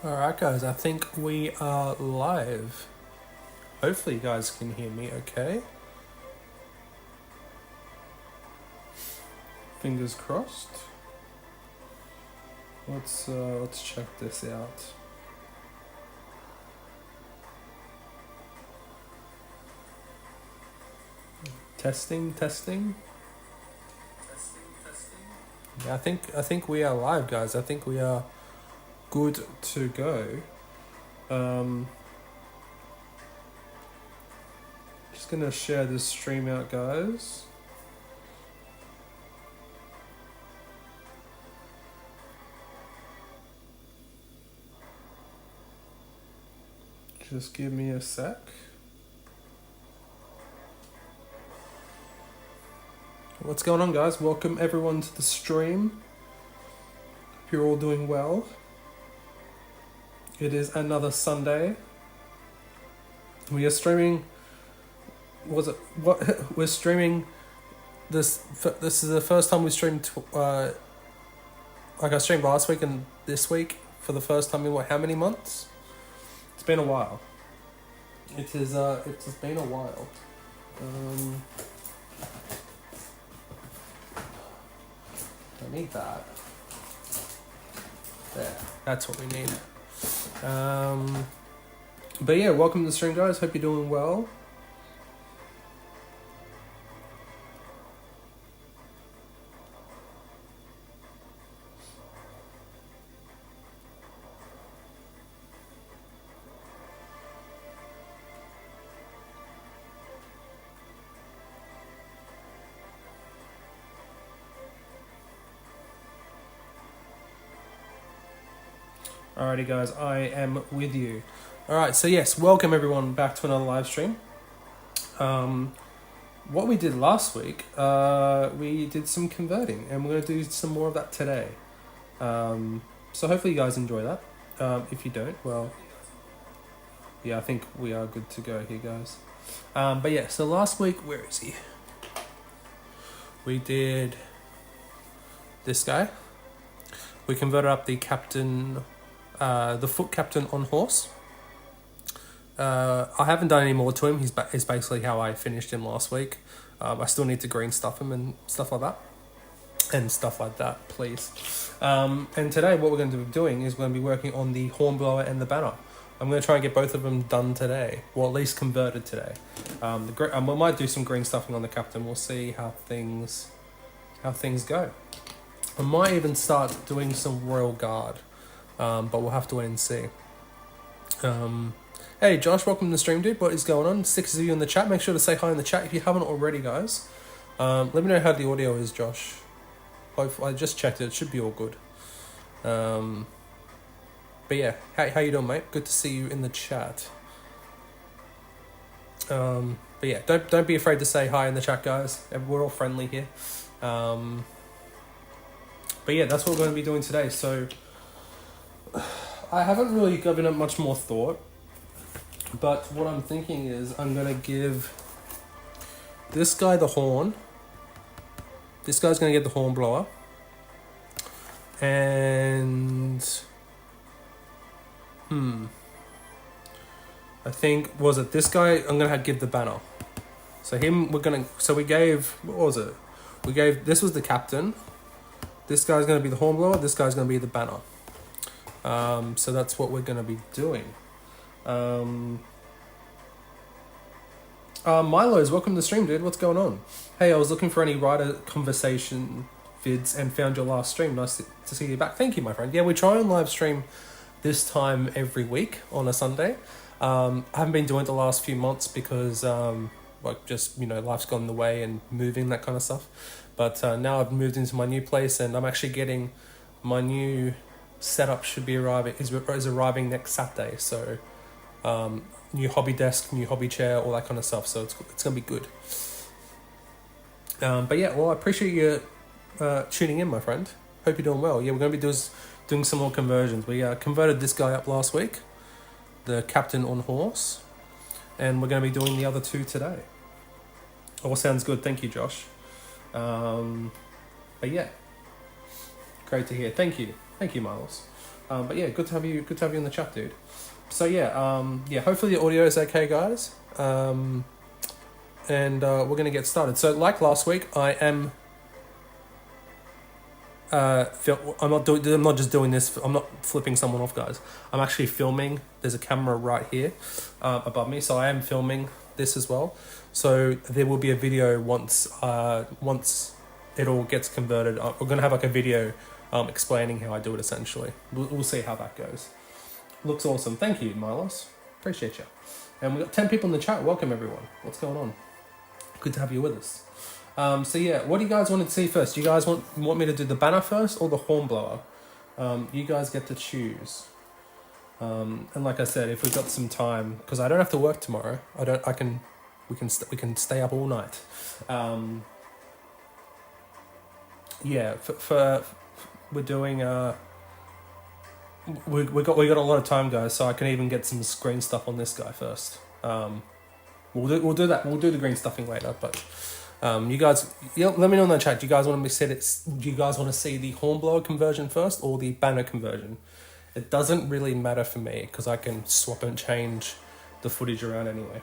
Alright guys, I think we are live. Hopefully you guys can hear me okay. Fingers crossed. Let's check this out. Testing. Yeah, I think we are live, guys. I think we are good to go. Just gonna share this stream out, guys. Just give me a sec. What's going on, guys? Welcome everyone to the stream. Hope you're all doing well. It is another Sunday. We are streaming. We're streaming this. This is the first time we streamed. Like I streamed last week and this week for the first time in how many months? It's been a while. It has been a while. I need that. There, that's what we need. But yeah, welcome to the stream, guys. Hope you're doing well. Alrighty guys, I am with you. Alright, so yes, welcome everyone back to another live stream. What we did last week, we did some converting, and we're going to do some more of that today. So hopefully you guys enjoy that. If you don't, well, yeah, I think we are good to go here, guys. But yeah, so last week, where is he? We did this guy. We converted up the captain... the foot captain on horse. I haven't done any more to him. He's basically how I finished him last week. I still need to green stuff him and stuff like that. Please. And today what we're going to be doing is we're going to be working on the hornblower and the banner. I'm going to try and get both of them done today, or at least converted today. We might do some green stuffing on the captain. We'll see how things go. I might even start doing some royal guard. But we'll have to wait and see. Hey Josh, welcome to the stream, dude. What is going on? 6 of you in the chat. Make sure to say hi in the chat if you haven't already, guys. Let me know how the audio is, Josh. I just checked it. It should be all good. But yeah, how you doing, mate? Good to see you in the chat. But yeah, don't be afraid to say hi in the chat, guys. We're all friendly here. But yeah, that's what we're going to be doing today. So I haven't really given it much more thought, but what I'm thinking is I'm going to give this guy the horn. This guy's going to get the horn blower. And I think, was it this guy? I'm going to give the banner. So we gave, what was it? This was the captain. This guy's going to be the horn blower. This guy's going to be the banner. So that's what we're going to be doing. Milo's, welcome to the stream, dude. What's going on? Hey, I was looking for any writer conversation vids and found your last stream. Nice to see you back. Thank you, my friend. Yeah, we try and live stream this time every week on a Sunday. I haven't been doing it the last few months because, life's gone in the way and moving, that kind of stuff. But now I've moved into my new place and I'm actually getting my new setup is arriving next Saturday. So new hobby desk, new hobby chair, all that kind of stuff. So it's gonna be good. But yeah, well, I appreciate you tuning in, my friend. Hope you're doing well. Yeah, we're gonna be doing some more conversions. We converted this guy up last week, the captain on horse, and we're gonna be doing the other two today. All sounds good. Thank you, Josh. But yeah, great to hear. Thank you, Miles. But yeah, good to have you. Good to have you in the chat, dude. So yeah, hopefully the audio is okay, guys. And we're gonna get started. So like last week, I am. I'm not just doing this. I'm not flipping someone off, guys. I'm actually filming. There's a camera right here, above me, so I am filming this as well. So there will be a video once it all gets converted. We're gonna have like a video, explaining how I do it. Essentially, we'll see how that goes. Looks awesome. Thank you, Milos. Appreciate you. And we've got 10 people in the chat. Welcome everyone. What's going on? Good to have you with us. So yeah, what do you guys want to see first? Do you guys want me to do the banner first or the horn blower? You guys get to choose. And like I said, if we've got some time, because I don't have to work tomorrow. We can stay up all night. Yeah, for we're doing we got a lot of time, guys. So I can even get some green stuff on this guy first. We'll do that. We'll do the green stuffing later, but. You guys, let me know in the chat. Do you guys want to see the hornblower conversion first or the banner conversion? It doesn't really matter for me because I can swap and change the footage around anyway.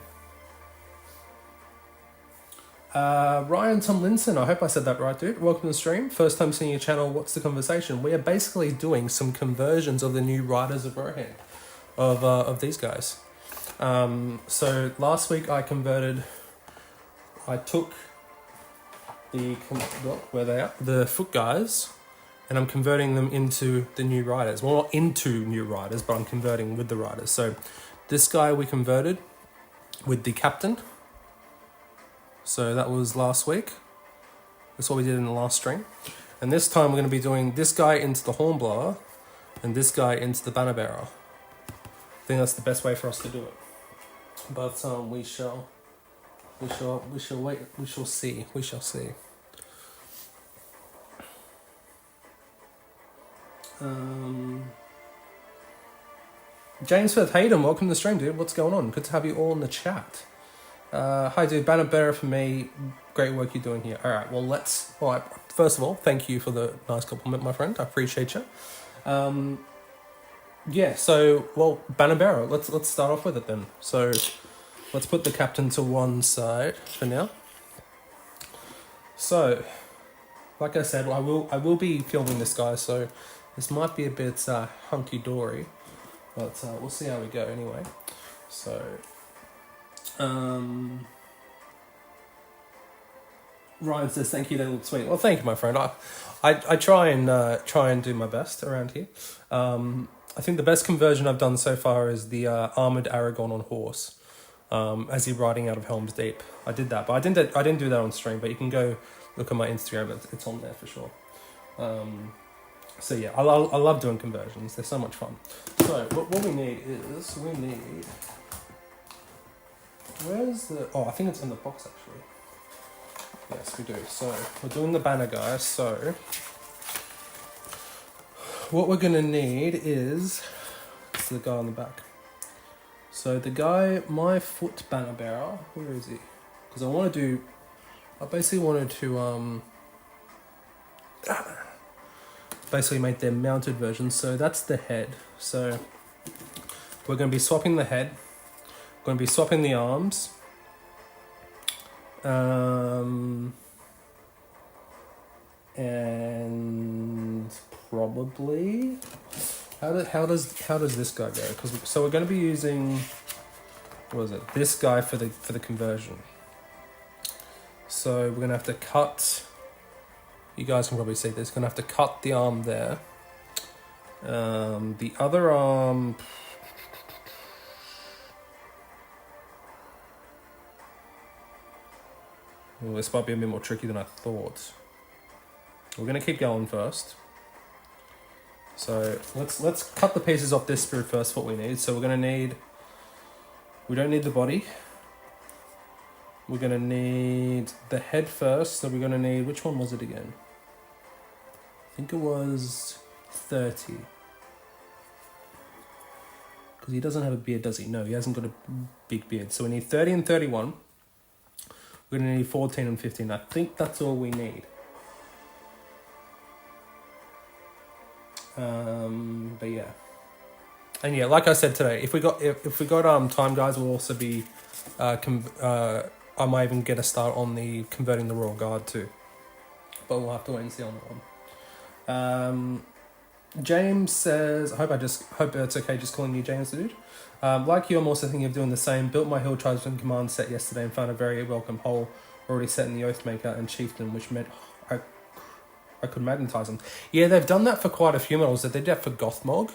Ryan Tomlinson, I hope I said that right, dude. Welcome to the stream. First time seeing your channel. What's the conversation? We are basically doing some conversions of the new Riders of Rohan, of these guys. So last week I took the foot guys, and I'm converting them into the new riders. Well, not into new riders, but I'm converting with the riders. So this guy we converted with the captain. So that was last week. That's what we did in the last stream. And this time we're going to be doing this guy into the hornblower and this guy into the banner bearer. I think that's the best way for us to do it. But we shall wait. We shall see. James Firth Hayden, welcome to the stream, dude. What's going on? Good to have you all in the chat. Hi, dude. Banner bearer for me. Great work you're doing here. All right. Well, first of all, thank you for the nice compliment, my friend. I appreciate you. Yeah. So, banner bearer. Let's start off with it then. So. Let's put the captain to one side for now. So, like I said, I will be filming this guy, so this might be a bit hunky-dory, but we'll see how we go anyway. So, Ryan says, thank you, they look sweet. Well, thank you, my friend. I try and do my best around here. I think the best conversion I've done so far is the armoured Aragon on horse. As he's riding out of Helm's Deep. I did that, but I didn't do that on stream, but you can go look at my Instagram, it's on there for sure. So yeah, I love doing conversions, they're so much fun. So what we need, I think it's in the box actually. Yes, we do. So we're doing the banner, guys, so what we're gonna need is the guy on the back. So the guy, my foot banner bearer, where is he? Because I basically wanted to basically make their mounted version. So that's the head. So we're going to be swapping the head. We're going to be swapping the arms. And probably how does this guy go? So we're going to be using this guy for the conversion. So we're going to have to cut. You guys can probably see this. Going to have to cut the arm there. The other arm. Well, this might be a bit more tricky than I thought. We're going to keep going first. So let's cut the pieces off this sprue first, what we need. So we don't need the body. We're going to need the head first. So we're going to need, which one was it again? I think it was 30. Because he doesn't have a beard, does he? No, he hasn't got a big beard. So we need 30 and 31. We're going to need 14 and 15. I think that's all we need. But yeah. And yeah, like I said today, if we got time, guys, we'll also be I might even get a start on the converting the Royal Guard too. But we'll have to wait and see on that one. James says, I hope it's okay just calling you James, dude. Like you, I'm also thinking of doing the same. Built my Hill Tribesman command set yesterday and found a very welcome hole already set in the Oathmaker and Chieftain, which meant I could magnetize them. Yeah, they've done that for quite a few models. They did that for Gothmog.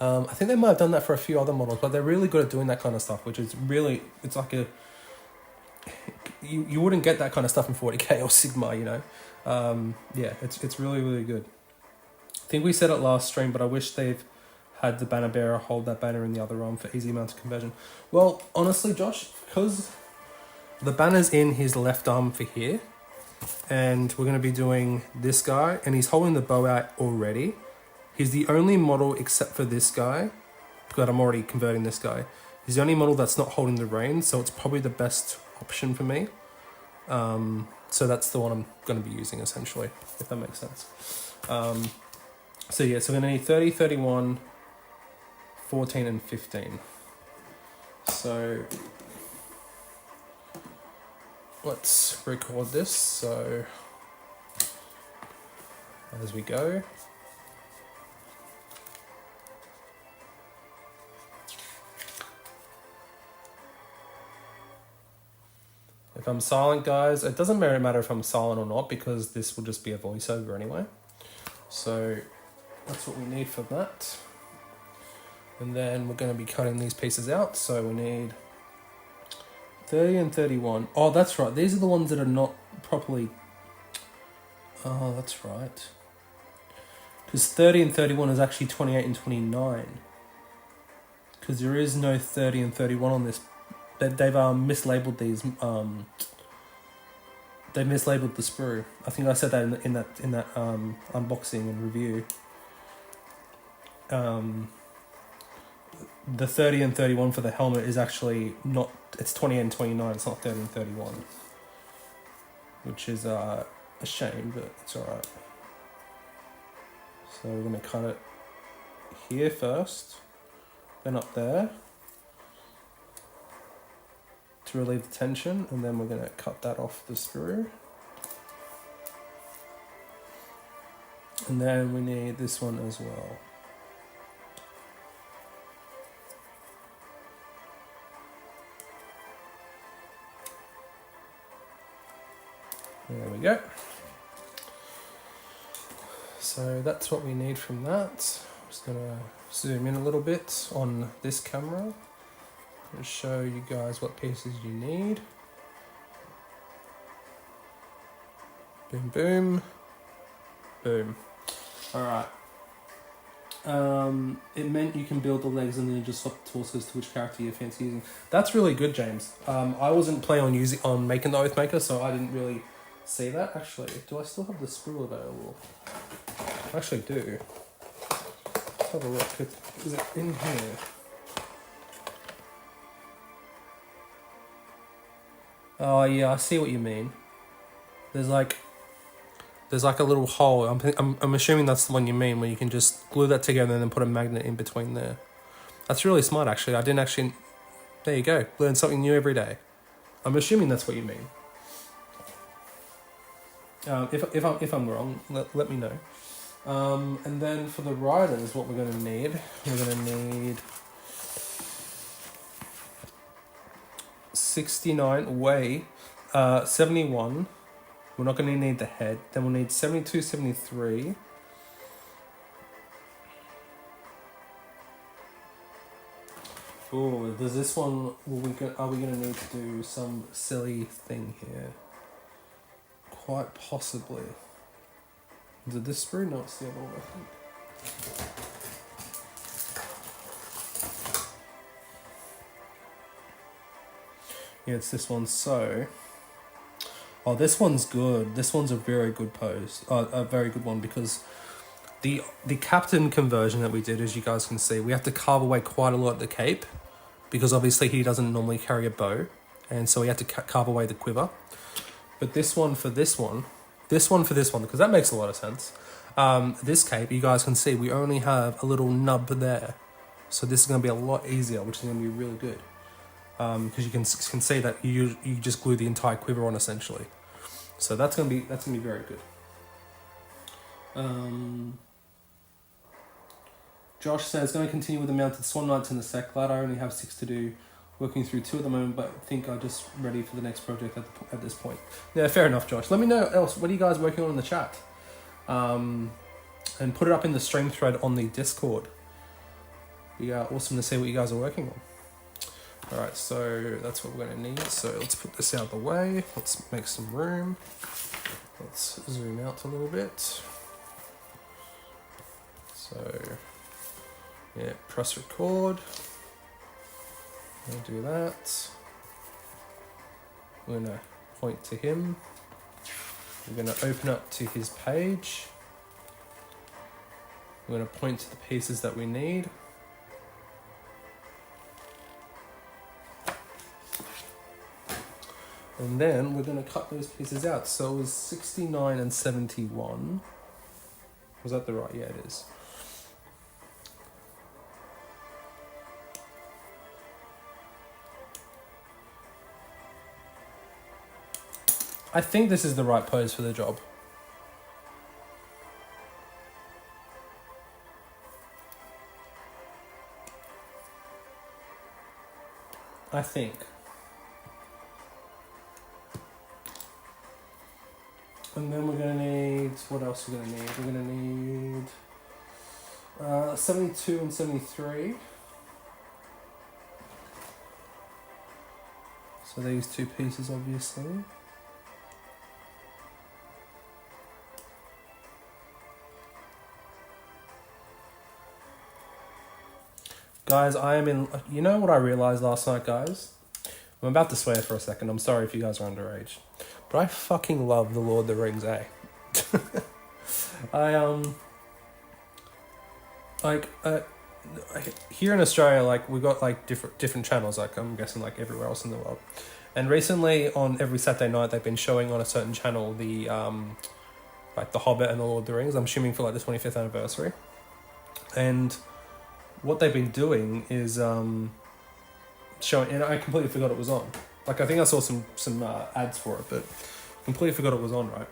I think they might have done that for a few other models, but they're really good at doing that kind of stuff, which is really, it's like you wouldn't get that kind of stuff in 40k or Sigma, you know. Yeah, it's really, really good. I think we said it last stream, but I wish they've had the banner bearer hold that banner in the other arm for easy amount of conversion. Well, honestly, Josh, because the banner's in his left arm for here, and we're going to be doing this guy, and he's holding the bow out already. He's the only model except for this guy, because I'm already converting this guy. He's the only model that's not holding the reins, so it's probably the best option for me. So that's the one I'm going to be using, essentially, if that makes sense. So yeah, so we're going to need 30, 31, 14, and 15. So let's record this, so as we go. If I'm silent, guys, it doesn't really matter if I'm silent or not, because this will just be a voiceover anyway. So that's what we need for that. And then we're going to be cutting these pieces out. So we need 30 and 31. Oh, that's right. These are the ones that are not properly... Oh, that's right. Because 30 and 31 is actually 28 and 29. Because there is no 30 and 31 on this. They've mislabeled these. They've mislabeled the sprue. I think I said that in that unboxing and review. The 30 and 31 for the helmet is actually not. It's 28 and 29. It's not 30 and 31, which is a shame, but it's all right. So we're gonna cut it here first, then up there, to relieve the tension, and then we're going to cut that off the sprue. And then we need this one as well. There we go. So that's what we need from that. I'm just going to zoom in a little bit on this camera. Show you guys what pieces you need. Boom, boom, boom. All right. It meant you can build the legs and then you just swap the torsos to which character you fancy using. That's really good, James. I wasn't planning on making the Oathmaker, so I didn't really see that. Actually, do I still have the sprue available? I actually do. Let's have a look. Is it in here? Oh yeah, I see what you mean. There's like a little hole. I'm assuming that's the one you mean, where you can just glue that together and then put a magnet in between there. That's really smart, actually. I didn't actually. There you go. Learn something new every day. I'm assuming that's what you mean. If I'm wrong, let me know. And then for the riders, what we're going to need, 69 weigh, 71. We're not going to need the head. Then we'll need 72, 73. Oh, does this one? Are we going to need to do some silly thing here? Quite possibly. Is it this sprue? No, it's the other one, I think. Yeah, it's this one. So, oh, this one's good. This one's a very good pose. A very good one, because the captain conversion that we did, as you guys can see, we have to carve away quite a lot at the cape, because obviously he doesn't normally carry a bow, and so we have to carve away the quiver. But this one for this one, because that makes a lot of sense. This cape, you guys can see, we only have a little nub there. So this is going to be a lot easier, which is going to be really good. Because you can see that you just glue the entire quiver on essentially. So that's going to be very good. Josh says, going to continue with the mounted swan knights in the sec. Glad I only have 6 to do. Working through 2 at the moment, but I think I'm just ready for the next project at this point. Yeah, fair enough, Josh. Let me know else. What are you guys working on in the chat? And put it up in the stream thread on the Discord. Be awesome to see what you guys are working on. Alright, so that's what we're going to need. So let's put this out of the way. Let's make some room. Let's zoom out a little bit. So, yeah, press record. I'll do that. We're going to point to him. We're going to open up to his page. We're going to point to the pieces that we need. And then we're going to cut those pieces out. So it was 69 and 71. Was that the right? Yeah, it is. I think this is the right pose for the job. I think. And then we're going to need, what else we're going to need? We're going to need 72 and 73. So these 2 pieces, obviously. Guys, I am in... You know what I realised last night, guys? I'm about to swear for a second. I'm sorry if you guys are underage. But I fucking love The Lord of the Rings, eh? Here in Australia, like, we got, like, different channels, like, I'm guessing, like, everywhere else in the world. And recently, on every Saturday night, they've been showing on a certain channel the, like, The Hobbit and The Lord of the Rings. I'm assuming for, like, the 25th anniversary. And what they've been doing is showing, and I completely forgot it was on. Like, I think I saw some ads for it, but completely forgot it was on, right?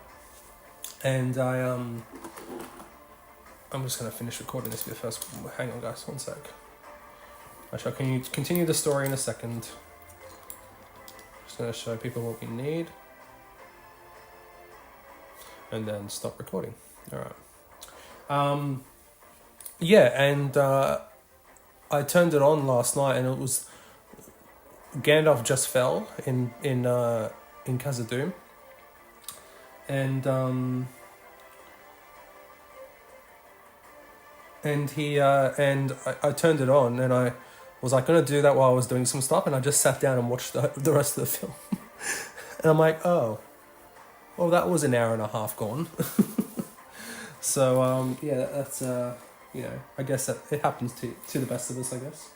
And I'm just going to finish recording this bit first. Hang on, guys, one sec. Actually, I can continue the story in a second. Just going to show people what we need. And then stop recording. Alright. Yeah, and I turned it on last night, and it was Gandalf just fell in Khazad-dûm, and he and I turned it on, and I was like going to do that while I was doing some stuff, and I just sat down and watched the rest of the film, and I'm like, oh, well, that was an hour and a half gone. So yeah, that's you know, I guess that it happens to the best of us, I guess.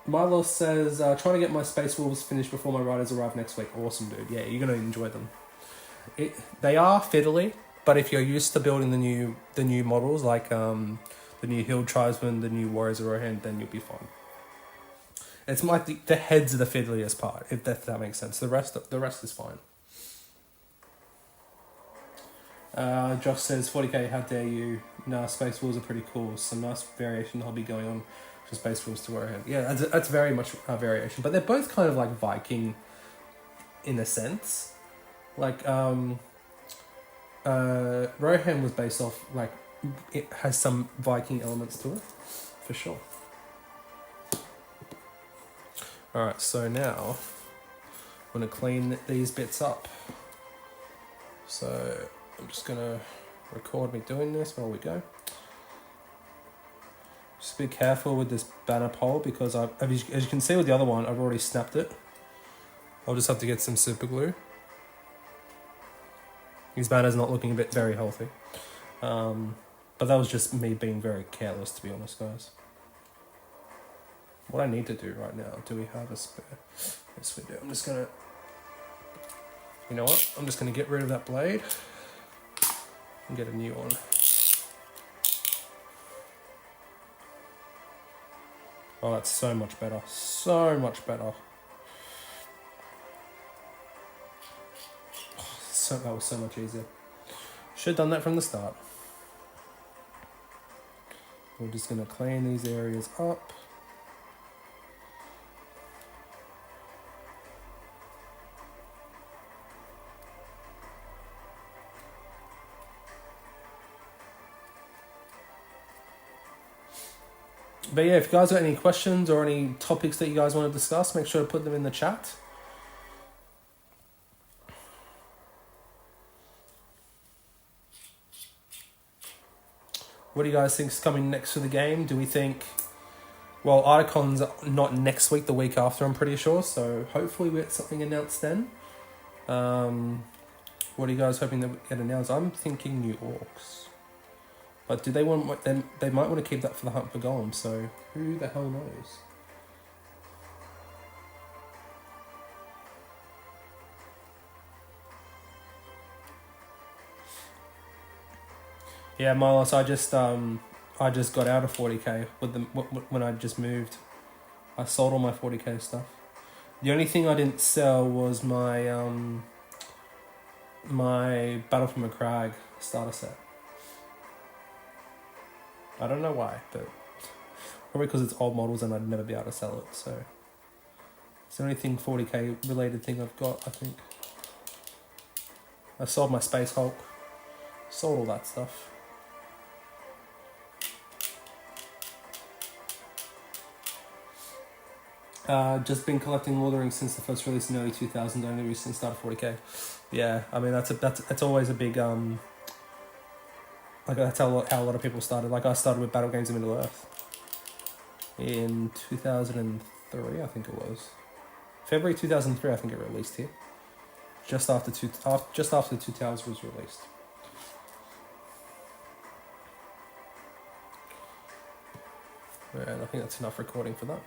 Milo says, trying to get my Space Wolves finished before my riders arrive next week. Awesome, dude. Yeah, you're going to enjoy them. They are fiddly, but if you're used to building the new models, like the new Hill Tribesmen, the new Warriors of Rohan, then you'll be fine. It's like the heads are the fiddliest part, if that makes sense. The rest is fine. Josh says, 40k, how dare you? Nah, Space Wolves are pretty cool. Some nice variation hobby going on for Space Wolves to Rohan. Yeah, that's very much a variation. But they're both kind of like Viking in a sense. Like, Rohan was based off, like, it has some Viking elements to it, for sure. Alright, so now I'm going to clean these bits up. So I'm just going to record me doing this while we go. Just be careful with this banner pole, because as you can see with the other one, I've already snapped it. I'll just have to get some super glue. His banner's not looking very healthy. But that was just me being very careless, to be honest, guys. What I need to do right now, do we have a spare? Yes, we do. You know what? I'm just going to get rid of that blade. and get a new one. Oh, that's so much better. So much better. So that was so much easier. Should have done that from the start. We're just going to clean these areas up. But yeah, if you guys got any questions or any topics that you guys want to discuss, make sure to put them in the chat. What do you guys think is coming next for the game? Do we think... Well, Icon's not next week, the week after, I'm pretty sure. So hopefully we get something announced then. What are you guys hoping that we get announced? I'm thinking new orcs. But do they want... They might want to keep that for the hunt for golems, so who the hell knows? Yeah, Milos, I just got out of 40k with when I just moved. I sold all my 40k stuff. The only thing I didn't sell was my my Battle from a Crag starter set. I don't know why, but probably because it's old models and I'd never be able to sell it. So it's the only thing 40k related thing I've got, I think. I sold my Space Hulk. Sold all that stuff. Just been collecting Lord of the Rings since the first release in the early 2000s. Only recently started 40k. Yeah, I mean that's always a big like that's how a lot of people started. Like I started with Battle Games of Middle Earth in 2003, I think it was February 2003. I think it released here just after the Two Towers was released. And I think that's enough recording for that.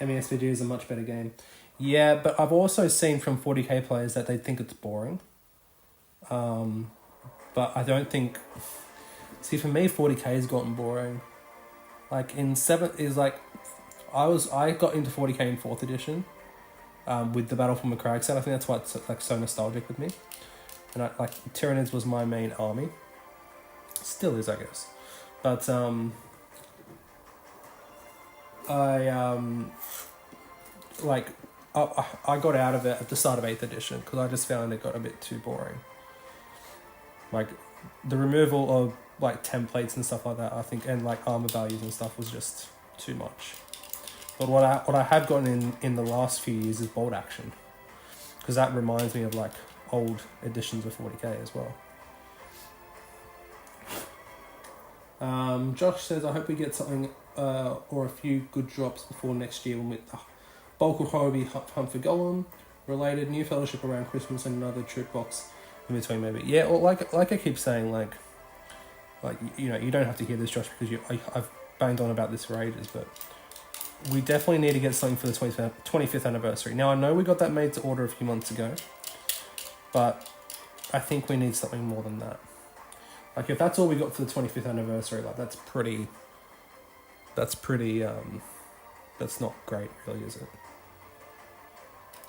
MESVG is a much better game. Yeah, but I've also seen from 40k players that they think it's boring. But I don't think... See, for me, 40k has gotten boring. Like, in 7th is like... I got into 40k in 4th edition with the Battle from the Crag set. I think that's why it's like so nostalgic with me. And Tyranids was my main army. Still is, I guess. But I got out of it at the start of 8th edition because I just found it got a bit too boring. Like the removal of like templates and stuff like that, I think, and like armor values and stuff was just too much. But what I have gotten in the last few years is bolt action, because that reminds me of like old editions of 40k as well. Josh says, I hope we get something or a few good drops before next year when we bulk will probably be Hunt for Golem related, new fellowship around Christmas, and another troop box in between maybe. Yeah, or like I keep saying, like you know, you don't have to hear this, Josh, because I've banged on about this for ages, but we definitely need to get something for the 25th anniversary. Now I know we got that made to order a few months ago, but I think we need something more than that. Like if that's all we got for the 25th anniversary, like that's not great, really, is it?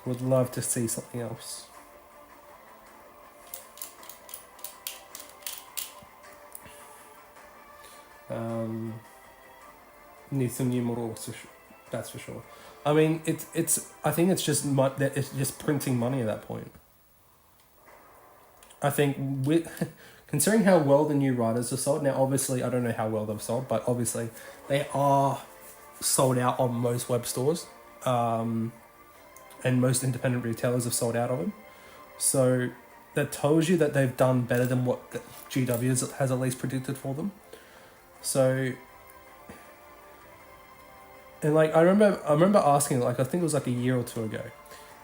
Would love to see something else. Need some new models, that's for sure. I mean, I think it's just printing money at that point. I think considering how well the new riders are sold, now obviously I don't know how well they've sold, but obviously they are sold out on most web stores, and most independent retailers have sold out of them. So that tells you that they've done better than what GW has at least predicted for them. So, and like I remember asking, like I think it was like a year or two ago,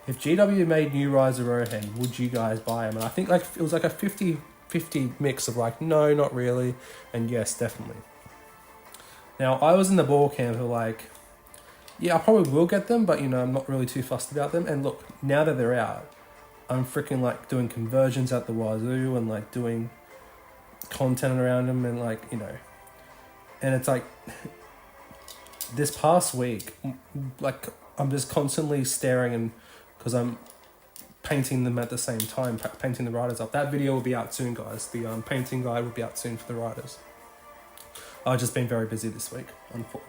if GW made new Rise of Rohan, would you guys buy them? And I think like it was like a 50-50 mix of like no, not really, and yes, definitely. Now I was in the ball camp of like, Yeah, I probably will get them, but I'm not really too fussed about them. And look, now that they're out, I'm freaking like doing conversions at the wazoo and like doing content around them and like, and it's like this past week, like I'm just constantly staring and because I'm painting them at the same time, painting the riders up. That video will be out soon, guys. The painting guide will be out soon for the riders. I've just been very busy this week,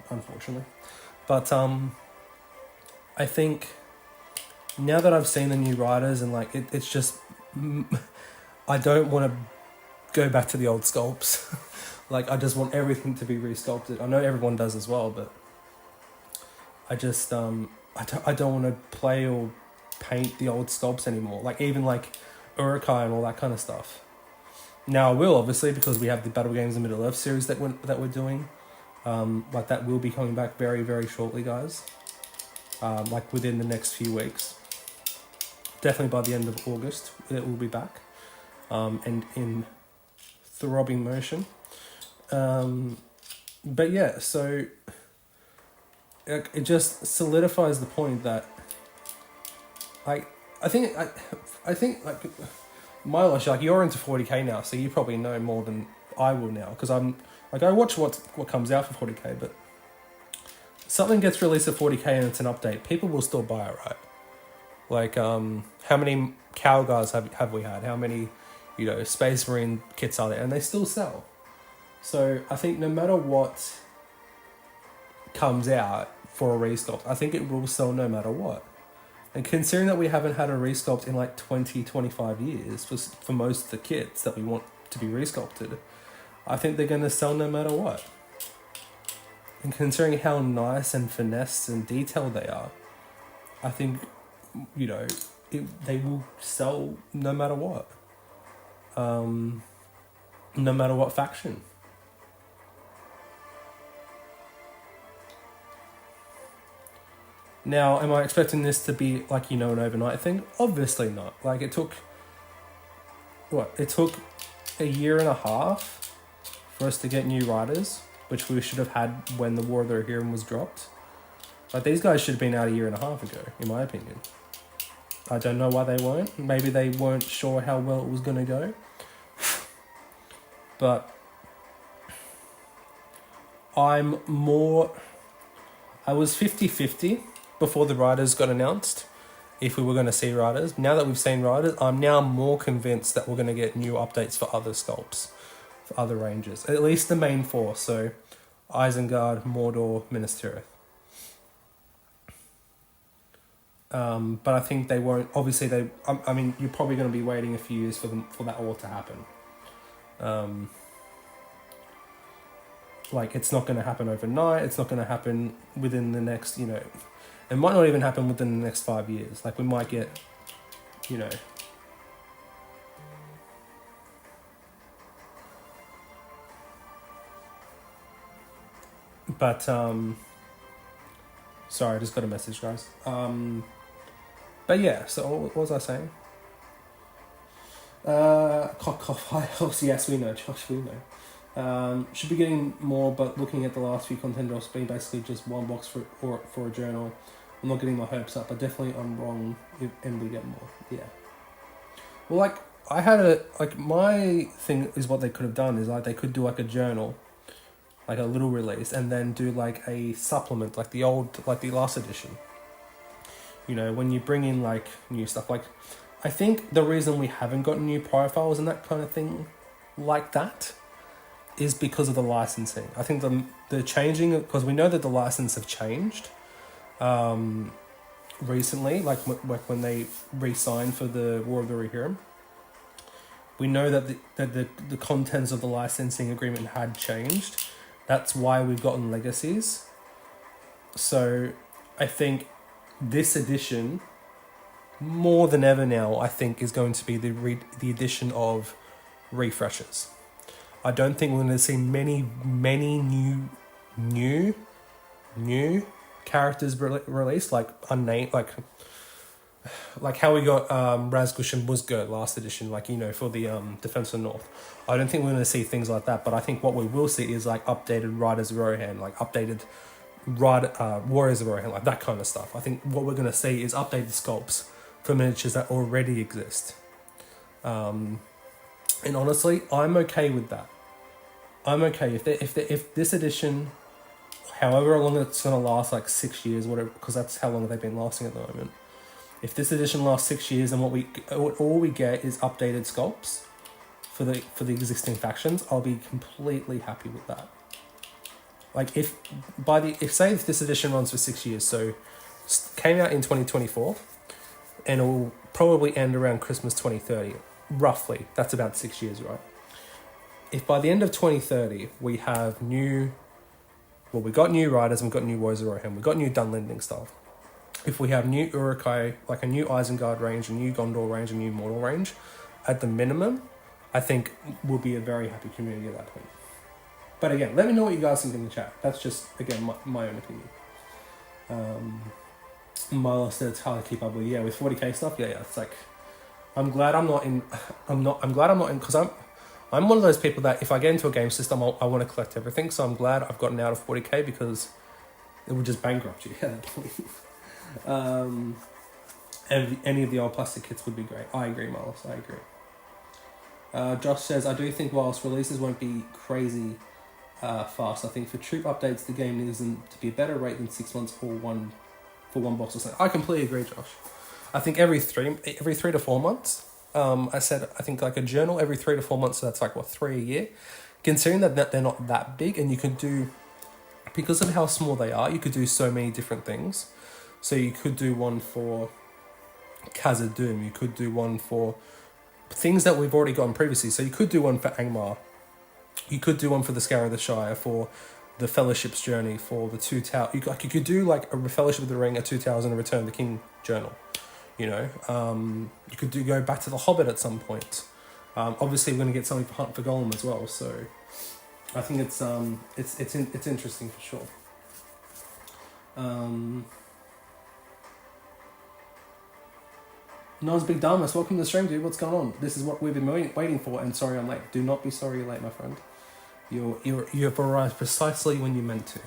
unfortunately. But I think now that I've seen the new riders and like it's just I don't want to go back to the old sculpts. Like I just want everything to be resculpted. I know everyone does as well, but I just I don't want to play or paint the old sculpts anymore. Like even like Urukai and all that kind of stuff. Now I will, obviously, because we have the Battle Games in Middle Earth series that we're doing. Like that will be coming back very, very shortly, guys. Like within the next few weeks. Definitely by the end of August, it will be back. And in throbbing motion. But yeah, so it just solidifies the point that I think like Milosh, like you're into 40k now, so you probably know more than I will now, because I'm like I watch what comes out for 40k, but something gets released at 40k and it's an update, people will still buy it, right? Like how many cow guards have we had? How many Space Marine kits are there? And they still sell. So I think no matter what comes out for a resculpt, I think it will sell no matter what. And considering that we haven't had a resculpt in like 20-25 years for most of the kits that we want to be resculpted, I think they're going to sell no matter what. And considering how nice and finessed and detailed they are, I think, they will sell no matter what. No matter what faction. Now, am I expecting this to be like, an overnight thing? Obviously not. Like it took a year and a half for us to get new riders, which we should have had when the War of the Rohirrim was dropped. Like these guys should have been out a year and a half ago, in my opinion. I don't know why they weren't. Maybe they weren't sure how well it was going to go. But I was 50-50 before the riders got announced, if we were going to see riders. Now that we've seen riders, I'm now more convinced that we're going to get new updates for other sculpts, for other ranges. At least the main four, so Isengard, Mordor, Minas Tirith. But I think they won't. Obviously, you're probably going to be waiting a few years for that all to happen. Like it's not going to happen overnight. It's not going to happen within the next, it might not even happen within the next 5 years. Like we might get, but sorry, I just got a message, guys. But yeah, so what was I saying? Cough, yes, we know, Josh, we know. Should be getting more, but looking at the last few content drops being basically just one box for a journal. I'm not getting my hopes up, but definitely I'm wrong and we get more. Yeah. Well, like I had my thing is what they could have done is like they could do like a journal, like a little release, and then do like a supplement, like the last edition. When you bring in like new stuff, like I think the reason we haven't got new profiles and that kind of thing like that is because of the licensing. I think the changing, because we know that the license have changed recently, like when they re-signed for the War of the Rohirrim. We know that the contents of the licensing agreement had changed. That's why we've gotten legacies. So I think this edition, more than ever now, I think is going to be the addition of refreshers. I don't think we're going to see many new characters released, like unnamed, like how we got Razgush and Musgurt last edition, like for the Defense of the North. I don't think we're going to see things like that, but I think what we will see is like updated Riders of Rohan, like updated Warriors of Rohan, like that kind of stuff. I think what we're going to see is updated sculpts for miniatures that already exist. And honestly, I'm okay with that. I'm okay if this edition, however long it's going to last, like 6 years, whatever, because that's how long they've been lasting at the moment. If this edition lasts 6 years and all we get is updated sculpts for the existing factions, I'll be completely happy with that. Like if this edition runs for 6 years, so came out in 2024, and it will probably end around Christmas 2030, roughly. That's about 6 years, right? If by the end of 2030 we have we got new riders and we got new Warriors of Rohan, we got new Dunlending stuff. If we have new Uruk-hai, like a new Isengard range, a new Gondor range, a new Mordor range, at the minimum, I think we'll be a very happy community at that point. But again, let me know what you guys think in the chat. That's just, again, my own opinion. Milo said it's hard to keep up with. Yeah, with 40k stuff. Yeah. It's like, I'm glad I'm not in, because I'm one of those people that if I get into a game system, I want to collect everything. So I'm glad I've gotten out of 40k because it would just bankrupt you at that point. And any of the old plastic kits would be great. I agree, Miles. I agree. Josh says, I do think whilst releases won't be crazy fast, I think for troop updates, the game needs them to be a better rate than 6 months for one box or something. I completely agree, Josh. I think every 3 to 4 months. I think like a journal every 3 to 4 months. So that's like 3 a year. Considering that they're not that big, and you can do, because of how small they are, you could do so many different things. So you could do one for Khazad-dûm. You could do one for things that we've already gotten previously. So you could do one for Angmar. You could do one for the Scour of the Shire, for the Fellowship's Journey, for the Two Towers. You could do like a Fellowship of the Ring, a 2 Towers, and a Return of the King journal. You know, you could go back to the Hobbit at some point. Obviously, we're going to get something for Hunt for Gollum as well. So I think it's interesting for sure. Nos Big Damas, welcome to the stream, dude. What's going on? This is what we've been waiting for, and sorry I'm late. Do not be sorry you're late, my friend. You have arrived precisely when you meant to.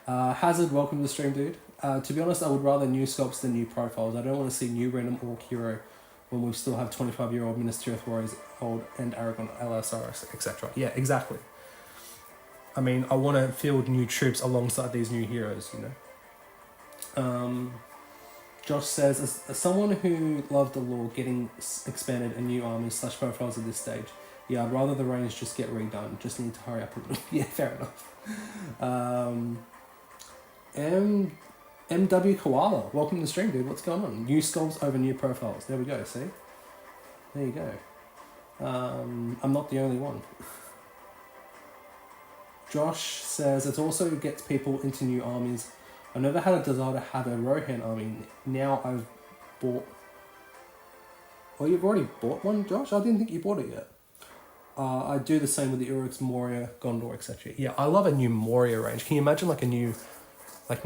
Hazard, welcome to the stream, dude. To be honest, I would rather new sculpts than new profiles. I don't want to see new random orc hero when we still have 25-year-old Minas Tirith warriors, old and Aragon, LSRS, etc. Yeah, exactly. I mean, I want to field new troops alongside these new heroes, you know. Josh says, as someone who loved the lore getting expanded and new armies / profiles at this stage, yeah, I'd rather the range just get redone. Just need to hurry up a little. Yeah, fair enough. MW Koala, welcome to the stream, dude. What's going on? New sculpts over new profiles. There we go, see? There you go. I'm not the only one. Josh says, it also gets people into new armies. I never had a desire to have a Rohan army. Now I've bought... Well, you've already bought one, Josh? I didn't think you bought it yet. I do the same with the Uruks, Moria, Gondor, etc. Yeah, I love a new Moria range. Can you imagine like a new... Like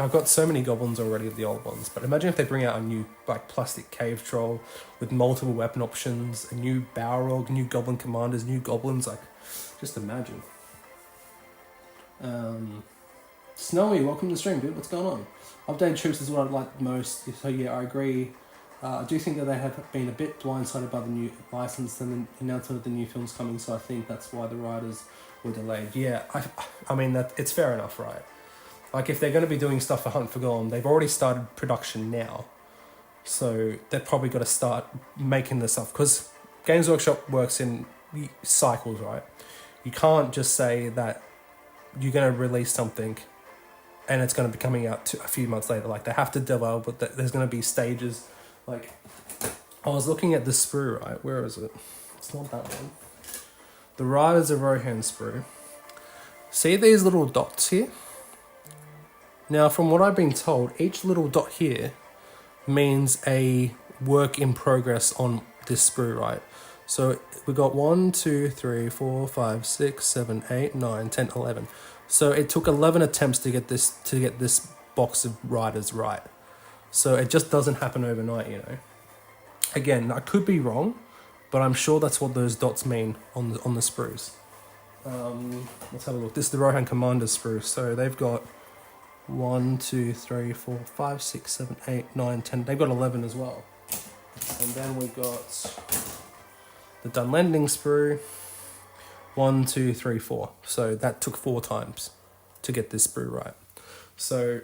I've got so many goblins already of the old ones, but imagine if they bring out a new like plastic cave troll with multiple weapon options, a new Balrog, new goblin commanders, new goblins. Like, just imagine. Snowy, welcome to the stream, dude. What's going on? Updated troops is what I'd like most. So yeah, I agree. I do think that they have been a bit blindsided by the new license and the announcement of the new films coming. So I think that's why the writers were delayed. Yeah, I mean that it's fair enough, right? Like, if they're going to be doing stuff for Hunt for Gollum, they've already started production now. So they've probably got to start making this stuff. Because Games Workshop works in cycles, right? You can't just say that you're going to release something and it's going to be coming out a few months later. Like, they have to develop it. There's going to be stages. Like, I was looking at the sprue, right? Where is it? It's not that one. The Riders of Rohan sprue. See these little dots here? Now, from what I've been told, each little dot here means a work in progress on this sprue, right? So we got 1, 2, 3, 4, 5, 6, 7, 8, 9, 10, 11. So it took 11 attempts to get this box of riders right. So it just doesn't happen overnight, you know. Again, I could be wrong, but I'm sure that's what those dots mean on the sprues. Let's have a look. This is the Rohan Commander sprue. So they've got 1, 2, 3, 4, 5, 6, 7, 8, 9, 10. They've got 11 as well. And then we got the Dunlending sprue. 1, 2, 3, 4. So that took 4 times to get this sprue right. So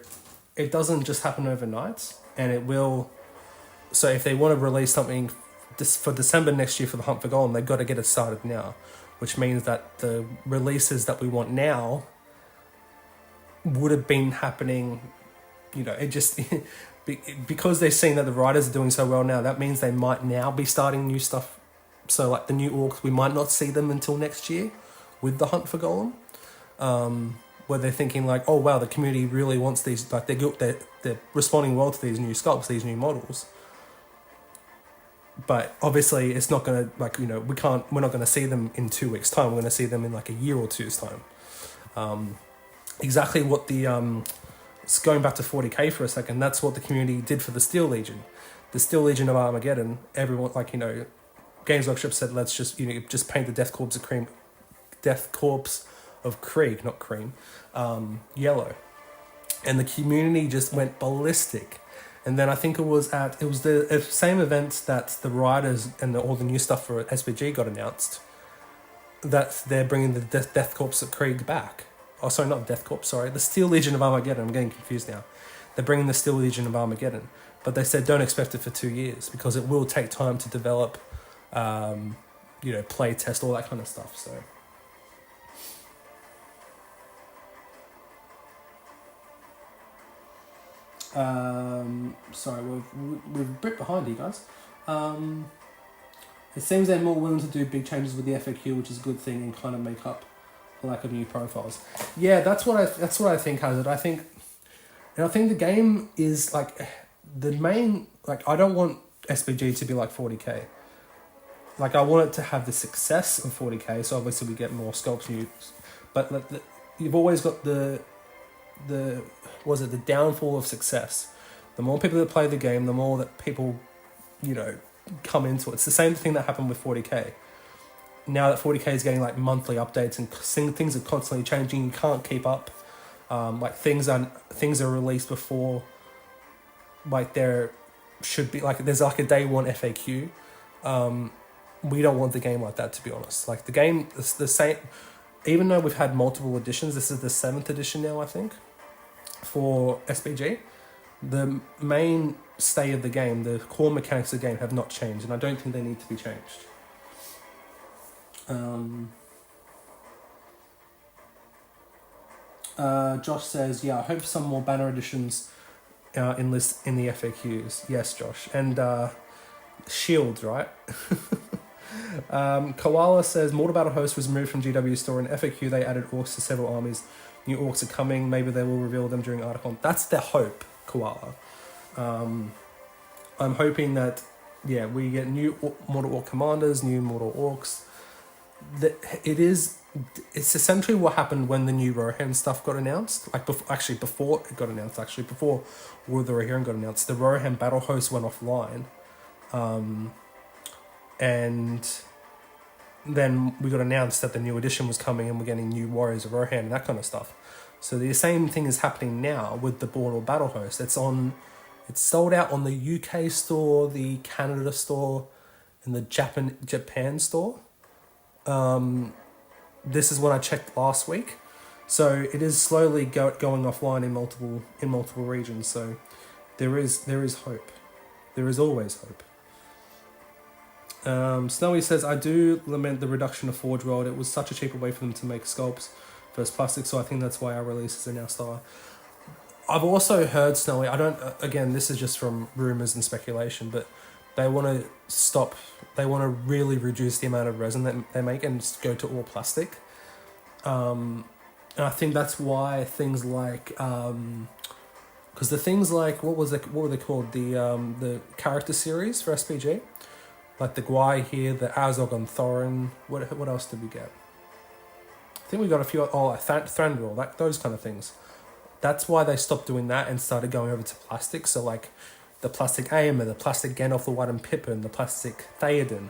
it doesn't just happen overnight, and it will. So if they want to release something for December next year for the Hunt for Golem, they've got to get it started now, which means that the releases that we want now would have been happening. It just because they're seeing that the writers are doing so well now. That means they might now be starting new stuff. So like the new orcs, we might not see them until next year with the Hunt for Golem. Where they're thinking like, oh wow, the community really wants these. Like they're responding well to these new sculpts, these new models. But obviously, it's not gonna we're not gonna see them in 2 weeks' time. We're gonna see them in like a year or two's time. Exactly what the going back to 40k for a second. That's what the community did for the Steel Legion, the Steel Legion of Armageddon. Everyone Games Workshop said let's just just paint the Death Corpse of Krieg, not Cream, yellow, and the community just went ballistic. And then I think it was the same event that the riders and all the new stuff for SPG got announced, that they're bringing the Death Corps of Krieg back. Oh, sorry, not Death Corps, sorry. The Steel Legion of Armageddon. I'm getting confused now. They're bringing the Steel Legion of Armageddon. But they said don't expect it for 2 years because it will take time to develop, play test, all that kind of stuff. So. Sorry, we're a bit behind you guys. It seems they're more willing to do big changes with the FAQ, which is a good thing, and kind of make up the lack of new profiles. Yeah, that's what I think has it. I think the game is like the main. Like, I don't want SPG to be like 40k. Like, I want it to have the success of 40k, so obviously we get more sculpts used. But you've always got the downfall of success. The more people that play the game, the more that people, come into it. It's the same thing that happened with 40k. Now that 40k is getting like monthly updates and things are constantly changing, you can't keep up. Things are released before, like there should be there's like a day one FAQ. We don't want the game like that, to be honest. Like the game is the same. Even though we've had multiple editions, this is the 7th edition now, I think, for SPG. The main stay of the game, the core mechanics of the game have not changed, and I don't think they need to be changed. Josh says, yeah, I hope some more banner editions in the FAQs. Yes, Josh. And shields, right? Koala says, Mortal Battle Host was removed from GW store. In FAQ, they added orcs to several armies. New orcs are coming. Maybe they will reveal them during Articon. That's their hope, Koala. I'm hoping that, we get new Mortal Orc commanders, new Mortal Orcs. It's essentially what happened when the new Rohan stuff got announced. Before it got announced, before War of the Rohirrim got announced, the Rohan battle host went offline. And then we got announced that the new edition was coming and we're getting new Warriors of Rohan and that kind of stuff. So the same thing is happening now with the Mortal Battle Host. It's sold out on the UK store, the Canada store, and the Japan store. This is what I checked last week. So it is slowly going offline in multiple regions. So there is hope. There is always hope. Snowy says, I do lament the reduction of Forge World. It was such a cheaper way for them to make sculpts versus plastic, so I think that's why our releases are now slower. I've also heard, Snowy, again, this is just from rumours and speculation, but they want to really reduce the amount of resin that they make and go to all plastic. And I think that's why things like, because the things like, what were they called? The character series for SPG? Like the Gwai here, the Azog and Thorin. What else did we get? I think we got a few. Thranduil, those kind of things. That's why they stopped doing that and started going over to plastic. So like the plastic Aemir, the plastic Gandalf the White and Pippin, the plastic Theoden,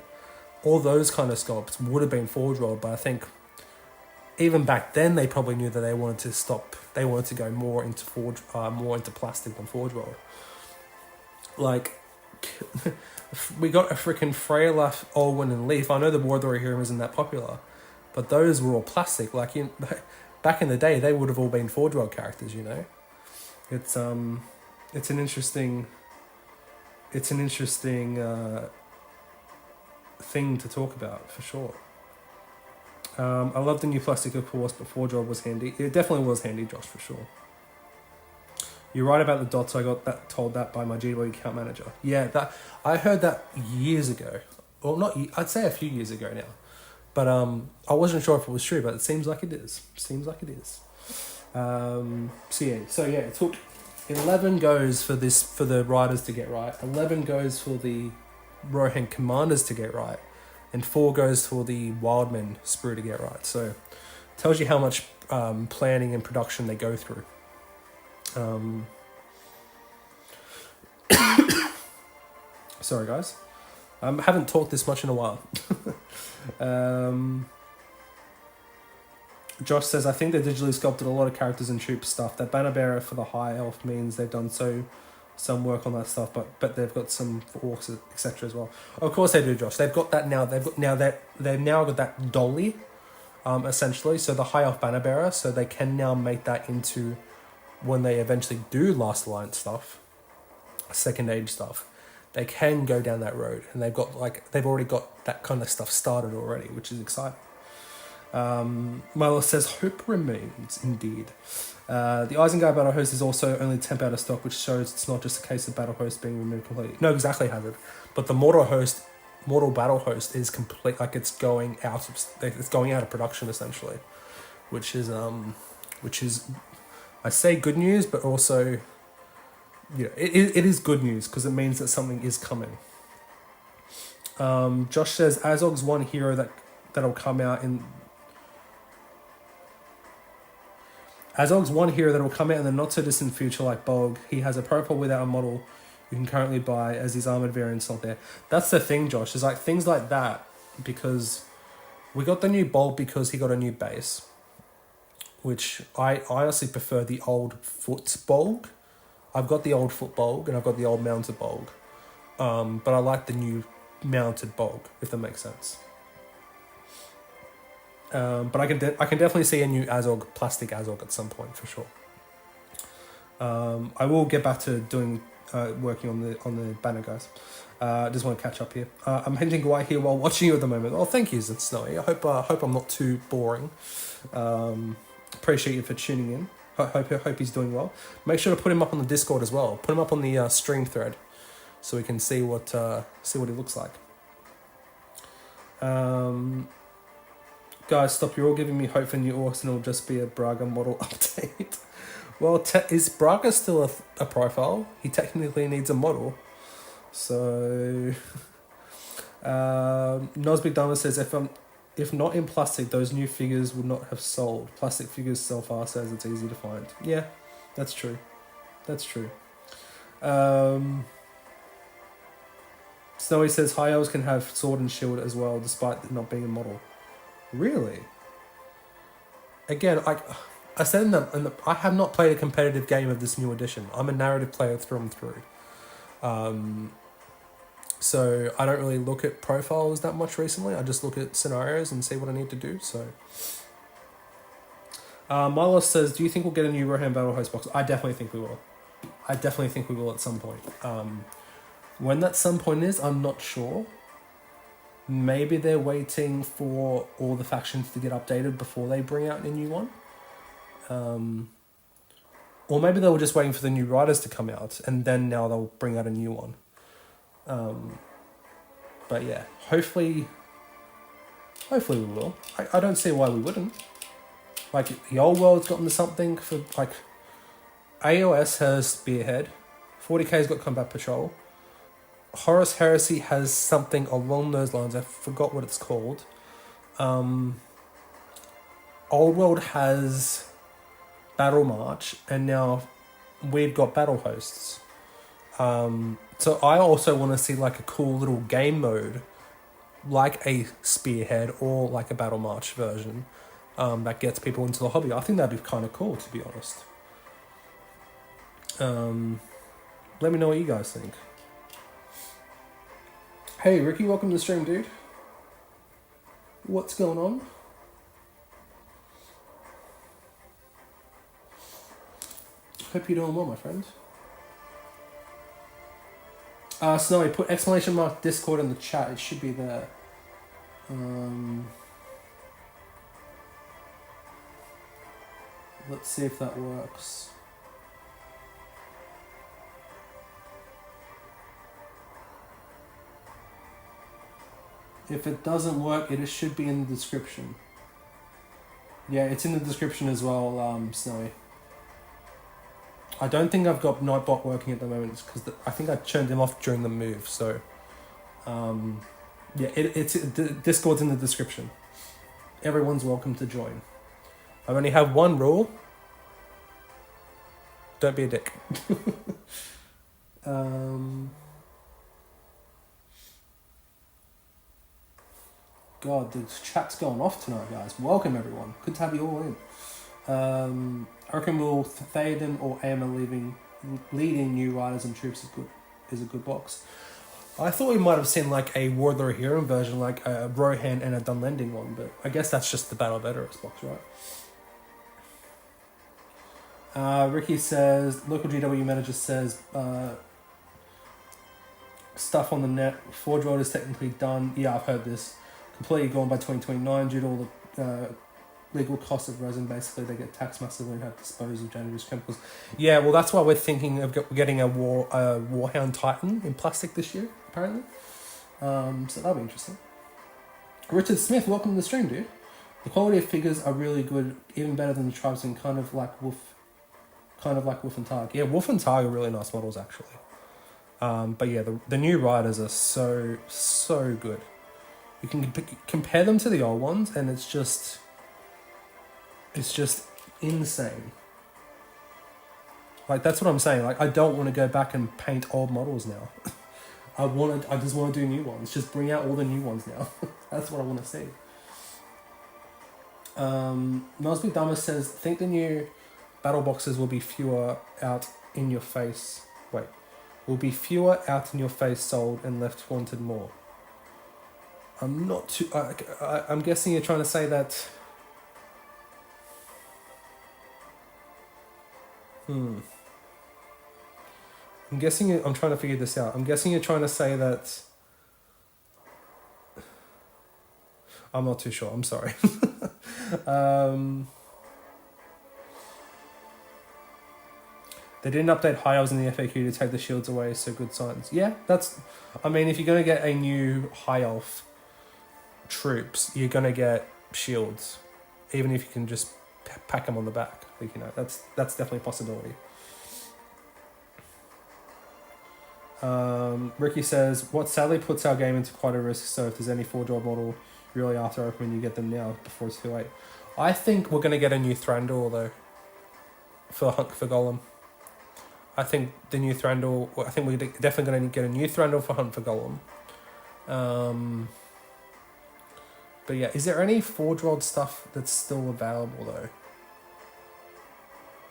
all those kind of sculpts would have been Forge World, but I think even back then they probably knew that they wanted to stop. They wanted to go more into more into plastic than Forge World. Like, we got a freaking Freyalaf, Olwen, and Leaf. I know the Warlord Hero isn't that popular, but those were all plastic. Like, back in the day, they would have all been Forge World characters. You know, it's an interesting thing to talk about for sure. I love the new plastic, of course, but Forge World was handy. It definitely was handy, Josh, for sure. You're right about the dots. I got told that by my GW account manager. Yeah, that I heard that years ago. Well, I'd say a few years ago now. But I wasn't sure if it was true, but it seems like it is. It took 11 goes for the riders to get right. 11 goes for the Rohan commanders to get right, and 4 goes for the Wildmen sprue to get right. So, tells you how much planning and production they go through. Sorry, guys. Haven't talked this much in a while. Josh says, I think they digitally sculpted a lot of characters and troop stuff. That banner bearer for the high elf means they've done some work on that stuff, but they've got some for orcs, etc. as well. Of course they do, Josh. They've got that now. They've now got that dolly, essentially. So the high elf banner bearer. So they can now make that into, when they eventually do Last Alliance stuff, Second Age stuff, they can go down that road, and they've already got that kind of stuff started already, which is exciting. Milo says, hope remains, indeed. The Isengard Battle Host is also only temp out of stock, which shows it's not just a case of Battle Host being removed completely. No, exactly, Hazard. But the Mortal Battle Host is complete, like it's going out of production, essentially. Which is, I say good news, but also, it is good news, because it means that something is coming. Josh says, Azog's one hero that'll come out in the not-so-distant future, like Bolg. He has a profile without a model you can currently buy, as his armoured variant's not there. That's the thing, Josh. There's like things like that, because we got the new Bolg because he got a new base, which I honestly prefer the old foot Bolg. I've got the old foot Bolg, and I've got the old mounted Bolg. But I like the new mounted Bolg, if that makes sense. But I can definitely see a new Azog, plastic Azog at some point for sure. I will get back to doing working on the banner, guys. I just want to catch up here. I'm hinting away here while watching you at the moment. Oh, thank you, it's Snowy. I hope I'm not too boring. Appreciate you for tuning in. Hope he's doing well. Make sure to put him up on the Discord as well. Put him up on the stream thread, so we can see what he looks like. Guys, stop. You're all giving me hope for new orcs, and it'll just be a Braga model update. Well, is Braga still a profile? He technically needs a model. So, Nosbig Dharma says, if not in plastic, those new figures would not have sold. Plastic figures sell fast as it's easy to find. Yeah, that's true. Snowy says, high elves can have sword and shield as well, despite not being a model. Really? Again, I said in I have not played a competitive game of this new edition. I'm a narrative player through and through. So I don't really look at profiles that much recently. I just look at scenarios and see what I need to do. So, Milo says, do you think we'll get a new Rohan Battle Host box? I definitely think we will. At some point. When that some point is, I'm not sure. Maybe they're waiting for all the factions to get updated before they bring out a new one. Or maybe they were just waiting for the new riders to come out, and then now they'll bring out a new one. But yeah, hopefully we will. I don't see why we wouldn't. Like, the old world's gotten something for, like, AOS has Spearhead, 40k's got Combat Patrol, Horus Heresy has something along those lines. I forgot what it's called. Old World has Battle March, and now we've got Battle Hosts. So I also want to see like a cool little game mode, like a Spearhead or like a Battle March version, that gets people into the hobby. I think that'd be kind of cool, to be honest. Let me know what you guys think. Hey, Ricky, welcome to the stream, dude. What's going on? Hope you're doing well, my friend. Snowy, put exclamation mark Discord in the chat. It should be there. Let's see if that works. If it doesn't work, it should be in the description. Yeah, it's in the description as well, Snowy. I don't think I've got Nightbot working at the moment because I think I turned him off during the move. So, yeah, Discord's in the description. Everyone's welcome to join. I only have one rule. Don't be a dick. God, the chat's going off tonight, guys. Welcome, everyone. Good to have you all in. I reckon will Theoden or Aemma leading new riders and troops is a good box. I thought we might have seen like a Wardler Hero version, like a Rohan and a Dunlending one, but I guess that's just the Battle of Edoras box, right? Ricky says, local GW manager says, stuff on the net, Forge World is technically done. Yeah, I've heard this. Completely gone by 2029 due to all the legal costs of resin. Basically, they get taxed massively and have to dispose of dangerous chemicals. Yeah, well, that's why we're thinking of getting a Warhound Titan in plastic this year, apparently. So that'll be interesting. Richard Smith, welcome to the stream, dude. The quality of figures are really good, even better than the tribesmen, kind of like Wolf and Targ. Yeah, Wolf and Targ are really nice models, actually. But yeah, the new riders are so good. You can compare them to the old ones, and it's just insane. Like, that's what I'm saying. Like, I don't want to go back and paint old models now. I just want to do new ones. Just bring out all the new ones now. That's what I want to see. Nosby Dama says, think the new battle boxes will be fewer out in your face. Will be fewer out in your face sold and left wanted more. I'm not too... I'm guessing you're trying to say that... I'm trying to figure this out. I'm guessing you're trying to say that... I'm not too sure. I'm sorry. They didn't update high elves in the FAQ to take the shields away, so good signs. Yeah, that's... I mean, if you're going to get a new high elf troops, you're going to get shields. Even if you can just pack them on the back. Like, you know, that's definitely a possibility. Ricky says, what sadly puts our game into quite a risk, so if there's any 4-drop model you're really after, I recommend you get them now before it's too late. I think we're going to get a new Thranduil, though, for Golem. I think the new Thranduil... I think we're definitely going to get a new Thranduil for Hunt for Golem. But yeah, is there any Forge World stuff that's still available, though?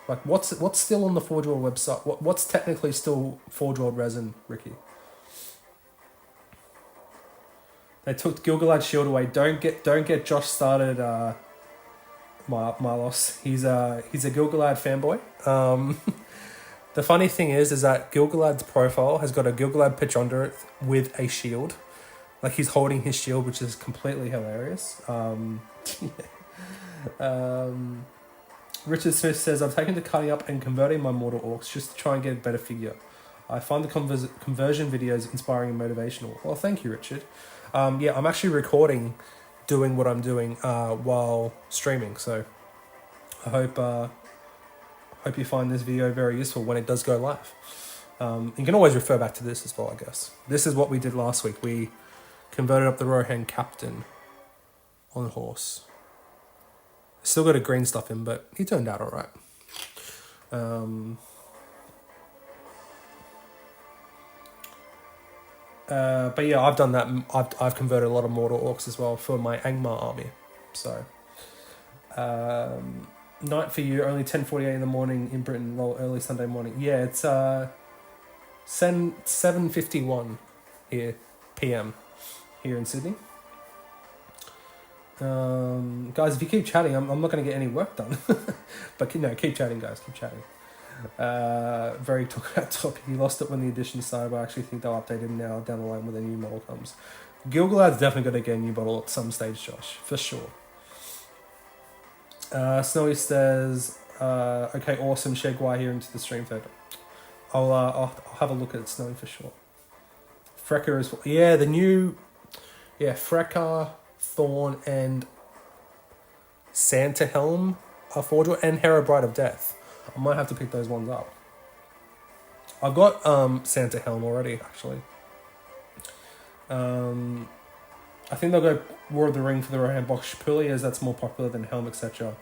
Like, what's still on the Forge World website? What's technically still Forge World resin, Ricky? They took Gilgalad's shield away. Don't get Josh started, Milos. He's a Gilgalad fanboy. The funny thing is that Gilgalad's profile has got a Gilgalad pitch under it with a shield. Like, he's holding his shield, which is completely hilarious. Richard Smith says, I've taken to cutting up and converting my mortal orcs just to try and get a better figure. I find the conversion videos inspiring and motivational. Well, thank you, Richard. Yeah, I'm actually recording doing what I'm doing while streaming, so I hope you find this video very useful when it does go live. You can always refer back to this as well, I guess. This is what we did last week. We converted up the Rohan captain on horse. Still got a green stuff in, but he turned out alright. But yeah, I've done that. I've converted a lot of mortal orcs as well for my Angmar army. So, Night for you, only 10:48 in the morning in Britain, well, early Sunday morning. Yeah, it's 7:51 here, PM, here in Sydney. Guys, if you keep chatting, I'm not going to get any work done. But keep chatting, guys, keep chatting. Very topic. You lost it when the edition started, but I actually think they'll update him now down the line when the new model comes. Gilgalad's definitely going to get a new model at some stage, Josh, for sure. Snowy says, okay, awesome, Shegwai here into the stream thread. I'll have a look at it, Snowy, for sure. Frecker is, yeah, the new, yeah, Frecker, Thorn, and Santa Helm are Forger, and Hera Bride of Death. I might have to pick those ones up. I've got Santa Helm already, actually. I think they'll go War of the Ring for the Rohan box purely as that's more popular than Helm, etc.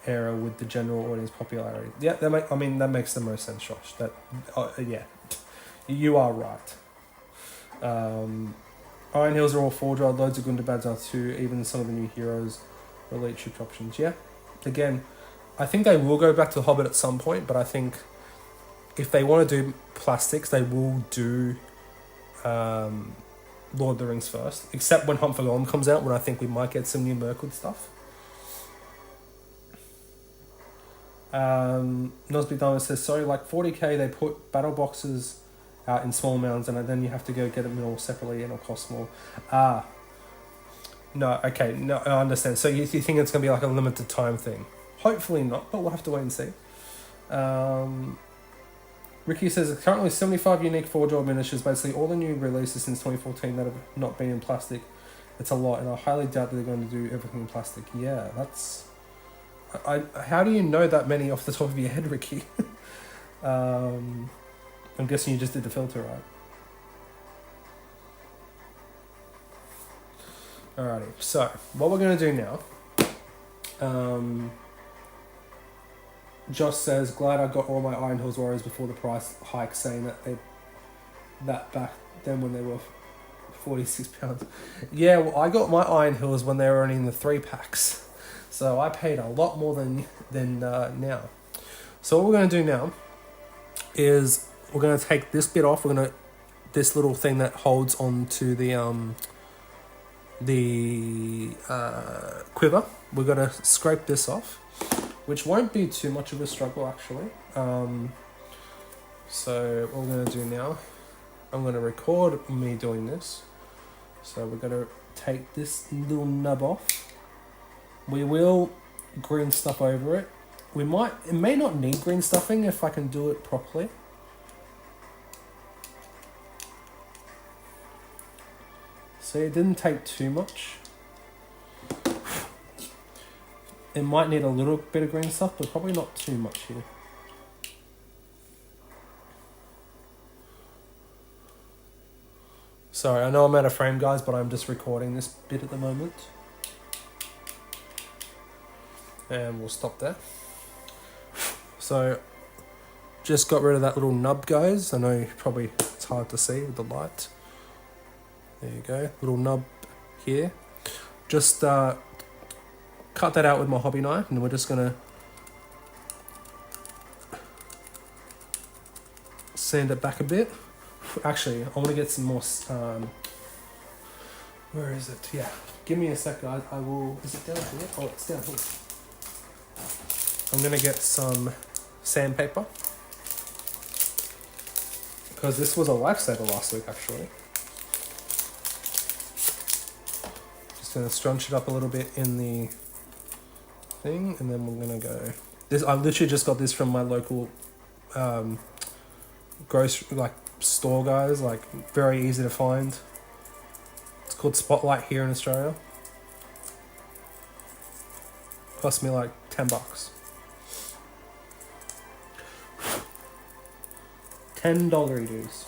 Era with the general audience popularity. Yeah, that makes the most sense, Josh. That yeah, you are right. Iron Hills are all 4-drop, loads of Gundabads are too, even some of the new heroes are elite shipped options. Yeah, again, I think they will go back to the Hobbit at some point, but I think if they want to do plastics, they will do Lord of the Rings first, except when Hunt for Gollum comes out, when I think we might get some new Mirkwood stuff. Nosby Diamond says, sorry, like 40k, they put battle boxes out in small amounts, and then you have to go get them all separately, and it'll cost more. No, okay, no, I understand. So you think it's going to be like a limited time thing? Hopefully not, but we'll have to wait and see. Ricky says, currently 75 unique 4-draw miniatures, basically all the new releases since 2014 that have not been in plastic. It's a lot, and I highly doubt that they're going to do everything in plastic. Yeah, that's... how do you know that many off the top of your head, Ricky? I'm guessing you just did the filter, right? Alrighty, so what we're going to do now... Josh says, glad I got all my Iron Hills Warriors before the price hike, saying that back then when they were £46. Yeah, well, I got my Iron Hills when they were only in the 3-packs. So I paid a lot more than now. So what we're going to do now is we're going to take this bit off. This little thing that holds onto the quiver. We're going to scrape this off, which won't be too much of a struggle, actually. So what we're going to do now, I'm going to record me doing this. So we're going to take this little nub off. We will green stuff over it. It may not need green stuffing if I can do it properly. So it didn't take too much. It might need a little bit of green stuff, but probably not too much here. Sorry, I know I'm out of frame, guys, but I'm just recording this bit at the moment. And we'll stop there. So, just got rid of that little nub, guys. I know probably it's hard to see with the light. There you go, little nub here. Just cut that out with my hobby knife, and we're just gonna sand it back a bit. Actually, I want to get some more. Where is it? Yeah, give me a sec, guys. I will. Is it down here? Oh, it's down here. I'm gonna get some sandpaper because this was a lifesaver last week, actually. Just gonna scrunch it up a little bit in the thing, and then we're gonna go. This I literally just got this from my local grocery store, guys. Very easy to find. It's called Spotlight here in Australia. Cost me like $10. $10 dues.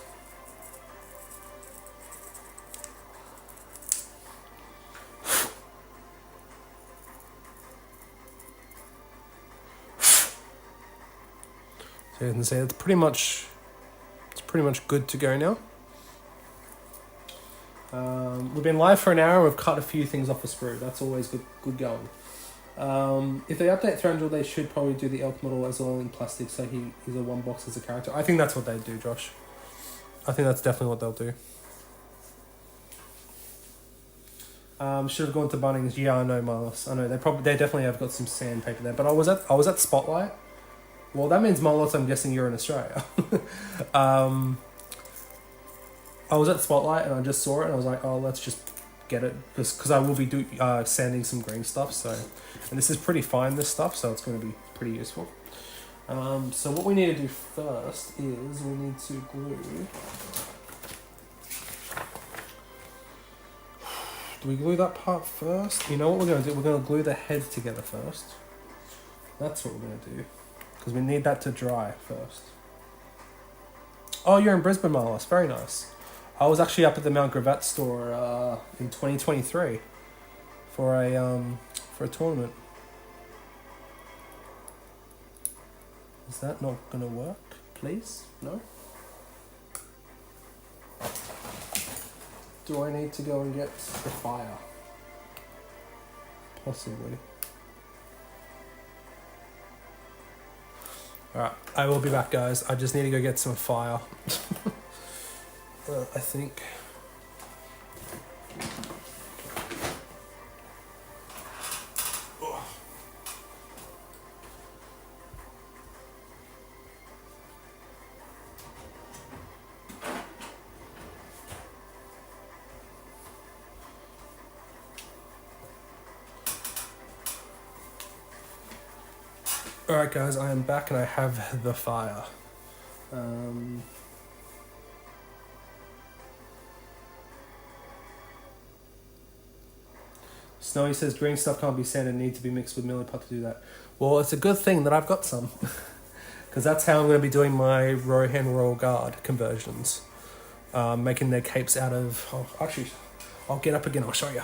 So you can see it's pretty much good to go now. We've been live for an hour. We've cut a few things off the sprue. That's always good going. If they update Thranduil, they should probably do the elk model as well in plastic, so he's a one box as a character. I think that's what they do, Josh. I think that's definitely what they'll do. Should have gone to Bunnings. Yeah, I know, Marlos. I know they definitely have got some sandpaper there. But I was at Spotlight. Well, that means Marlos. I'm guessing you're in Australia. I was at Spotlight and I just saw it and I was like, oh, let's just get it because I will be sanding some green stuff. So, and this is pretty fine, this stuff, so it's going to be pretty useful. So what we need to do first is we need to glue. Do we glue that part first? You know what we're going to do? We're going to glue the head together first. That's what we're going to do. Because we need that to dry first. Oh, you're in Brisbane, Marlos. Very nice. I was actually up at the Mount Gravatt store in 2023 for a tournament. Is that not going to work, please? No? Do I need to go and get the fire? Possibly. Alright, I will be back, guys. I just need to go get some fire. I think. Alright guys, I am back and I have the fire. Snowy says green stuff can't be sanded, need to be mixed with milliput to do that. Well, it's a good thing that I've got some. Because that's how I'm going to be doing my Rohan Royal Guard conversions. Making their capes out of... Oh, actually, I'll get up again, I'll show you.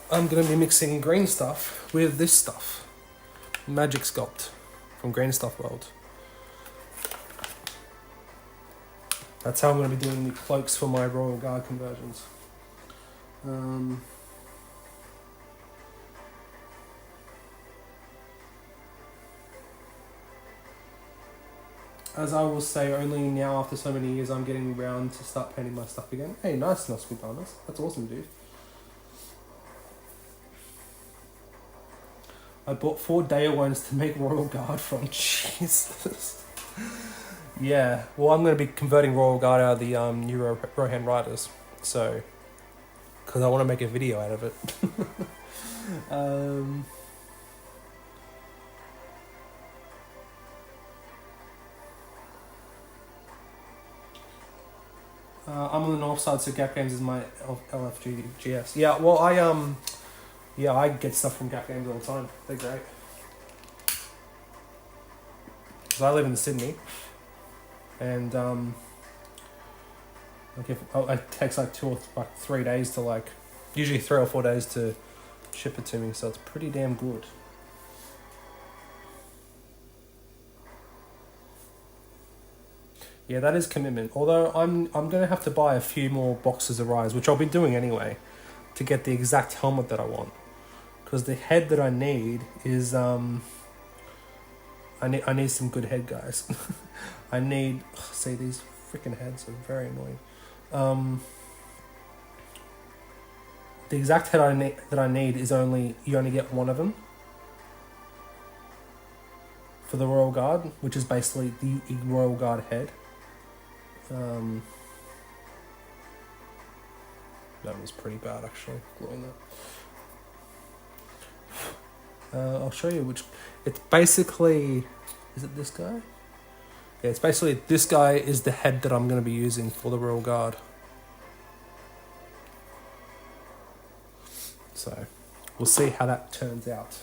I'm going to be mixing green stuff with this stuff. Magic Sculpt from Green Stuff World. That's how I'm going to be doing the cloaks for my Royal Guard conversions. As I will say, only now after so many years I'm getting around to start painting my stuff again. Hey, nice Nostradamus. That's awesome, dude. I bought 4 Daya ones to make Royal Guard from. Jesus. Yeah, well, I'm going to be converting Royal Guard out of the new Rohan Riders. So, because I want to make a video out of it. I'm on the north side, so Gap Games is my LFGS. Yeah, well, I get stuff from Gap Games all the time. They're great. Because I live in Sydney, and it takes like 2 or 3 days to usually 3 or 4 days to ship it to me, so it's pretty damn good. Yeah, that is commitment. Although I'm gonna have to buy a few more boxes of Rise, which I'll be doing anyway, to get the exact helmet that I want. Because the head that I need is I need some good head, guys. I need see, these freaking heads are very annoying. The exact head that I need is you only get one of them for the Royal Guard, which is basically the Royal Guard head. That was pretty bad, actually, gluing that. I'll show you which. It's basically, is it this guy? Yeah, it's basically this guy is the head that I'm going to be using for the Royal Guard. So, we'll see how that turns out.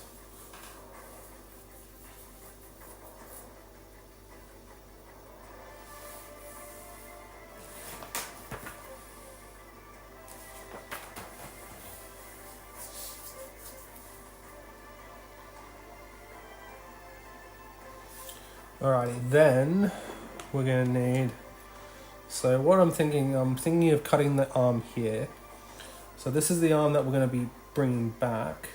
Alrighty, then we're gonna need. So what I'm thinking of cutting the arm here. So this is the arm that we're gonna be bringing back.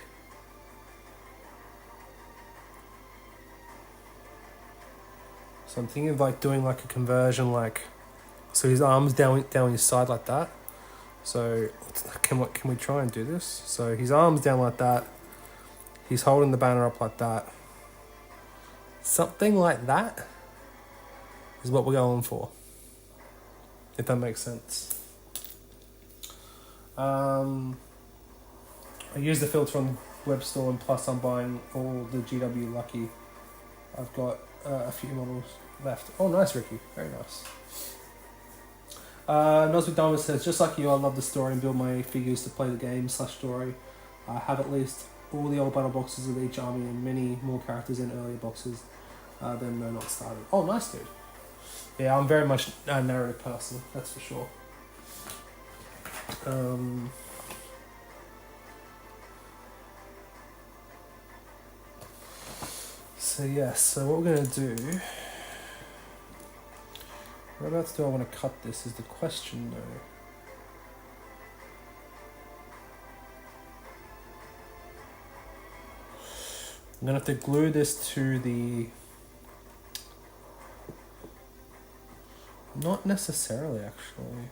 So I'm thinking of like doing like a conversion, like so his arm's down his side like that. So can we try and do this? So his arm's down like that. He's holding the banner up like that. Something like that is what we're going for. If that makes sense. I use the filter on the web store, and plus I'm buying all the GW Lucky. I've got a few models left. Oh, nice, Ricky. Very nice. Nos McDonald says, just like you, I love the story and build my figures to play the game/story. I have at least all the old battle boxes of each army and many more characters in earlier boxes than they're not started. Oh, nice, dude. Yeah, I'm very much a narrative person, that's for sure. So yes, so what we're going to do... Whereabouts do I want to cut this is the question, though. I'm going to have to glue this to the... Not necessarily, actually.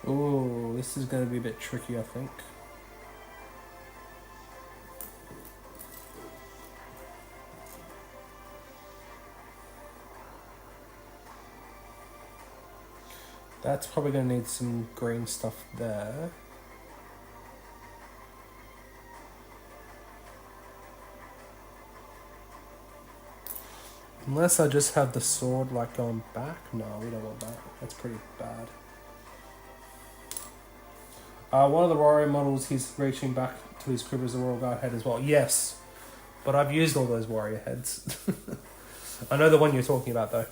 Oh, this is going to be a bit tricky, I think. That's probably going to need some green stuff there. Unless I just have the sword like going back. No, we don't want that. That's pretty bad. One of the warrior models, he's reaching back to his crib as a Royal Guard head as well. Yes, but I've used all those warrior heads. I know the one you're talking about, though.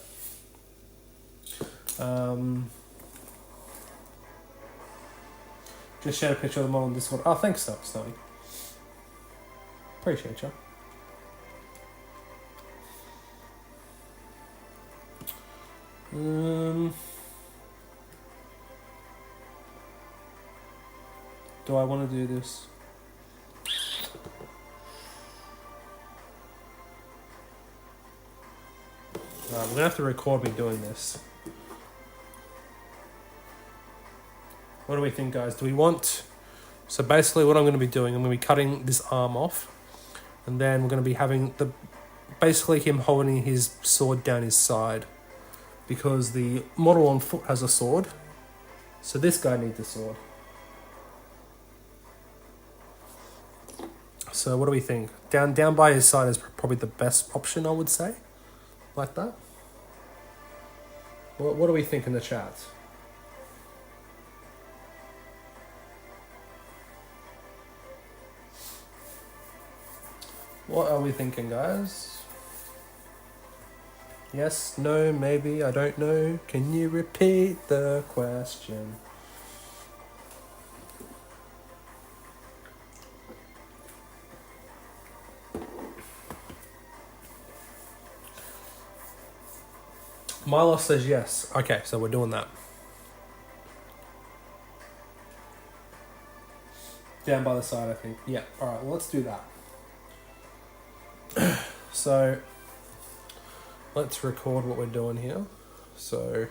Just shared a picture of the model in Discord. Oh, thanks, Snowy. Appreciate you. Do I want to do this? We're going to have to record me doing this. What do we think, guys? Do we want... So basically what I'm going to be doing, I'm going to be cutting this arm off. And then we're going to be having basically him holding his sword down his side. Because the model on foot has a sword. So this guy needs a sword. So what do we think? Down by his side is probably the best option, I would say. Like that. What do we think in the chat? What are we thinking, guys? Yes, no, maybe, I don't know. Can you repeat the question? Milo says yes. Okay, so we're doing that. Down by the side, I think. Yeah, alright, well, let's do that. So, let's record what we're doing here. So,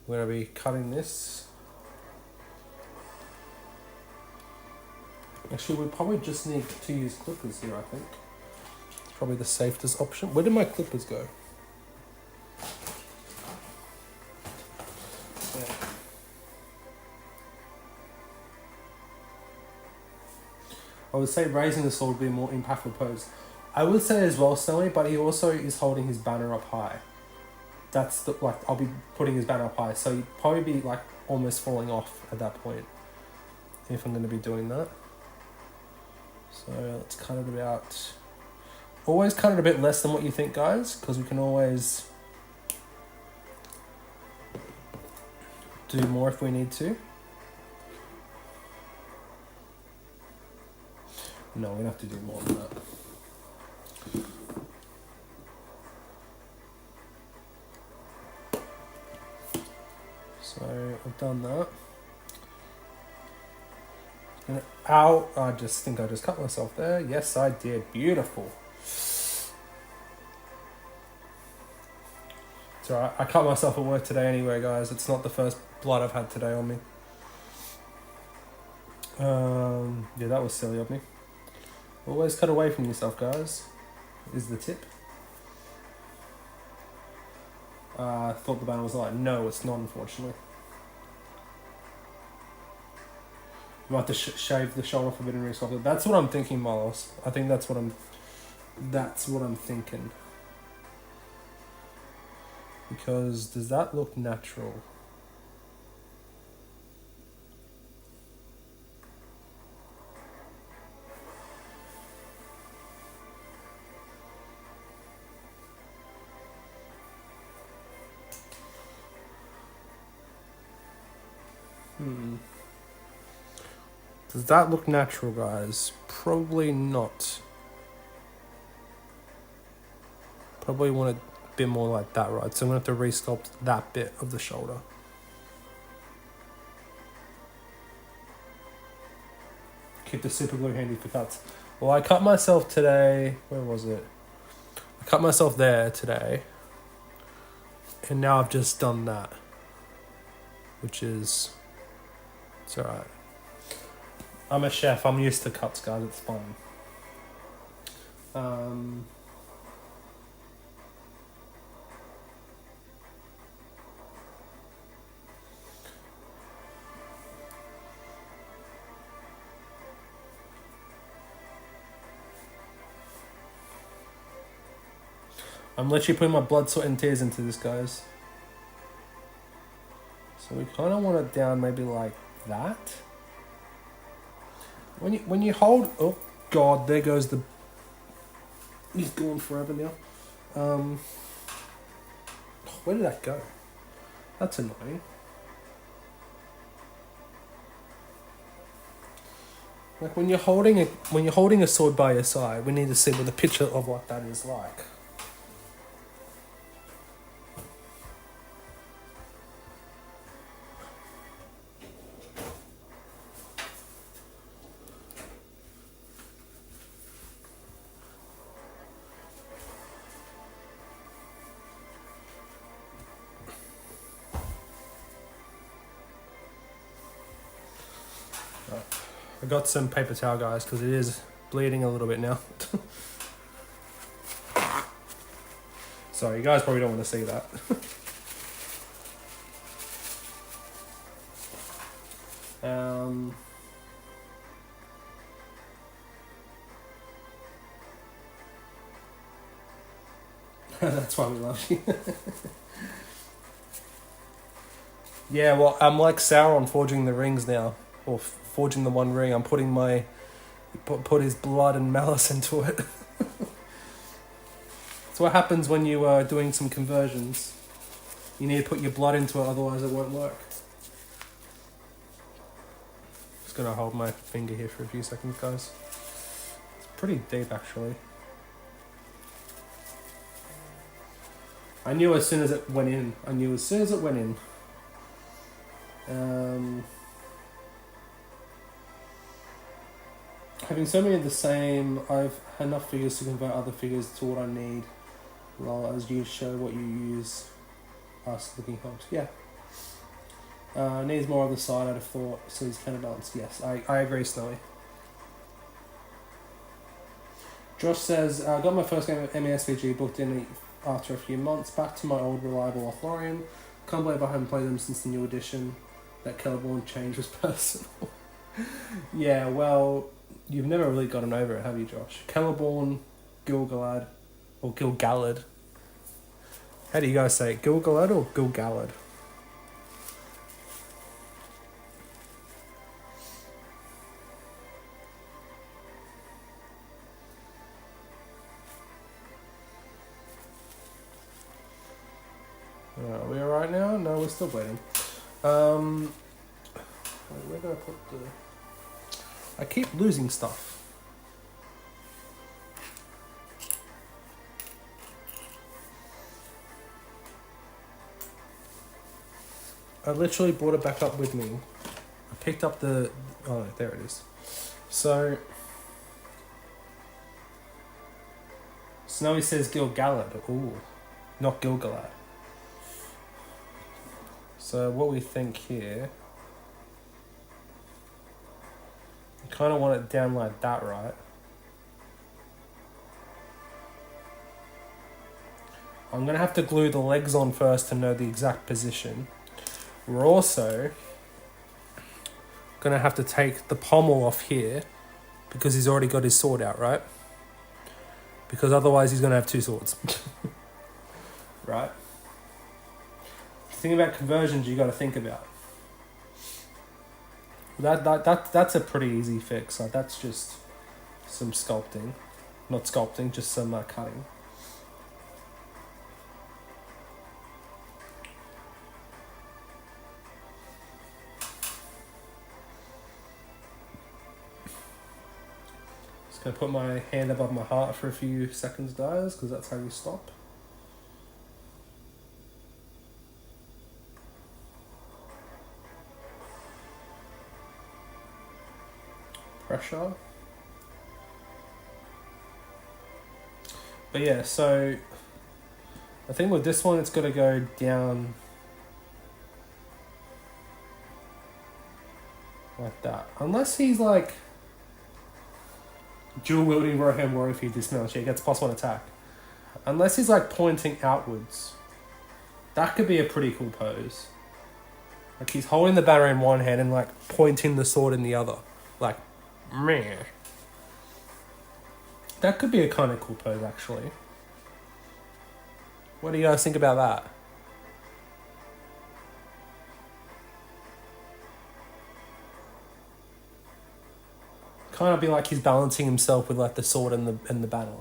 we're going to be cutting this. Actually, we probably just need to use clippers here, I think. It's probably the safest option. Where did my clippers go? Yeah. I would say raising the sword would be a more impactful pose. I would say as well, Snowy, but he also is holding his banner up high. That's the, like, I'll be putting his banner up high, so he'd probably be like almost falling off at that point if I'm going to be doing that. So let's cut it about... Always cut it a bit less than what you think, guys, because we can always do more if we need to. No, we don't have to do more than that. So I've done that. And ow! I just think I just cut myself there. Yes, I did. Beautiful. It's alright. I cut myself at work today anyway, guys. It's not the first blood I've had today on me. Yeah, that was silly of me. Always cut away from yourself, guys. Is the tip. I thought the banner was like, no, it's not, unfortunately. You might have to shave the shoulder for a bit and resculpt it. That's what I'm thinking, Milos. I think that's what I'm thinking. Because does that look natural? Does that look natural, guys? Probably not. Probably want it a bit more like that, right? So I'm going to have to resculpt that bit of the shoulder. Keep the super glue handy for cuts. Well, I cut myself today. Where was it? I cut myself there today. And now I've just done that. Which is... It's alright. I'm a chef. I'm used to cuts, guys. It's fine. I'm literally putting my blood, sweat, and tears into this, guys. So we kind of want it down maybe like that. When you hold... Oh, God, there goes the... He's gone forever now. Where did that go? That's annoying. Like when you're holding a sword by your side, we need to see what the picture of what that is like. I got some paper towel, guys, because it is bleeding a little bit now. Sorry, you guys probably don't want to see that. That's why we love you. Yeah, well, I'm like Sauron forging the rings now. Or forging the one ring. I'm putting put his blood and malice into it. That's what happens when you are doing some conversions. You need to put your blood into it, otherwise it won't work. Just gonna hold my finger here for a few seconds, guys. It's pretty deep, actually. I knew as soon as it went in. Having so many of the same, I've had enough figures to convert other figures to what I need. Well, as you show what you use, us looking helps. Yeah. Needs more of the side, I'd have thought, so he's counterbalanced. Yes, I agree, Snowy. Josh says, got my first game of MESVG booked in after a few months. Back to my old reliable Lothlorien. Can't believe I haven't played them since the new edition. That Celeborn change was personal. Yeah, well, you've never really gotten over it, have you, Josh? Celeborn, Gil-galad, or Gil-galad. How do you guys say it? Gil-galad or Gil-galad? Are we alright now? No, we're still bleeding. Where did I put the... I keep losing stuff. I literally brought it back up with me. I picked up the... Oh, no, there it is. So Snowy says Gil-galad. Ooh, not Gil-galad. So what we think here... You kind of want it down like that, right? I'm going to have to glue the legs on first to know the exact position. We're also going to have to take the pommel off here because he's already got his sword out, right? Because otherwise he's going to have two swords. Right? The thing about conversions you got to think about. That's a pretty easy fix. Like that's just some sculpting. Not sculpting, just some cutting. Just going to put my hand above my heart for a few seconds, guys, because that's how you stop. Pressure. But yeah, so I think with this one it's got to go down like that. Unless he's like dual wielding Rohan warrior if he dismounts, he gets +1 attack. Unless he's like pointing outwards, that could be a pretty cool pose. Like he's holding the banner in one hand and like pointing the sword in the other. Like, meh. That could be a kind of cool pose, actually. What do you guys think about that? Kind of be like he's balancing himself with like the sword and the banner.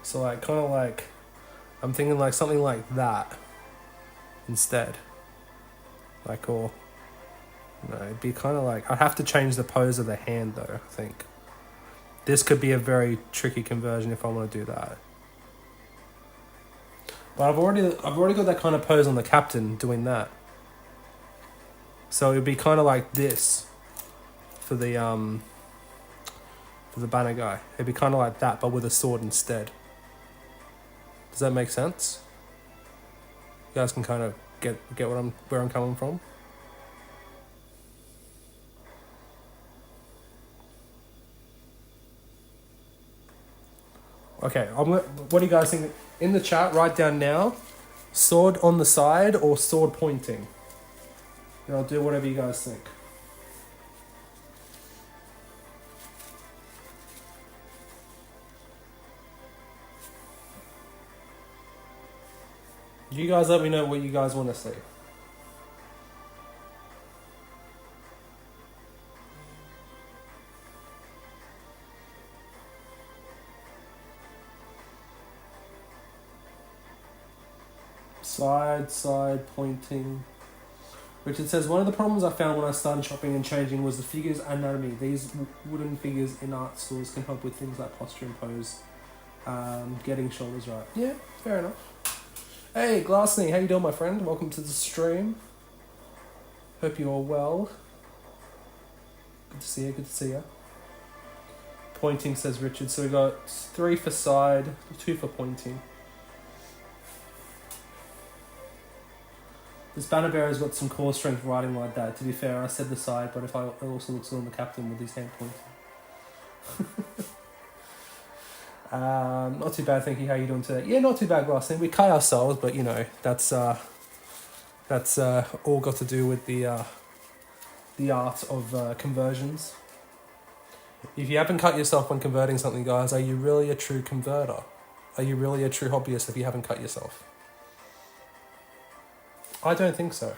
So like, kind of like, I'm thinking like something like that instead. Like, or, no, it'd be kind of like, I'd have to change the pose of the hand though, I think. This could be a very tricky conversion if I want to do that. But I've already got that kind of pose on the captain doing that. So it'd be kind of like this for the banner guy. It'd be kind of like that, but with a sword instead. Does that make sense? You guys can kind of get where I'm coming from. Okay, what do you guys think? In the chat, write down now, sword on the side or sword pointing. And I'll do whatever you guys think. You guys let me know what you guys want to see. Side pointing. Richard says, one of the problems I found when I started shopping and changing was the figures' anatomy. These wooden figures in art stores can help with things like posture and pose, getting shoulders right. Yeah, fair enough. Hey, Glassney, how you doing, my friend? Welcome to the stream. Hope you're well. Good to see you, good to see you. Pointing, says Richard. So we got 3 for side, 2 for pointing. This banner bearer's got some core strength riding like that. To be fair, I said the side, but if I also looks on the captain with his hand pointing. Not too bad, thank you. How you doing today? Yeah, not too bad, Glassing. We cut ourselves, but you know that's all got to do with the art of conversions. If you haven't cut yourself when converting something, guys, are you really a true converter? Are you really a true hobbyist if you haven't cut yourself? I don't think so.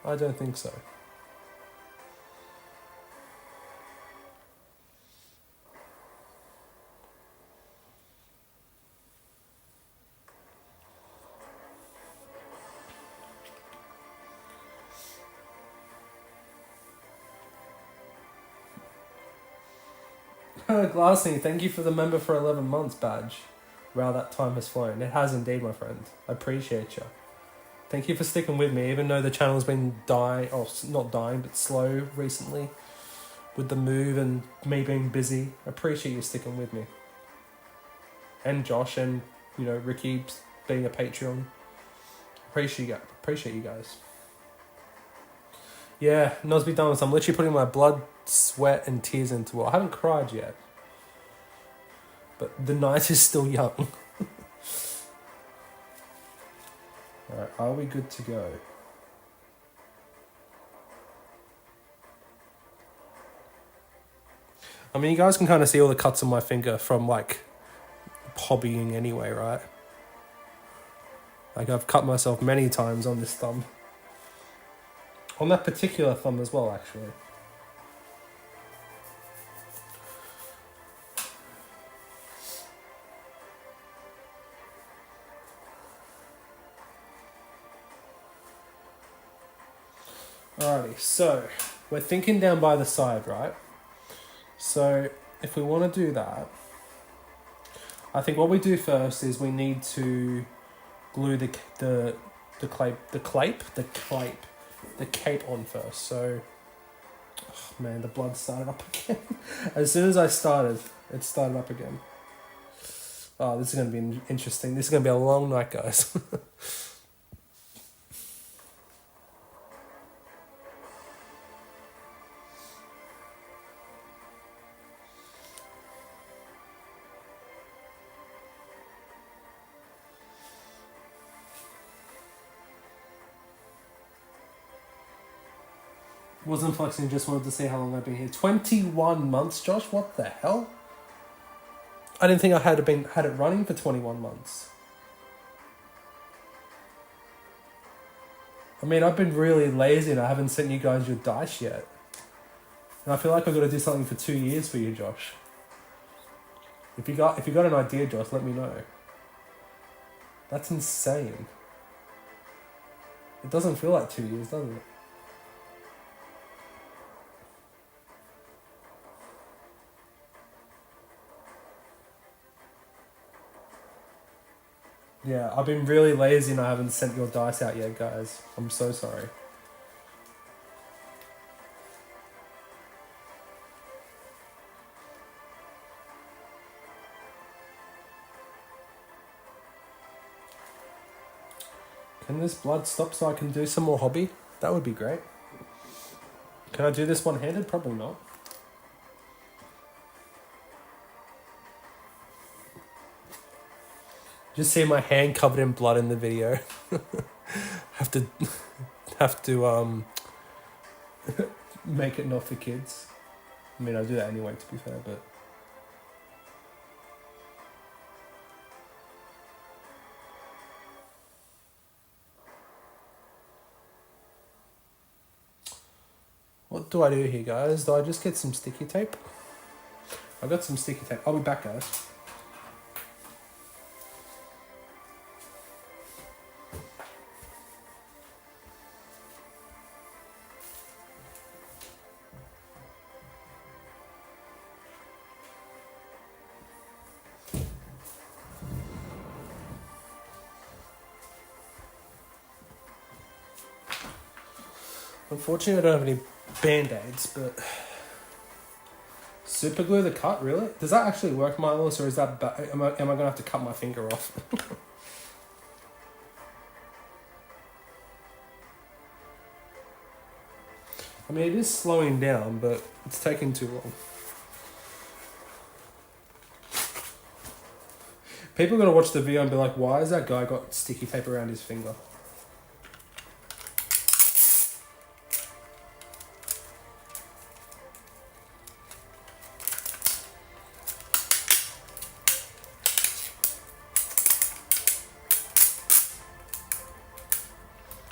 I don't think so. Glassy, thank you for the member for 11 months badge. Wow, that time has flown. It has indeed, my friend. I appreciate you. Thank you for sticking with me, even though the channel's been not dying, but slow recently with the move and me being busy. I appreciate you sticking with me. And Josh and, Ricky being a Patreon. Appreciate you guys. Yeah, Nosby Dumbs, I'm literally putting my blood, sweat, and tears into it. I haven't cried yet. But the night is still young. Alright, are we good to go? I mean, you guys can kind of see all the cuts on my finger from, hobbying anyway, right? I've cut myself many times on this thumb. On that particular thumb as well, actually. Alrighty, so we're thinking down by the side, right? So if we want to do that, I think what we do first is we need to glue the cape on first. So, oh man, the blood started up again. As soon as I started, it started up again. Oh, this is going to be interesting. This is going to be a long night, guys. Wasn't flexing, just wanted to see how long I've been here. 21 months, Josh? What the hell? I didn't think I had it running for 21 months. I mean, I've been really lazy and I haven't sent you guys your dice yet. And I feel like I've got to do something for 2 years for you, Josh. If you got an idea, Josh, let me know. That's insane. It doesn't feel like 2 years, does it? Yeah, I've been really lazy and I haven't sent your dice out yet, guys. I'm so sorry. Can this blood stop so I can do some more hobby? That would be great. Can I do this one-handed? Probably not. Just see my hand covered in blood in the video. have to make it not for kids. I mean, I do that anyway, to be fair, but what do I do here, guys? Do I just get some sticky tape? I've got some sticky tape. I'll be back, guys. Unfortunately, I don't have any band-aids, but super glue the cut, really? Does that actually work, Milos, or is that am I going to have to cut my finger off? I mean, it is slowing down, but it's taking too long. People are going to watch the video and be like, why has that guy got sticky tape around his finger?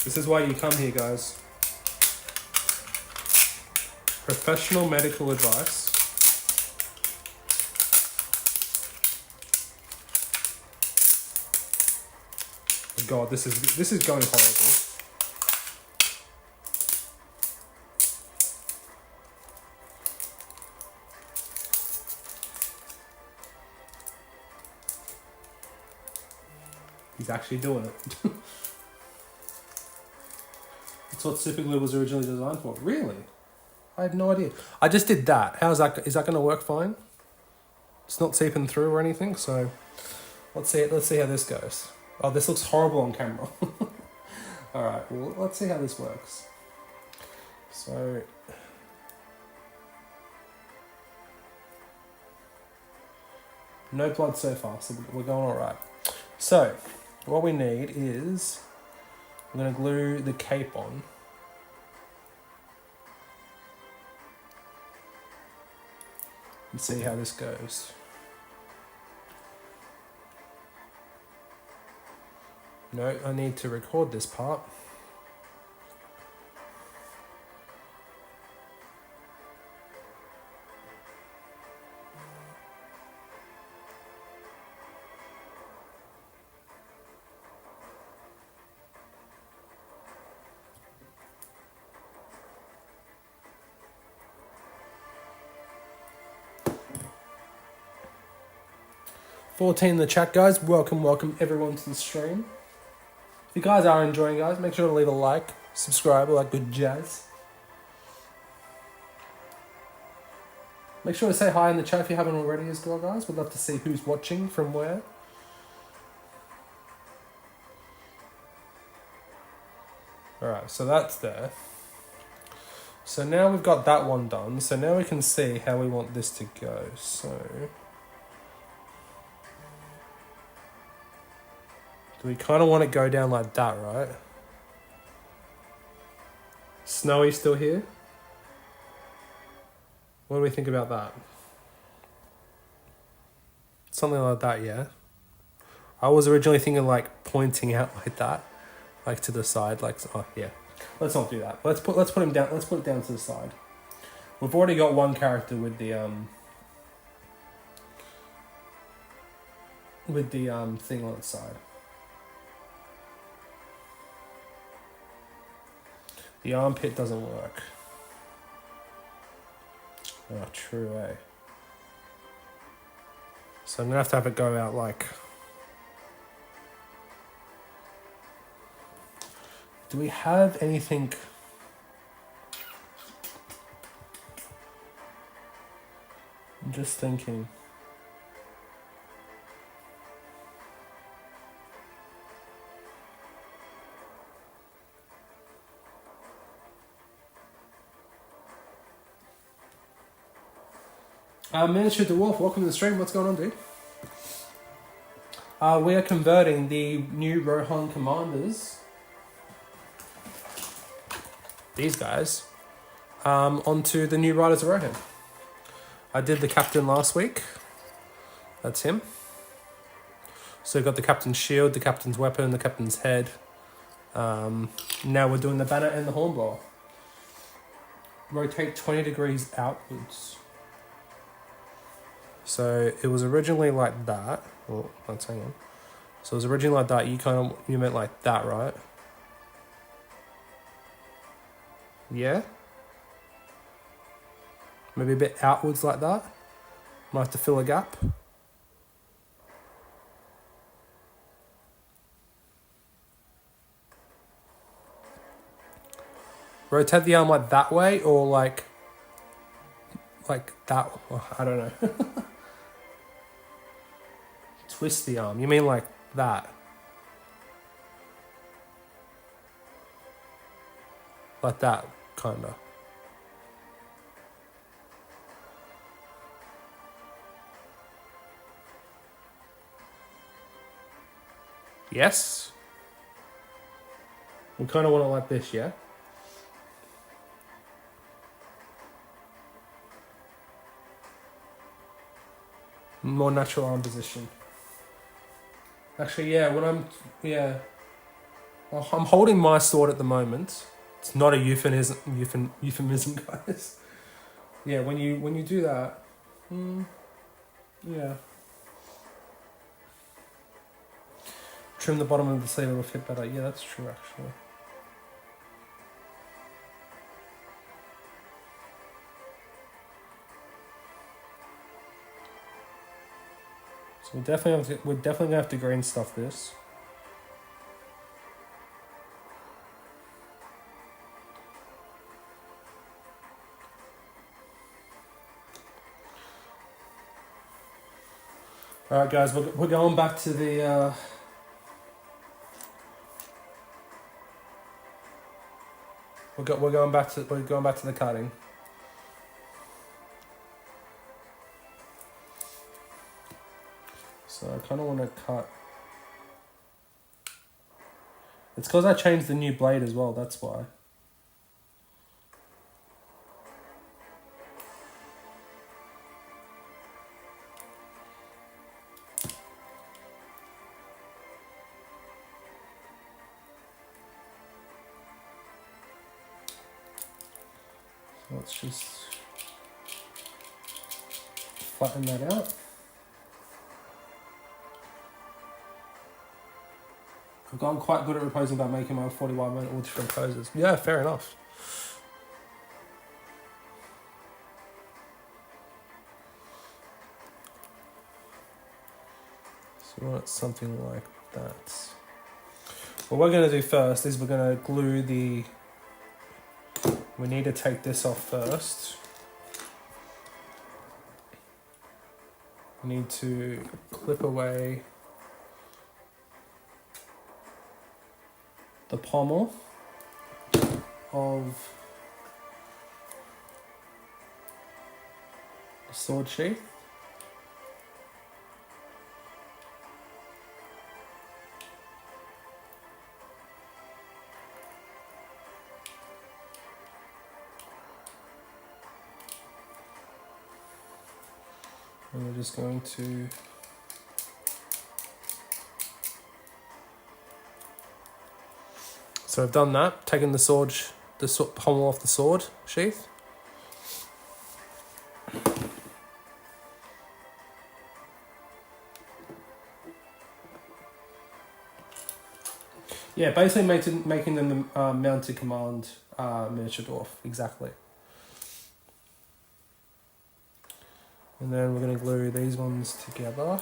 This is why you come here, guys. Professional medical advice. God, this is going horrible. He's actually doing it. That's what super glue was originally designed for. Really? I had no idea. I just did that. How's that? Is that going to work fine? It's not seeping through or anything, so let's see. Let's see how this goes. Oh, this looks horrible on camera. All right. Well, let's see how this works. So. No blood so far, so we're going all right. So, what we need is, I'm going to glue the cape on. And see how this goes. No, I need to record this part. $14 in the chat, guys. Welcome everyone to the stream. If you guys are enjoying, guys, make sure to leave a like, subscribe, all that good jazz. Make sure to say hi in the chat if you haven't already as well, guys. We'd love to see who's watching from where. Alright, so that's there. So now we've got that one done. So now we can see how we want this to go. So, do we kind of want to go down like that, right? Snowy still here? What do we think about that? Something like that, yeah. I was originally thinking like pointing out like that, like to the side, like, oh yeah. Let's not do that. Let's put him down. Let's put it down to the side. We've already got one character with the thing on its side. The armpit doesn't work. Oh, true, eh? So I'm gonna have to have it go out like. Do we have anything? I'm just thinking. Miniature Dwarf, welcome to the stream. What's going on, dude? We are converting the new Rohan commanders, these guys, onto the new Riders of Rohan. I did the captain last week. That's him. So we've got the captain's shield, the captain's weapon, the captain's head. Now we're doing the banner and the hornblower. Rotate 20 degrees outwards. So it was originally like that. Oh, let's hang on. So it was originally like that. You meant like that, right? Yeah? Maybe a bit outwards like that. Might have to fill a gap. Rotate the arm like that way or like that. Oh, I don't know. Twist the arm. You mean like that? Like that, kinda. Yes? We kind of want it like this, yeah? More natural arm position. Actually, yeah, well, I'm holding my sword at the moment. It's not a euphemism, guys. Yeah, when you do that, yeah. Trim the bottom of the sleeve, it'll fit better. Yeah, that's true, actually. So we're definitely gonna have to green stuff this. Alright guys, we're going back to the... We're going back to the cutting. So I kind of want to cut. It's because I changed the new blade as well. That's why. So let's just flatten that out. I've gotten quite good at reposing by making my 41 minute all different poses. Yeah, fair enough. So we want something like that. What we're going to do first is we're going to glue the... We need to take this off first. We need to clip away the pommel of the sword sheath. And we're just going to So I've done that, taken the pommel off the sword sheath. Yeah, basically making them the mounted command miniature dwarf, exactly. And then we're going to glue these ones together.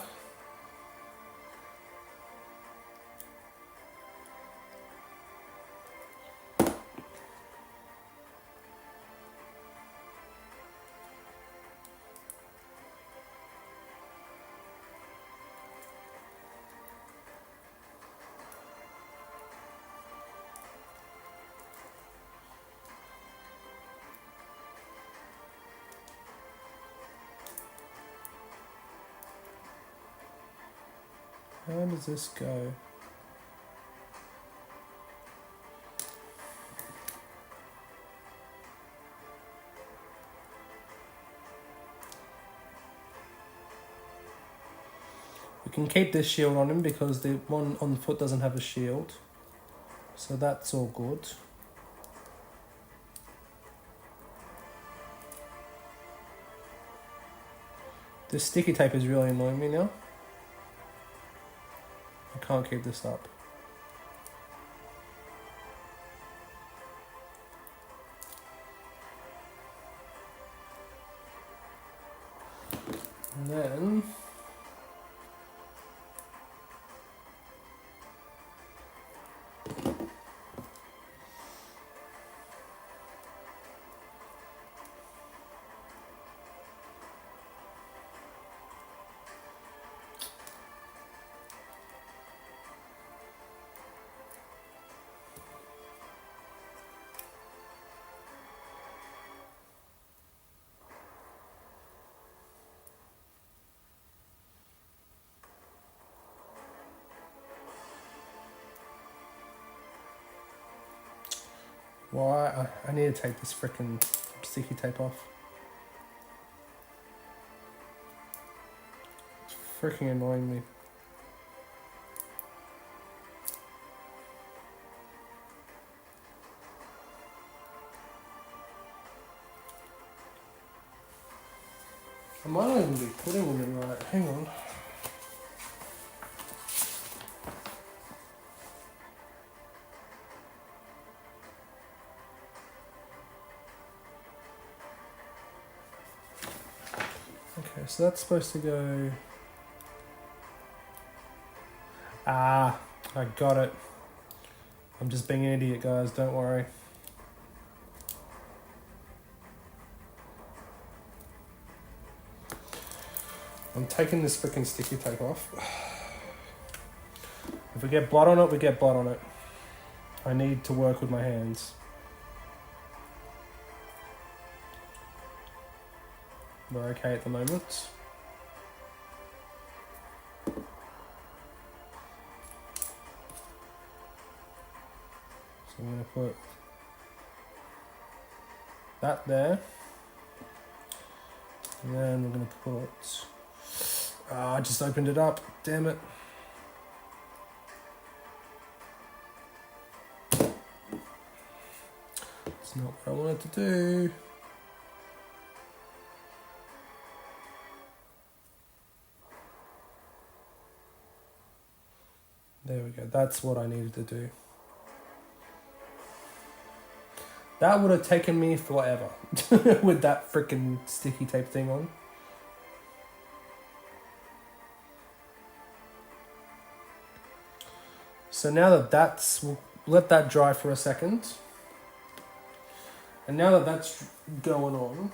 How does this go? We can keep this shield on him because the one on the foot doesn't have a shield. So that's all good. This sticky tape is really annoying me now. I can't keep this up. And then why I need to take this frickin' sticky tape off. It's freaking annoying me. I might not even be putting them in right. Hang on. Okay, so that's supposed to go... Ah, I got it. I'm just being an idiot, guys, don't worry. I'm taking this freaking sticky tape off. If we get blood on it, we get blood on it. I need to work with my hands. We're okay at the moment. So I'm going to put that there. And then we're going to put... I just opened it up. Damn it. It's not what I wanted to do. There we go. That's what I needed to do. That would have taken me forever with that freaking sticky tape thing on. So now that we'll let that dry for a second. And now that that's going on,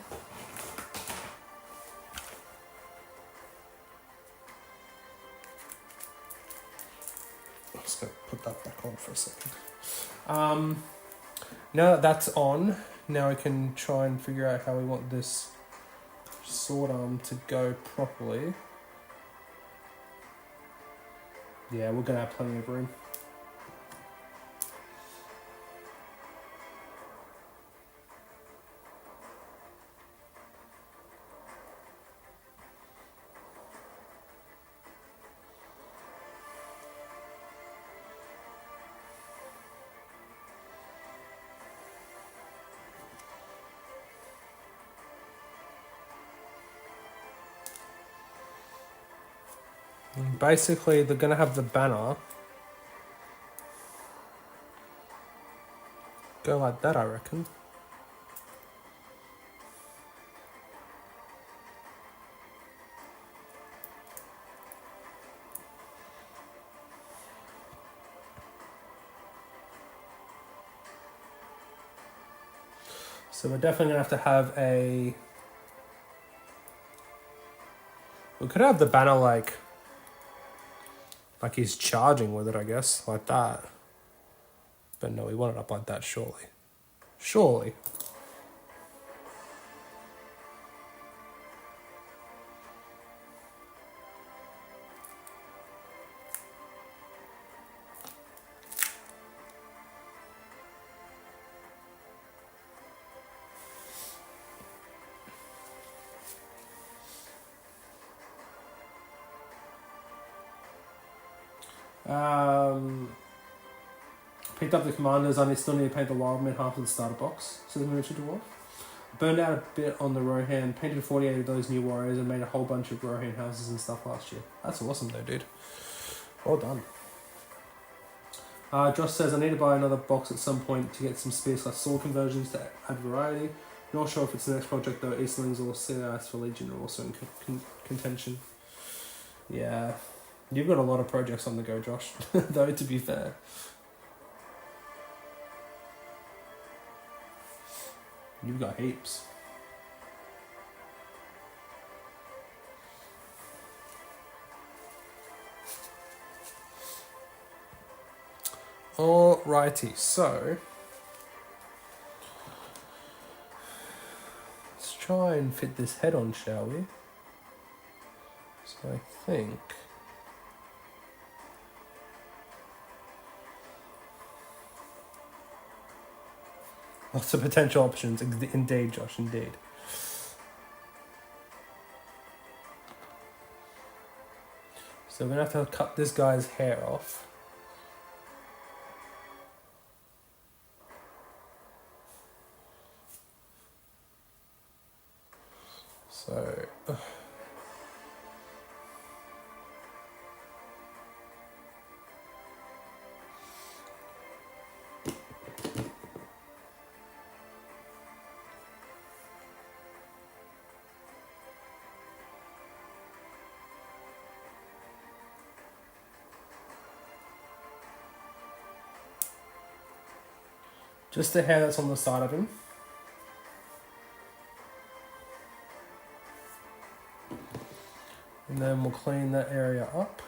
I'm just going to put that back on for a second. Now that that's on, now we can try and figure out how we want this sword arm to go properly. Yeah, we're going to have plenty of room. Basically, they're going to have the banner go like that, I reckon. So we're definitely going to have a... We could have the banner like he's charging with it, I guess, like that. But no, we want it up like that, surely. Surely. Picked up the commanders. I still need to paint the wildman half of the starter box, says the miniature dwarf. Burned out a bit on the Rohan, painted 48 of those new warriors, and made a whole bunch of Rohan houses and stuff last year. That's awesome though, dude. Well done. Josh says, I need to buy another box at some point to get some spear/sword conversions to add variety. Not sure if it's the next project though. Eastlings or CIS for Legion are also in contention. Yeah. You've got a lot of projects on the go, Josh, though, to be fair. You've got heaps. Alrighty, so let's try and fit this head on, shall we? So I think... Lots of potential options, indeed, Josh, indeed. So we're going to have to cut this guy's hair off. So... just the hair that's on the side of him. And And then we'll clean that area up.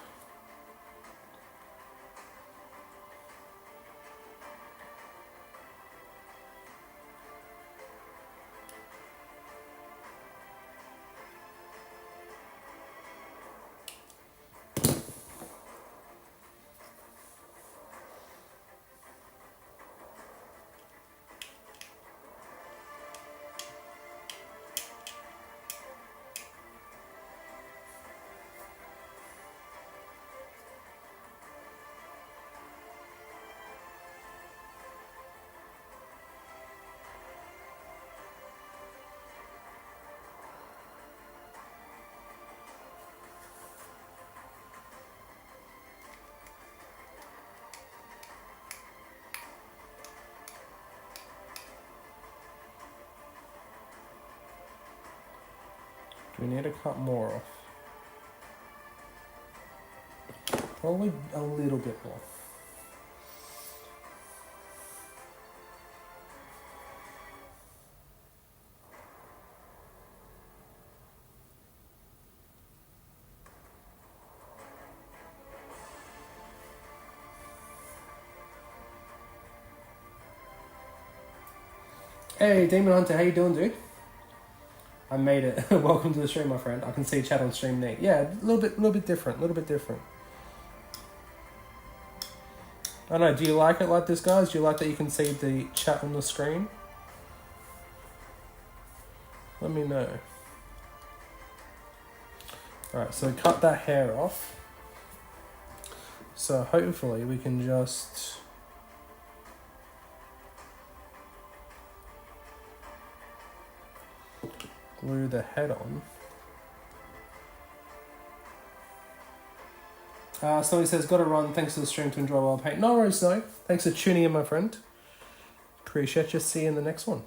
Do we need to cut more off? Probably a little bit more. Hey, Demon Hunter, how you doing, dude? I made it. Welcome to the stream, my friend. I can see chat on stream now. Yeah, a little bit different. I don't know, do you like it like this, guys? Do you like that you can see the chat on the screen? Let me know. Alright, so cut that hair off. So hopefully we can just... glue the head on. Snowy says, gotta run. Thanks for the stream to enjoy while paint. No worries, Snowy. Thanks for tuning in, my friend. Appreciate you. See you in the next one.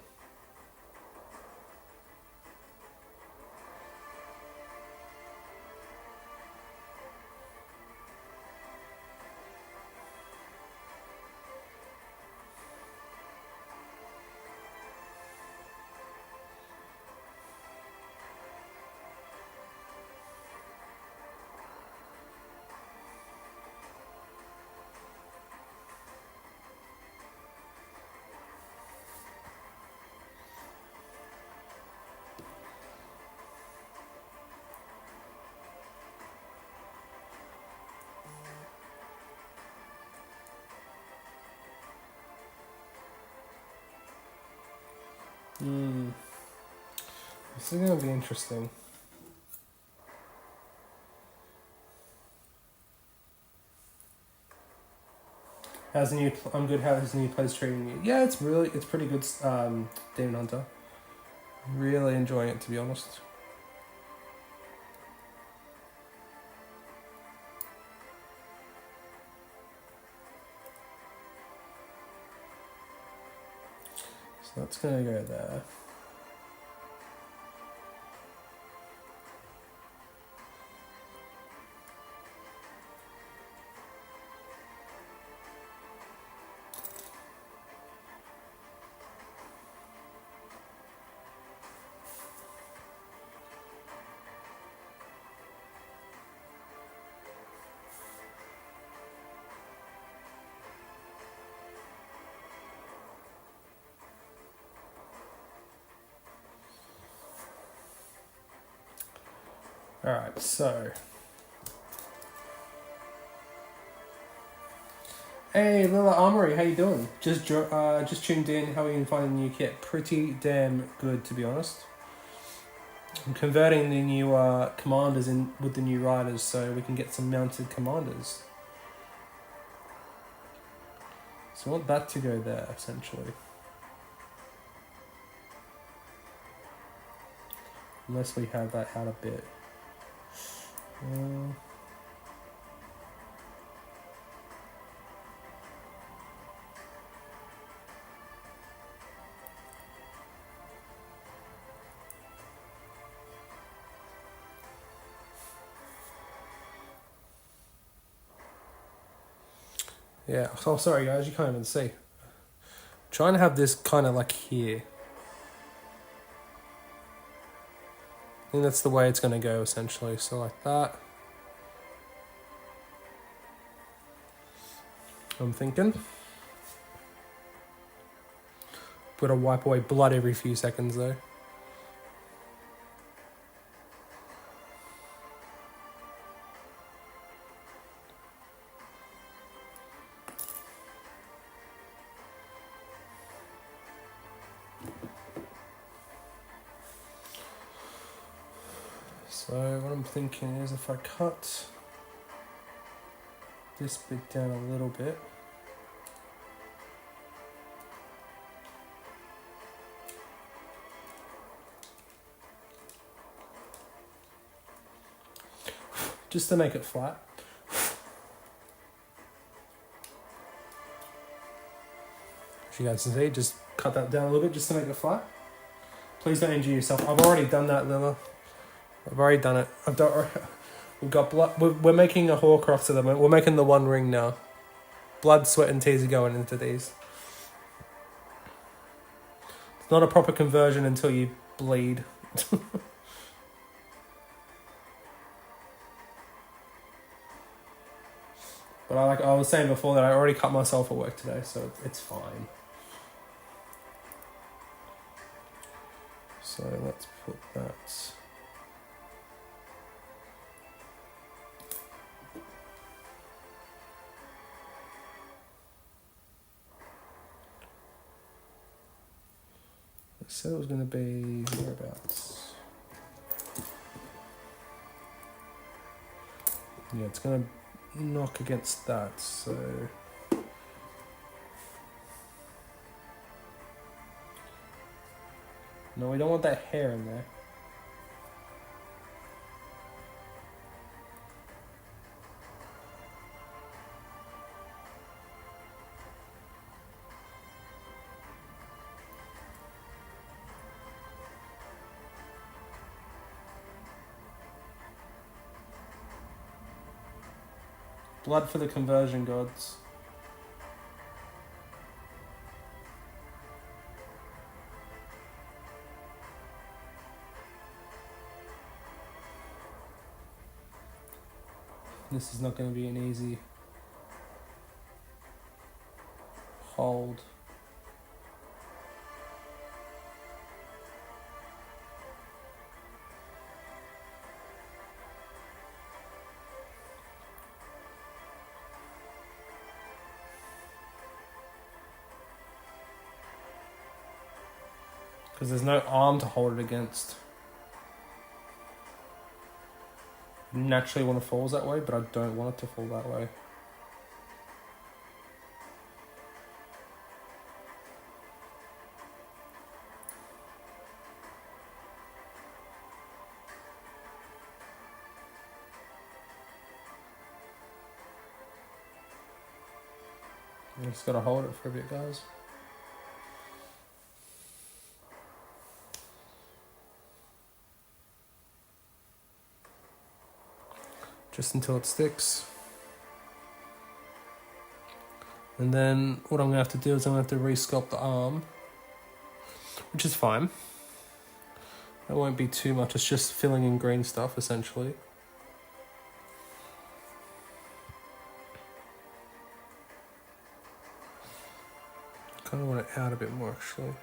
This is going to be interesting. How's the new? I'm good. How's the new place treating you? Yeah, it's pretty good. Demon Hunter. Really enjoying it, to be honest. So that's gonna go there. Alright, so... Hey, Lila Armory, how you doing? Just tuned in. How are you finding the new kit? Pretty damn good, to be honest. I'm converting the new commanders in with the new riders so we can get some mounted commanders. So I want that to go there, essentially. Unless we have that out a bit. Yeah, oh sorry guys, you can't even see. I'm trying to have this kind of like here. think that's the way it's going to go, essentially. So like that. I'm thinking. Gotta wipe away blood every few seconds, though. So what I'm thinking is if I cut this bit down a little bit, just to make it flat. As you guys can see, just cut that down a little bit just to make it flat. Please don't injure yourself. I've already done that, Lilla. I've already done it. We've got blood. We're making a Horcrux at the moment. We're making the One Ring now. Blood, sweat, and tears are going into these. It's not a proper conversion until you bleed. But I was saying before that I already cut myself at work today, so it's fine. So let's put that. I said it was going to be whereabouts. Yeah, it's going to knock against that, so. No, we don't want that hair in there. Blood for the conversion gods. This is not going to be an easy hold. Because there's no arm to hold it against. I naturally want to fall that way, but I don't want it to fall that way. I just gotta hold it for a bit, guys. Just until it sticks. And then what I'm going to have to do is I'm going to have to re-sculpt the arm, which is fine. That won't be too much, it's just filling in green stuff, essentially. Kind of want it out a bit more, actually.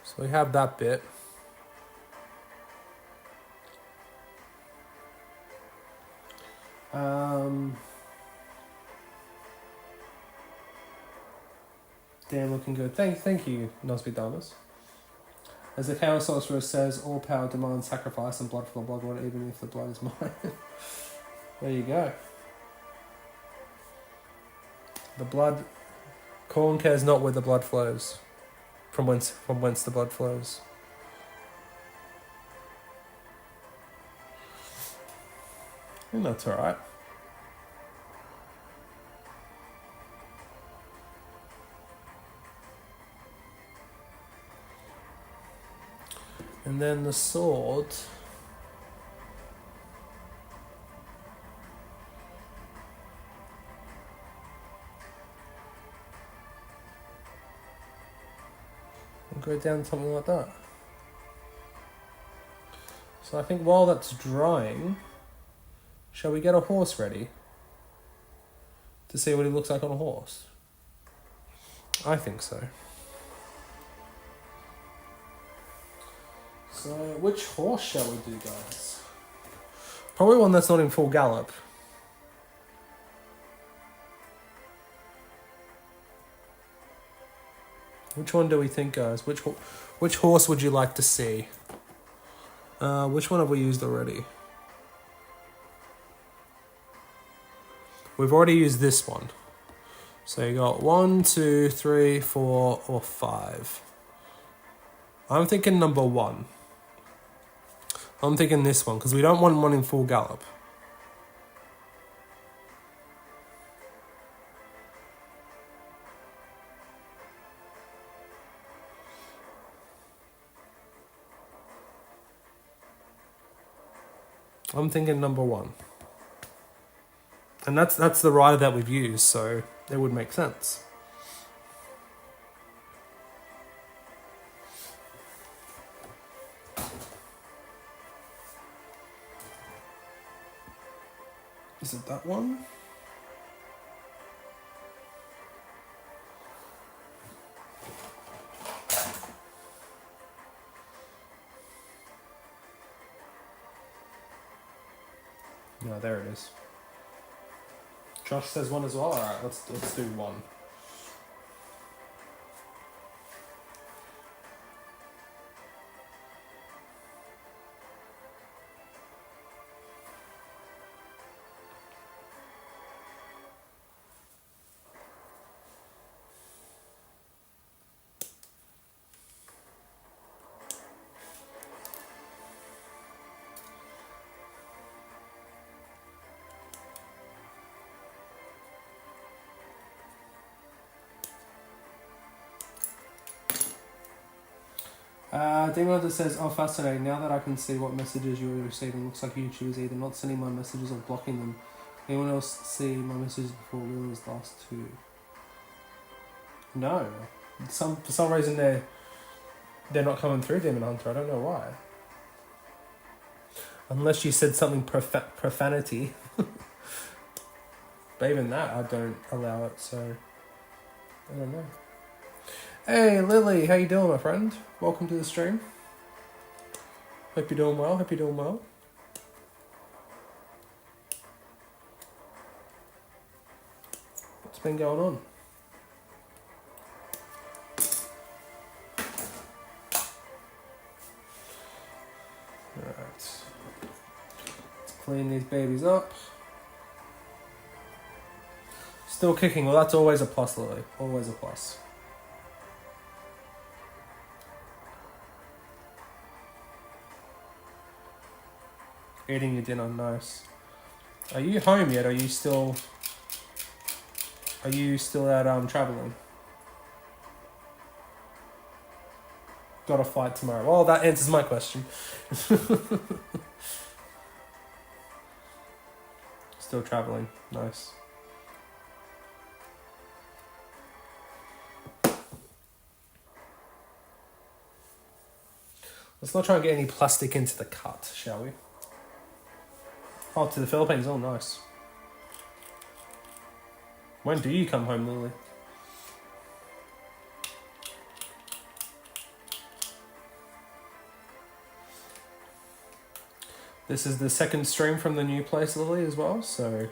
So we have that bit. Damn, looking good. Thank you, Nosbidamas. As the Chaos Sorcerer says, all power demands sacrifice and blood for the blood one, even if the blood is mine. There you go. The blood... Corn cares not where the blood flows. From whence the blood flows. I think that's alright. And then the sword. go down something like that. So I think while that's drying, shall we get a horse ready to see what he looks like on a horse? I think so. So which horse shall we do, guys? Probably one that's not in full gallop. Which one do we think, guys? Which horse would you like to see? Which one have we used already? We've already used this one. So you got 1, 2, 3, 4, or 5. I'm thinking number 1. I'm thinking this one, because we don't want one in full gallop. I'm thinking number 1. And that's the rider that we've used, so it would make sense. Is it that one? No, there it is. Josh says 1 as well. All right, let's do 1. Demon that says, "Oh, fascinating. Now that I can see what messages you were receiving, looks like YouTube is either not sending my messages or blocking them. Anyone else see my messages before Lily's last 2? No. For some reason they're not coming through, Demon Hunter. I don't know why. Unless you said something profanity. But even that, I don't allow it, so I don't know. Hey Lily, how you doing, my friend? Welcome to the stream. Hope you're doing well. What's been going on? Alright. Let's clean these babies up. Still kicking. Well, that's always a plus, Lily. Always a plus. Eating your dinner, nice. Are you home yet? Are you still out traveling? Got a flight tomorrow. Well, that answers my question. Still traveling, nice. Let's not try and get any plastic into the cut, shall we? Oh, to the Philippines. Oh, nice. When do you come home, Lily? This is the second stream from the new place, Lily, as well, so...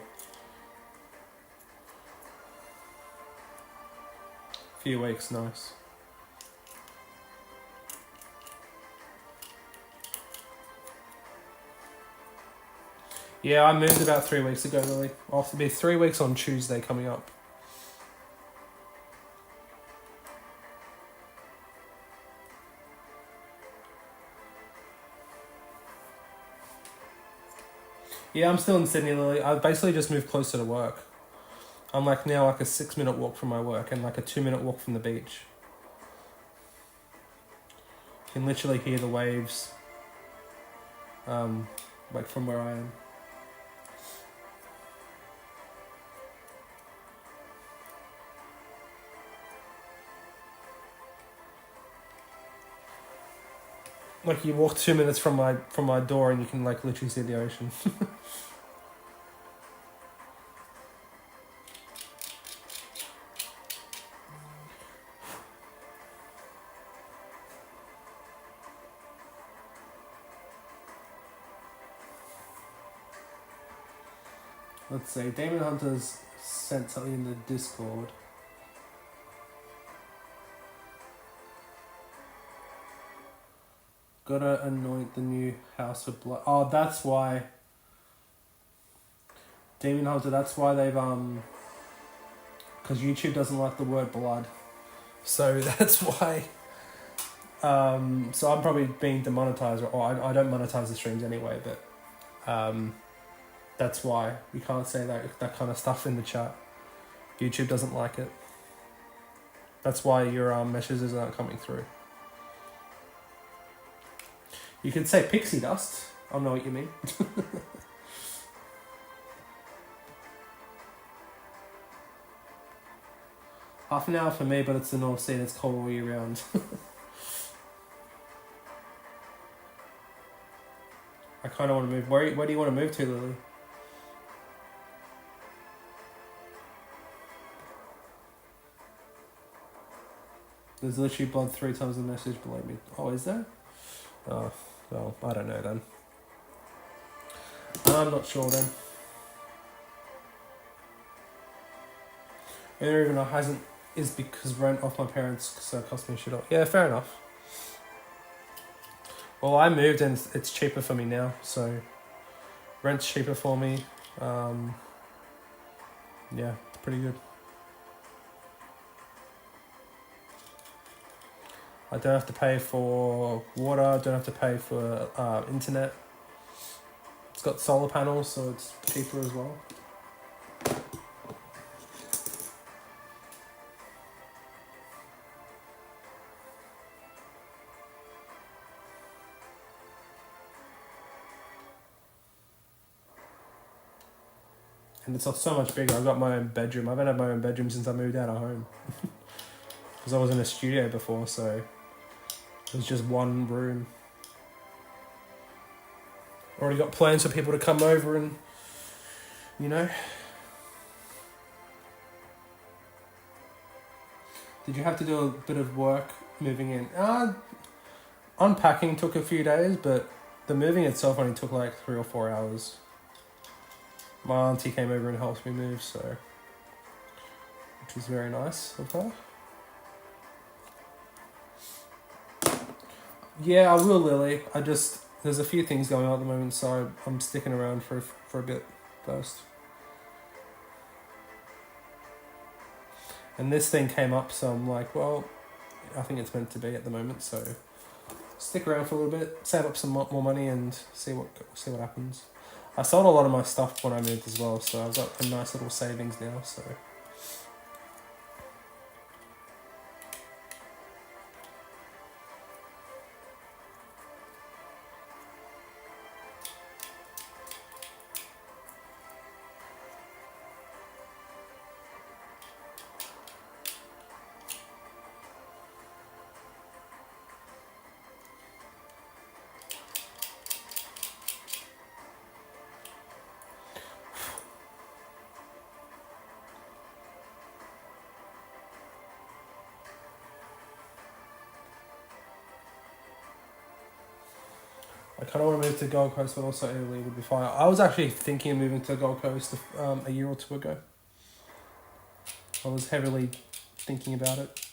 Few weeks, nice. Yeah, I moved about 3 weeks ago, Lily. It'll be 3 weeks on Tuesday coming up. Yeah, I'm still in Sydney, Lily. I basically just moved closer to work. I'm now a 6-minute walk from my work and a 2-minute walk from the beach. You can literally hear the waves from where I am. Like you walk 2 minutes from my door and you can like literally see the ocean. Let's see. Demon Hunters sent something in the Discord. Gotta anoint the new house with blood. Oh, that's why. Demon Hunter, that's why they've because YouTube doesn't like the word blood. So that's why so I'm probably being demonetized, or I don't monetize the streams anyway, but that's why we can't say that kind of stuff in the chat. YouTube doesn't like it. That's why your messages aren't coming through. You could say pixie dust. I know what you mean. Half an hour for me, but it's the North Sea and it's cold all year round. I kind of want to move. Where do you want to move to, Lily? There's literally blood 3 times the message below me. Oh, is there? Oh, well, I don't know then. I'm not sure then. The only reason I hasn't is because rent off my parents, so it cost me shit off. Yeah, fair enough. Well, I moved and it's cheaper for me now, so rent's cheaper for me. Yeah, pretty good. I don't have to pay for water, don't have to pay for internet. It's got solar panels, so it's cheaper as well. And it's so much bigger. I've got my own bedroom. I haven't had my own bedroom since I moved out of home. Because I was in a studio before, so it was just one room. Already got plans for people to come over and, you know. Did you have to do a bit of work moving in? Unpacking took a few days, but the moving itself only took like 3 or 4 hours. My auntie came over and helped me move, so which was very nice of her. Yeah, I will, Lily. There's a few things going on at the moment, so I'm sticking around for a bit first. And this thing came up, so I'm like, well, I think it's meant to be at the moment, so stick around for a little bit, save up some more money, and see what happens. I sold a lot of my stuff when I moved as well, so I've got a nice little savings now, so. I kind of want to move to Gold Coast, but also Italy would be fine. I was actually thinking of moving to Gold Coast a year or 2 ago. I was heavily thinking about it.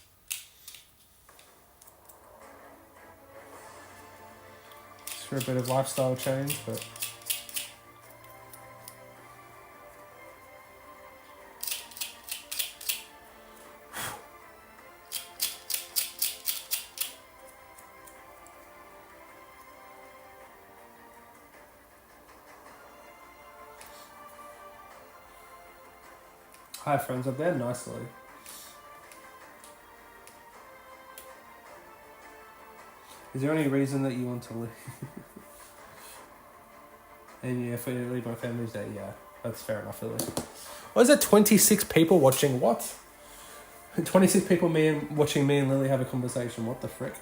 Just for a bit of lifestyle change, but... Hi friends, up there nicely. Is there any reason that you want to leave? And yeah, for leave my family's day, yeah, that's fair enough, really. What is that? 26 people watching what? 26 people watching me and Lily have a conversation. What the frick?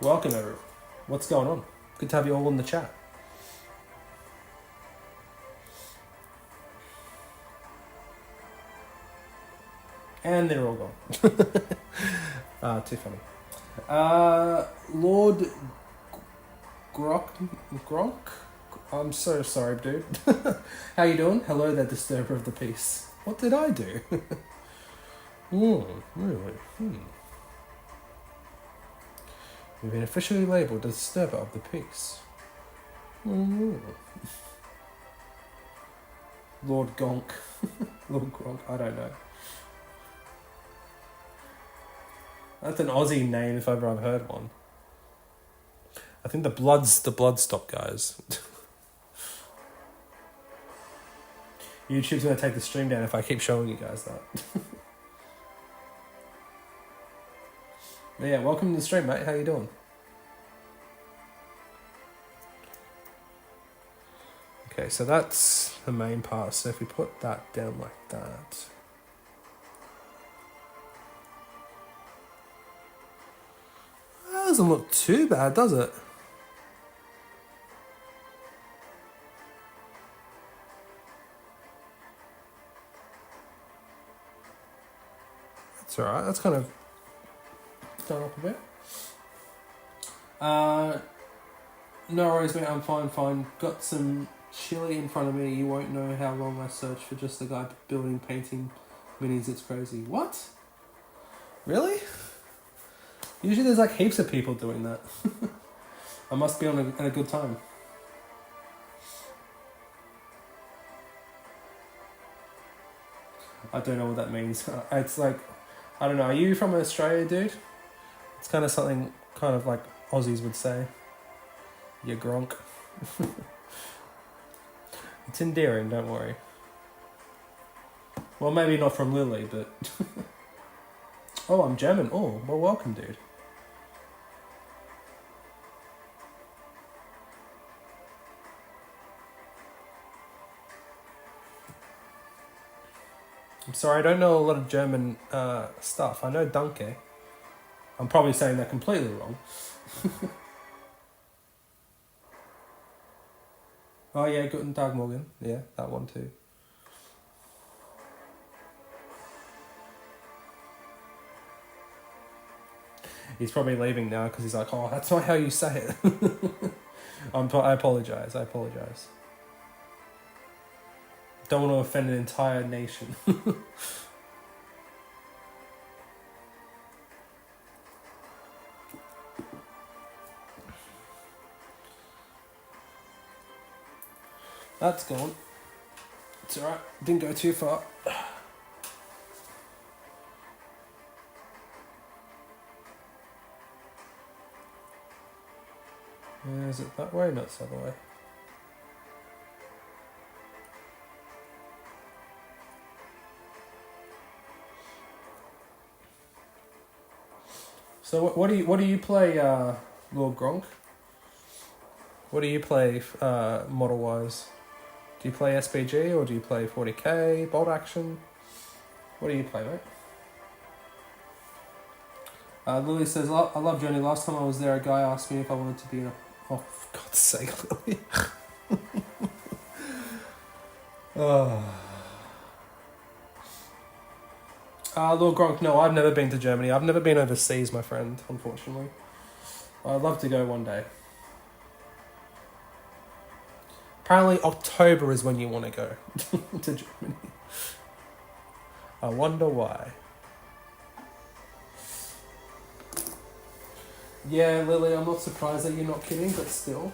Welcome, everyone. What's going on? Good to have you all in the chat. And they're all gone. Too funny. Lord Gronk? I'm so sorry, dude. How you doing? Hello there, disturber of the peace. What did I do? Really? You've been officially labelled as disturber of the peace. Lord Gonk. Lord Gronk, I don't know. That's an Aussie name if ever I've heard one. I think the Bloodstock guys. YouTube's going to take the stream down if I keep showing you guys that. But yeah, welcome to the stream, mate. How you doing? Okay, so that's the main part. So if we put that down like that... That doesn't look too bad, does it? That's alright, that's kind of done up a bit. No worries, mate, I'm fine. Got some chili in front of me. You won't know how long I searched for just the guy building painting minis. It's crazy. What? Really? Usually there's like heaps of people doing that. I must be on a good time. I don't know what that means. It's like, I don't know, are you from Australia, dude? It's kind of something kind of like Aussies would say. You gronk. It's endearing, don't worry. Well, maybe not from Lily, but... Oh, I'm German. Oh, well, welcome, dude. I'm sorry, I don't know a lot of German stuff. I know Danke. I'm probably saying that completely wrong. Oh yeah, Guten Tag Morgen. Yeah, that one too. He's probably leaving now because he's like, oh, that's not how you say it. I apologise. Don't want to offend an entire nation. That's gone. It's alright. Didn't go too far. Is it that way? No, it's the other way. So what do you play, Lord Gronk? What do you play model wise? Do you play SPG or do you play 40k, bolt action? What do you play, mate? Lily says, I love Journey. Last time I was there, a guy asked me if I wanted to be in a... Oh, for God's sake, Lily. Oh. Lord Gronk, no, I've never been to Germany. I've never been overseas, my friend, unfortunately. I'd love to go one day. Apparently October is when you want to go to Germany. I wonder why. Yeah, Lily, I'm not surprised that you're not kidding, but still.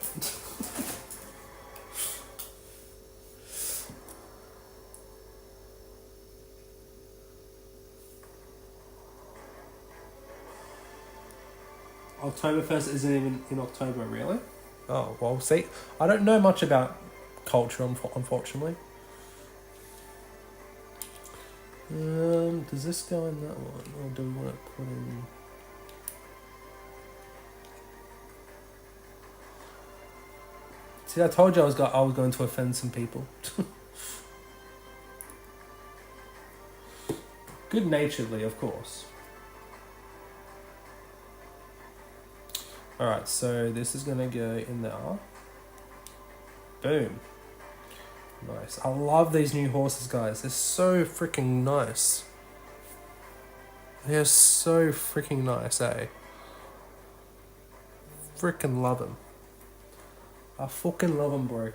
Oktoberfest isn't even in October, really? Oh, well, see, I don't know much about culture, unfortunately. Does this go in that one, or do we want to put in... See, I told you I was going to offend some people. Good-naturedly, of course. Alright, so this is gonna go in there. Boom. Nice. I love these new horses, guys. They're so freaking nice. They're so freaking nice, eh? Freaking love them. I fucking love them, bro.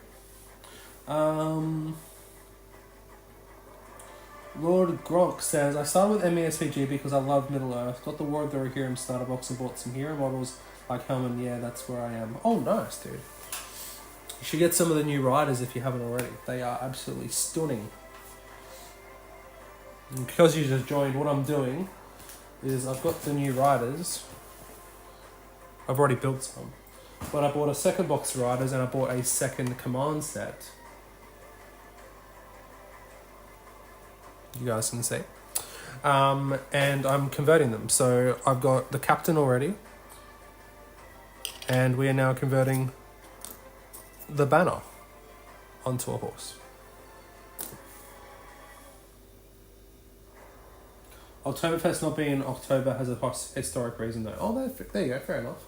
Lord Gronk says, I started with MESPG because I love Middle Earth. Got the War of the Rohirrim starter box and bought some hero models like Helman. Yeah, that's where I am. Oh, nice, dude. You should get some of the new riders if you haven't already. They are absolutely stunning. And because you just joined, what I'm doing is I've got the new riders. I've already built some. But I bought a second box of riders and I bought a second command set. You guys can see. And I'm converting them. So I've got the captain already. And we are now converting the banner onto a horse. Oktoberfest not being in October has a historic reason though. Oh, there you go, fair enough.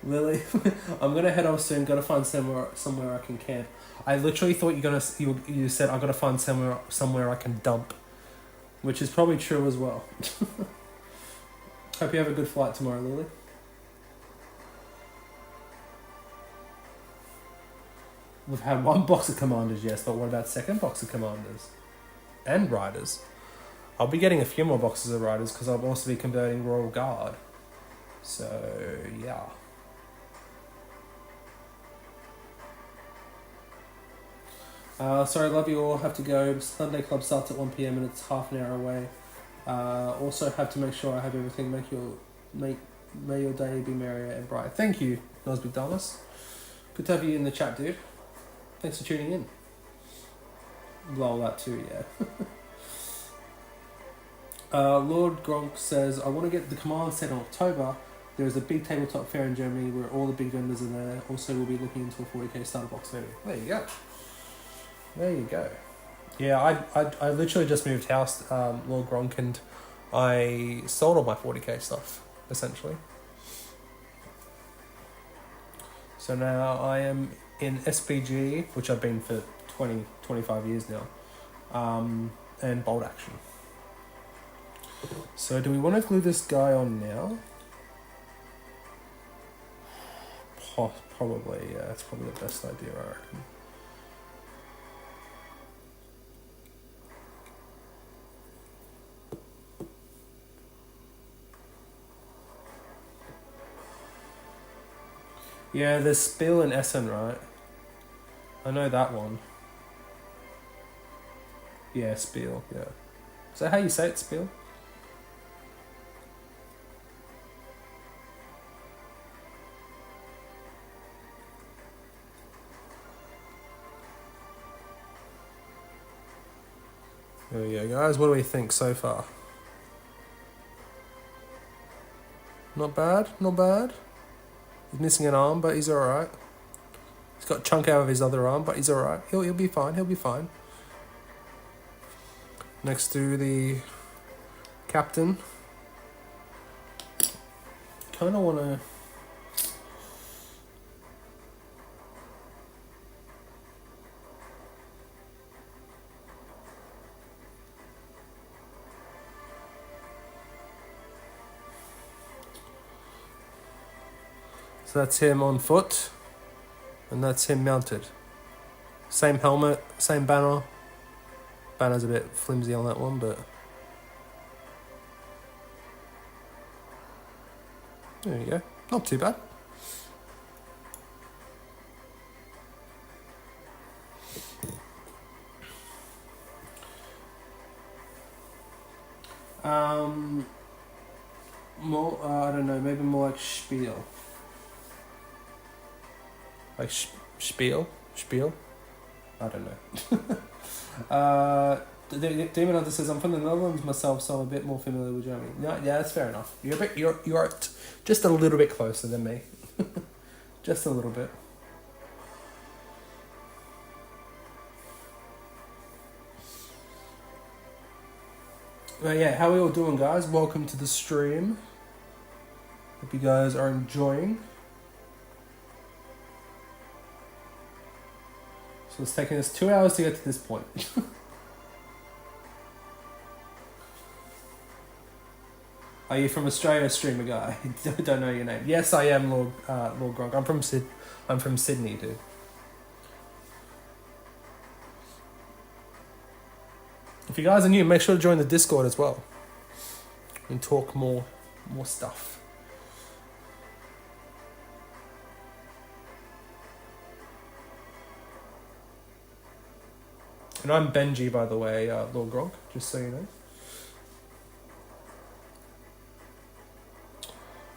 Lily, I'm gonna head off soon. Gotta find somewhere I can camp. I literally thought you said I gotta find somewhere I can dump, which is probably true as well. Hope you have a good flight tomorrow, Lily. We've had one box of commanders, yes, but what about second box of commanders and riders? I'll be getting a few more boxes of riders because I'll also be converting Royal Guard. So yeah. Sorry, love you all. Have to go. Sunday club starts at 1 p.m. and it's half an hour away. Also have to make sure I have everything. May your day be merry and bright. Thank you, Nosby Dallas. Good to have you in the chat, dude. Thanks for tuning in. Lol, that too, yeah. Lord Gronk says, I want to get the command set in October. There is a big tabletop fair in Germany where all the big vendors are there. Also, we'll be looking into a 40k starter box venue. There you go. There you go. Yeah, I literally just moved house, Lord Gronk, and I sold all my 40k stuff, essentially. So now I am in SPG, which I've been for 25 years now, and bolt action. So do we want to glue this guy on now? Probably, yeah, that's probably the best idea, I reckon. Yeah, there's Spiel and Essen, right? I know that one. Yeah, Spiel, yeah. Is that how you say it, Spiel? There we go, guys. What do we think so far? Not bad, not bad. He's missing an arm, but he's alright. He's got a chunk out of his other arm, but he's alright. He'll be fine, he'll be fine. Next to the captain. Kind of want to... So that's him on foot, and that's him mounted. Same helmet, same banner. Banner's a bit flimsy on that one, but... There you go. Not too bad. More, I don't know, maybe more like Spiel. Like Spiel? I don't know. Demon Hunter says, I'm from the Netherlands myself, so I'm a bit more familiar with Germany. No, yeah, that's fair enough. You're just a little bit closer than me. Just a little bit. But yeah, how are we all doing, guys? Welcome to the stream. Hope you guys are enjoying. So it's taken us 2 hours to get to this point. Are you from Australia, streamer guy? Don't know your name. Yes, I am Lord Gronk. I'm from Sydney, dude. If you guys are new, make sure to join the Discord as well. And talk more stuff. And I'm Benji, by the way, Lord Gronk, just so you know.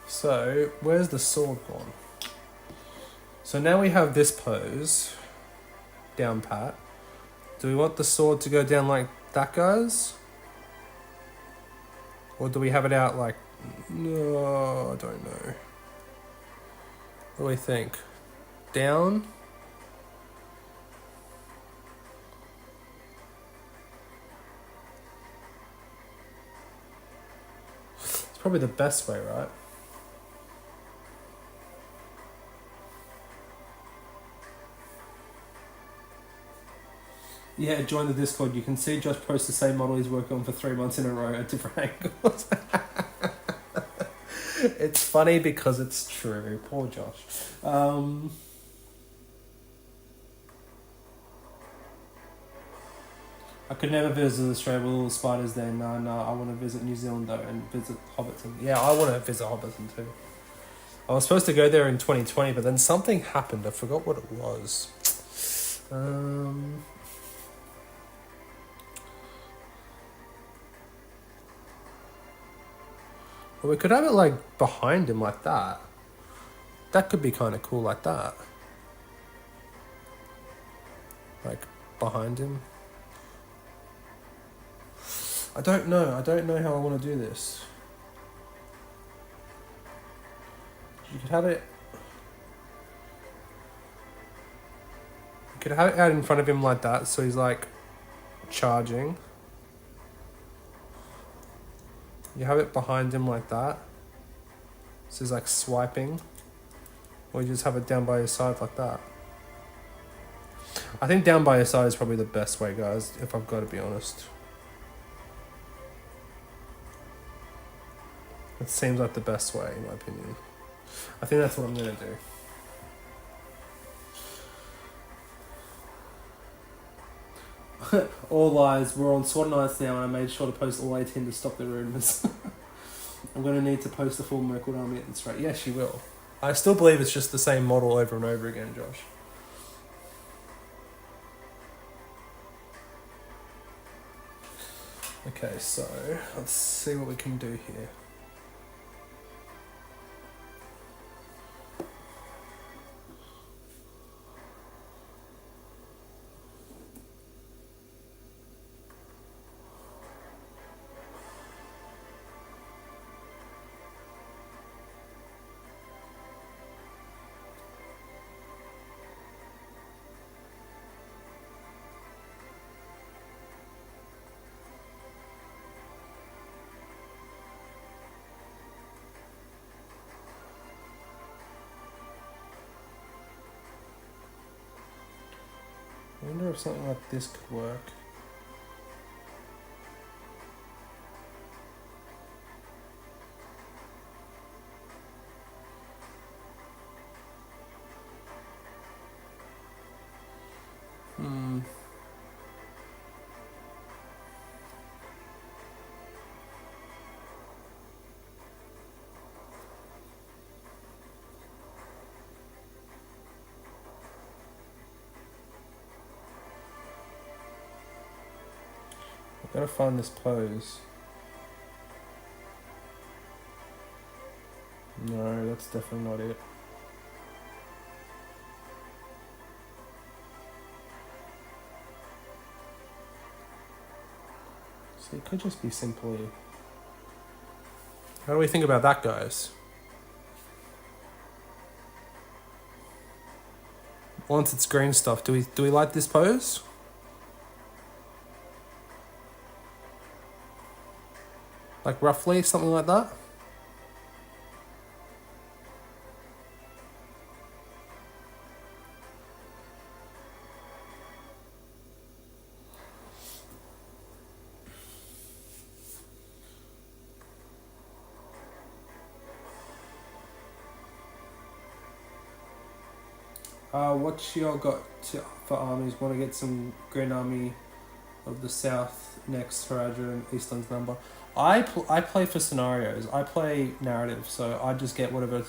So, where's the sword gone? So now we have this pose, down pat. Do we want the sword to go down like that, guys? Or do we have it out like... No, I don't know. What do we think? Down? It's probably the best way, right? Yeah, join the Discord. You can see Josh post the same model he's working on for 3 months in a row at different angles. It's funny because it's true. Poor Josh. I could never visit Australia with all the spiders there. No, I want to visit New Zealand though and visit Hobbiton. Yeah, I want to visit Hobbiton too. I was supposed to go there in 2020, but then something happened. I forgot what it was. Well, we could have it like behind him like that. That could be kind of cool like that. Like behind him. I don't know how I want to do this. You could have it... You could have it out in front of him like that, so he's like charging. You have it behind him like that. So he's like swiping. Or you just have it down by his side like that. I think down by his side is probably the best way, guys, if I've got to be honest. It seems like the best way, in my opinion. I think that's what I'm going to do. All lies. We're on SWAT nights now, and I made sure to post all 18 to stop the rumours. I'm going to need to post the full Merkwood army at this rate. Yes, you will. I still believe it's just the same model over and over again, Josh. Okay, so let's see what we can do here. I wonder if something like this could work. I've got to find this pose. No, that's definitely not it. So it could just be simply... How do we think about that, guys? Once it's green stuff, do we like this pose? Like roughly, something like that? What y'all got for armies? Want to get some Grand Army of the South next for Roger and Eastland's number? I play for scenarios. I play narrative, so I just get whatever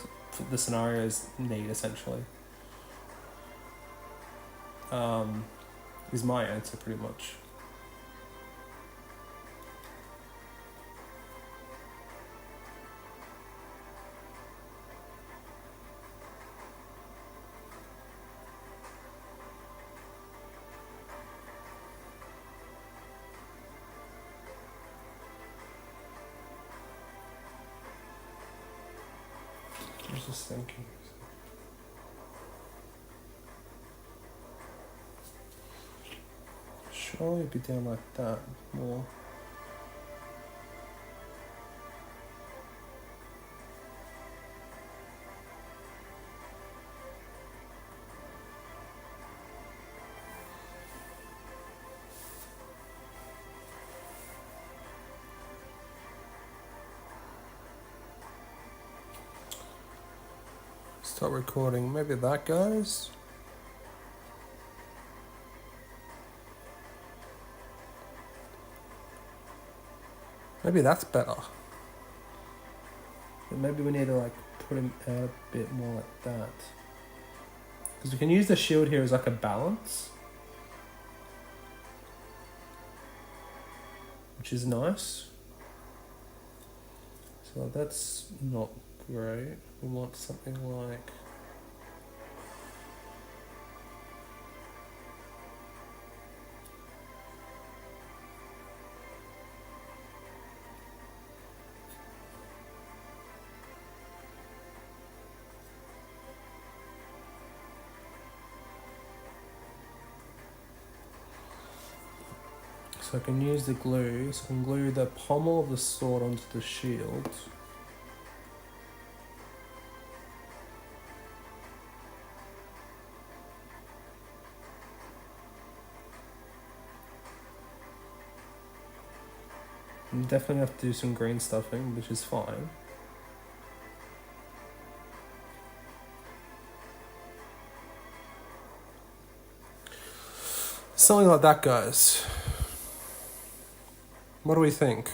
the scenarios need, essentially. Is my answer pretty much. I was just thinking. Surely it'd be down like that more. Start recording. Maybe that, guys. Maybe that's better. But maybe we need to like put him out a bit more like that. Because we can use the shield here as like a balance. Which is nice. So that's not great. We want something like... So I can use the glue, so I can glue the pommel of the sword onto the shield. I'm definitely have to do some green stuffing, which is fine. Something like that, guys. What do we think?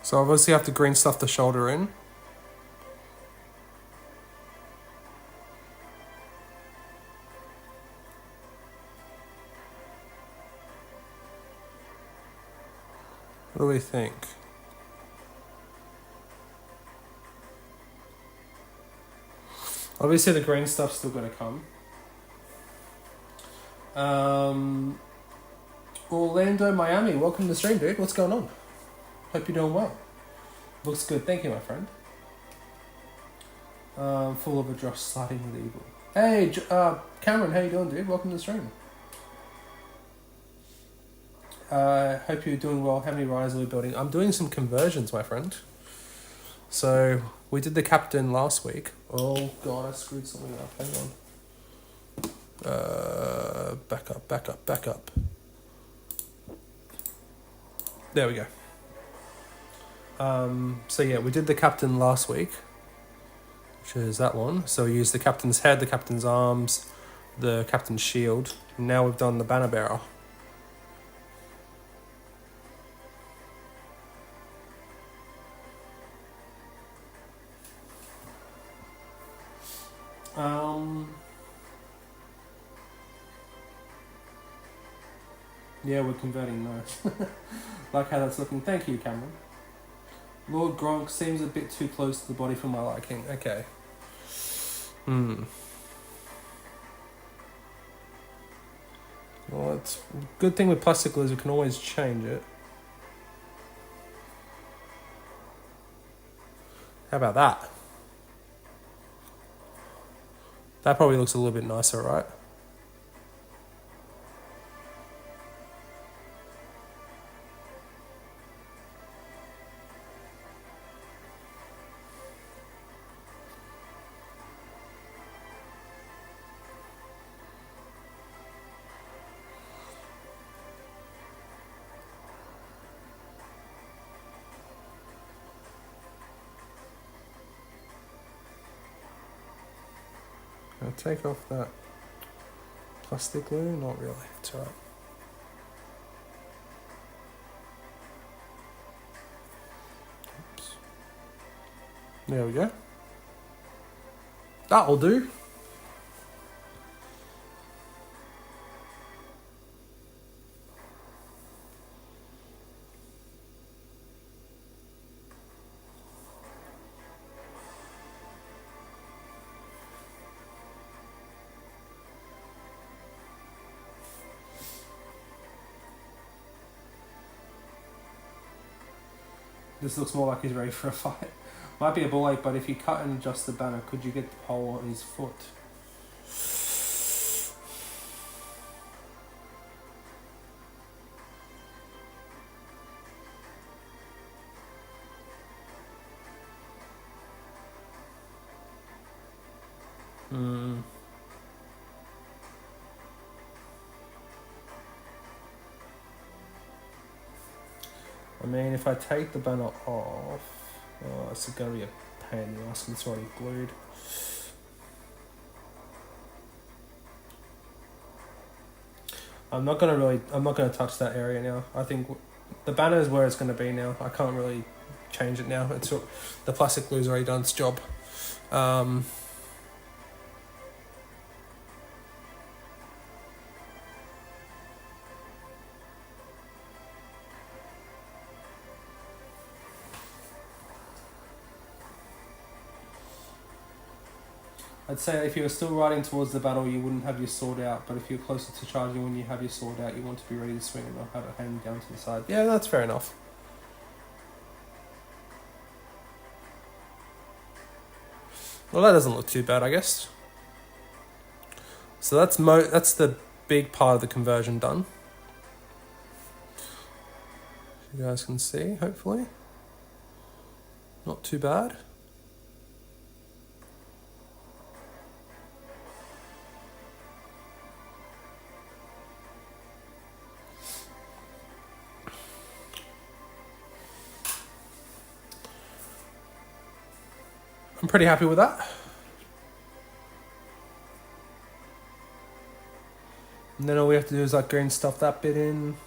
So obviously I have to green stuff the shoulder in. What do we think? Obviously the green stuff's still going to come. Orlando, Miami, welcome to the stream, dude. What's going on? Hope you're doing well. Looks good, thank you, my friend. Full of a Josh sliding with evil. Hey, Cameron, how you doing, dude? Welcome to the stream. Hope you're doing well. How many riders are we building? I'm doing some conversions, my friend. So, we did the captain last week. Oh, God, I screwed something up. Hang on. Back up. There we go. So yeah, we did the captain last week, which is that one. So we used the captain's head, the captain's arms, the captain's shield. Now we've done the banner bearer. Yeah, we're converting those. Like how that's looking. Thank you, Cameron. Lord Gronk seems a bit too close to the body for my liking. Okay. Well, it's good thing with plastic glue is we can always change it. How about that? That probably looks a little bit nicer, right? I'll take off that plastic glue. Not really. It's alright. Oops. There we go. That'll do. This looks more like he's ready for a fight. Might be a ball ache, but if you cut and adjust the banner, could you get the pole on his foot? I mean, if I take the banner off, it's going to be a pain in the ass and it's already glued. I'm not going to touch that area now. I think the banner is where it's going to be now. I can't really change it now. The plastic glue's already done its job. I'd say if you were still riding towards the battle, you wouldn't have your sword out, but if you're closer to charging when you have your sword out, you want to be ready to swing and not have it hanging down to the side. Yeah, that's fair enough. Well, that doesn't look too bad, I guess. So that's the big part of the conversion done. You guys can see, hopefully. Not too bad. I'm pretty happy with that. And then all we have to do is like go and stuff that bit in.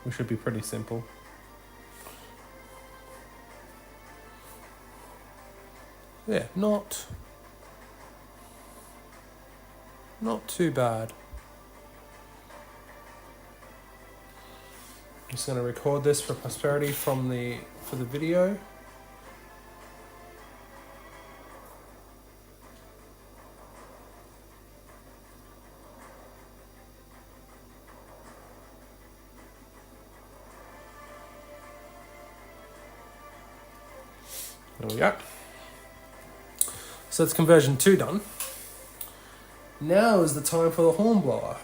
Which should be pretty simple. Yeah, not too bad. I'm just going to record this for posterity for the video. There we go. So that's conversion 2 done. Now is the time for the horn blower.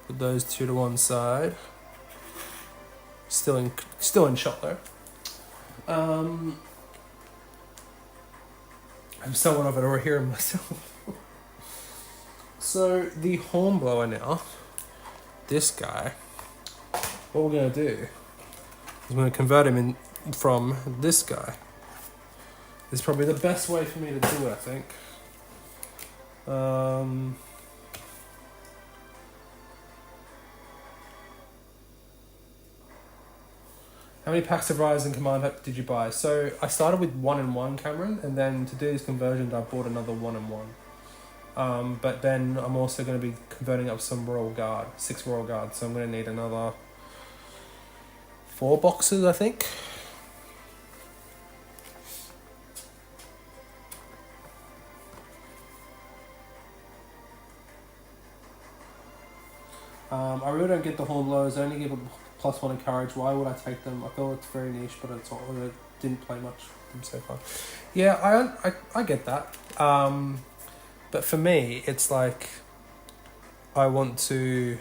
Put those two to one side. Still in shot though. I'm somewhat of it over here myself. So the horn blower now, this guy, what we're gonna do is we're gonna convert him in from this guy. This is probably the best way for me to do it, I think. How many packs of Rise and Command did you buy? So I started with 1-in-1, Cameron, and then to do this conversion, I bought another 1-in-1. But then I'm also going to be converting up some Royal Guard, 6 Royal Guard, so I'm going to need another 4 boxes, I think. I really don't get the horn blowers. I only give a +1 in courage. Why would I take them? I feel it's very niche, but it's all, I didn't play much from so far. Yeah, I get that. But for me, it's like I want to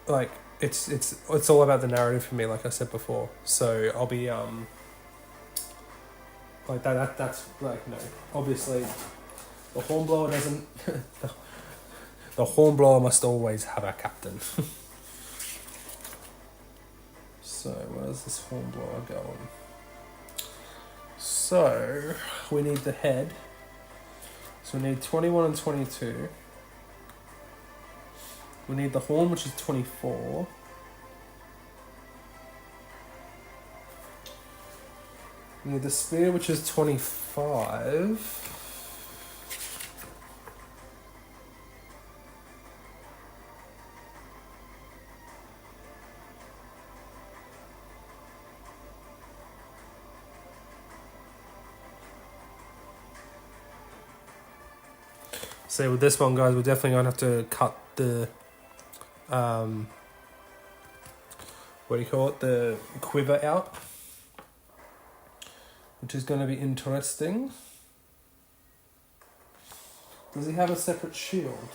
like it's all about the narrative for me, like I said before. So I'll be like that's like no. Obviously, the hornblower doesn't. The hornblower must always have a captain. So where's this hornblower going? So we need the head. So we need 21 and 22. We need the horn, which is 24. We need the spear, which is 25. So with this one, guys, we're definitely going to have to cut the, what do you call it, the quiver out, which is going to be interesting. Does he have a separate shield?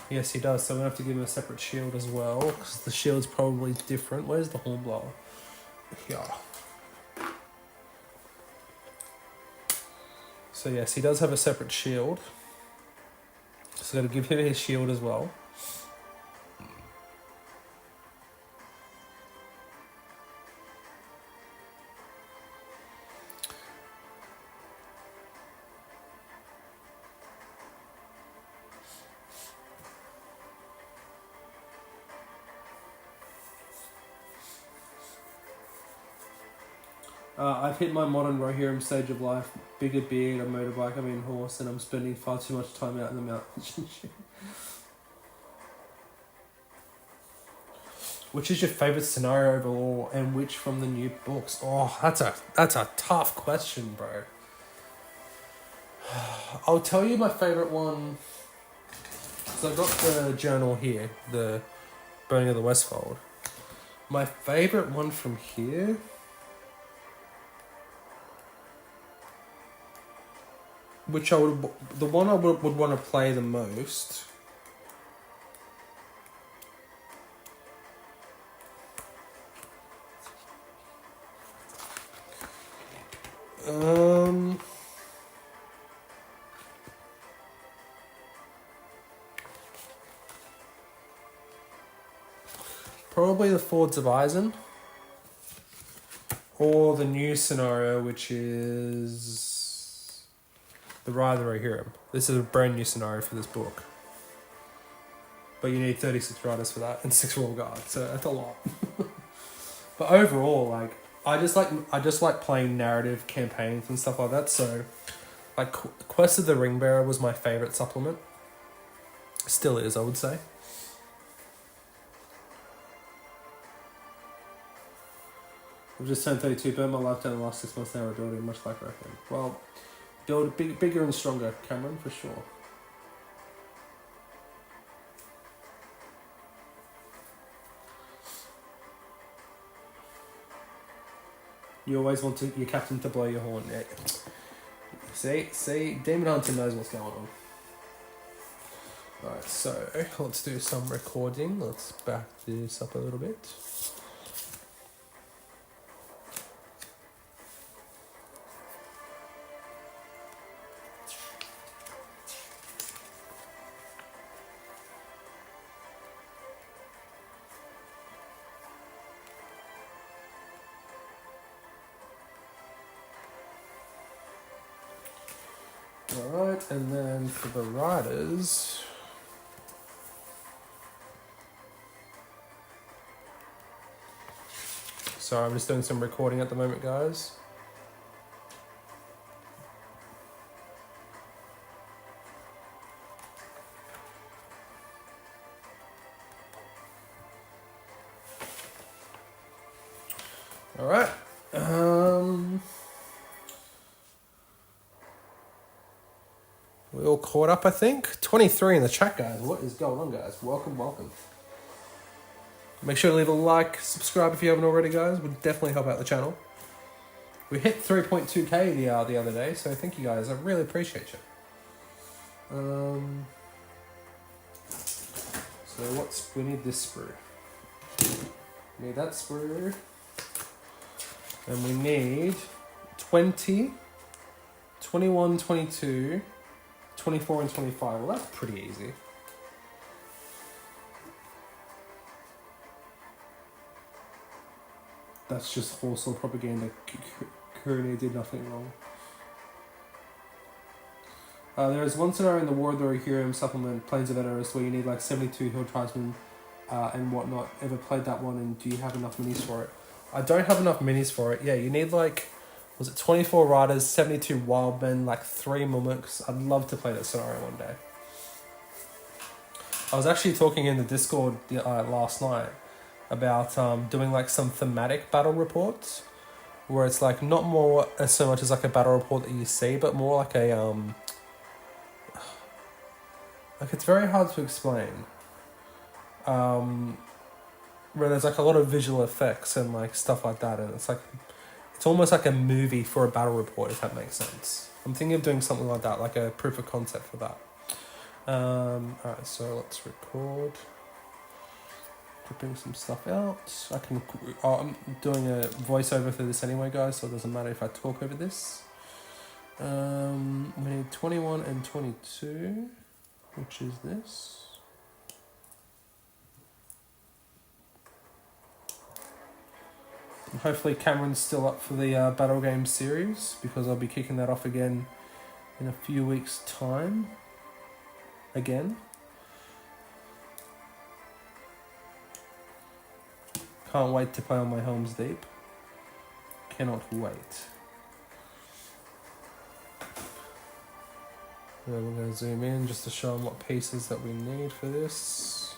Yes, he does, so we're going to have to give him a separate shield as well, because the shield's probably different. Where's the hornblower? Here. So yes, he does have a separate shield. So I'm going to give him his shield as well. I've hit my modern Rohirrim stage of life. Bigger beard, a motorbike, horse, and I'm spending far too much time out in the mountains. Which is your favourite scenario overall, and which from the new books? Oh, that's a tough question, bro. I'll tell you my favourite one. So I've got the journal here, the Burning of the Westfold. My favourite one from here. The one I would want to play the most. Probably the Fords of Eisen, or the new scenario, which is the Ride of the Rohirrim. This is a brand new scenario for this book, but you need 36 riders for that and 6 royal guards, so that's a lot. But overall, like I just like playing narrative campaigns and stuff like that. So, like Quest of the Ringbearer was my favorite supplement. Still is, I would say. I've just turned 32, burned my life down the last 6 months now, rebuilding much like Rohan. Well, build bigger and stronger, Cameron, for sure. You always want your captain to blow your horn. Yeah. See, Demon Hunter knows what's going on. Alright, so let's do some recording. Let's back this up a little bit. Alright, and then for the riders, sorry, I'm just doing some recording at the moment, guys. Alright, we all caught up, I think. 23 in the chat, guys. What is going on, guys? Welcome. Make sure to leave a like, subscribe if you haven't already, guys. Would definitely help out the channel. We hit 3.2k the other day, so thank you guys. I really appreciate you. So we need this sprue. We need that sprue. And we need 20, 21, 22, 24 and 25. Well, that's pretty easy. That's just wholesale propaganda. Courier did nothing wrong. There is one scenario in the War of the Rohirrim supplement, Plains of Erebus, where you need like 72 hill tribesmen and whatnot. Ever played that one, and do you have enough minis for it? I don't have enough minis for it. Yeah, you need like, was it 24 riders, 72 wild men, like 3 mimics. I'd love to play that scenario one day. I was actually talking in the Discord last night about doing like some thematic battle reports, where it's like not more so much as like a battle report that you see, but more like a like it's very hard to explain. Where there's like a lot of visual effects and like stuff like that, and it's almost like a movie for a battle report, if that makes sense. I'm thinking of doing something like that, like a proof of concept for that. Alright, so let's record. Clipping some stuff out. I'm doing a voiceover for this anyway, guys, so it doesn't matter if I talk over this. We need 21 and 22, which is this. And hopefully Cameron's still up for the Battle Games series, because I'll be kicking that off again in a few weeks' time. Again. Can't wait to play on my Helm's Deep. Cannot wait. Then we're going to zoom in just to show them what pieces that we need for this.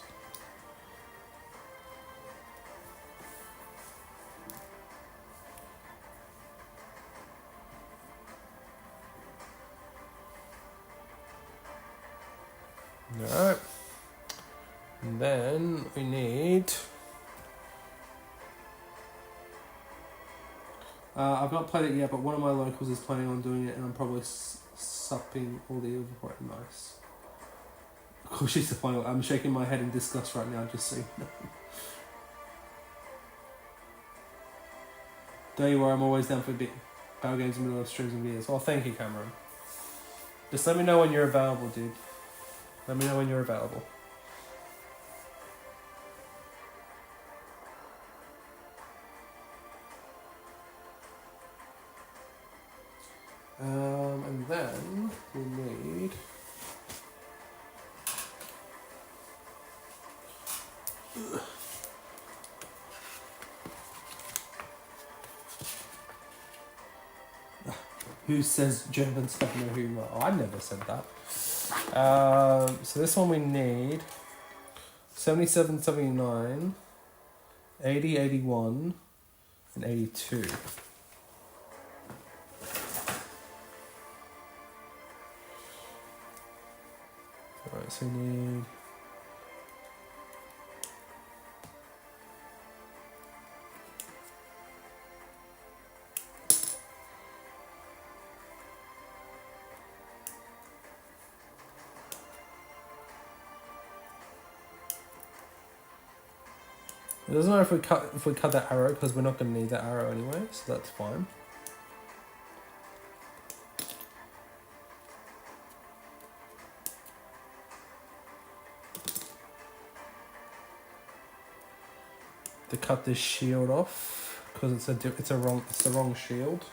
Alright. And then we need... I've not played it yet, but one of my locals is planning on doing it, and I'm probably supping all the evil for it. Nice. Of course, she's the final. I'm shaking my head in disgust right now, just so you know. Don't you worry, I'm always down for a bit. Battle games in the middle of streams and videos. Well, thank you, Cameron. Just let me know when you're available, dude. Let me know when you're available. And then we need... Who says Germans have no humour? Oh, I never said that. So this one we need 77, 79, 80, 81, and 82. Alright, so we need... It doesn't matter if we cut that arrow, because we're not going to need that arrow anyway, so that's fine. To cut this shield off, because it's the wrong shield.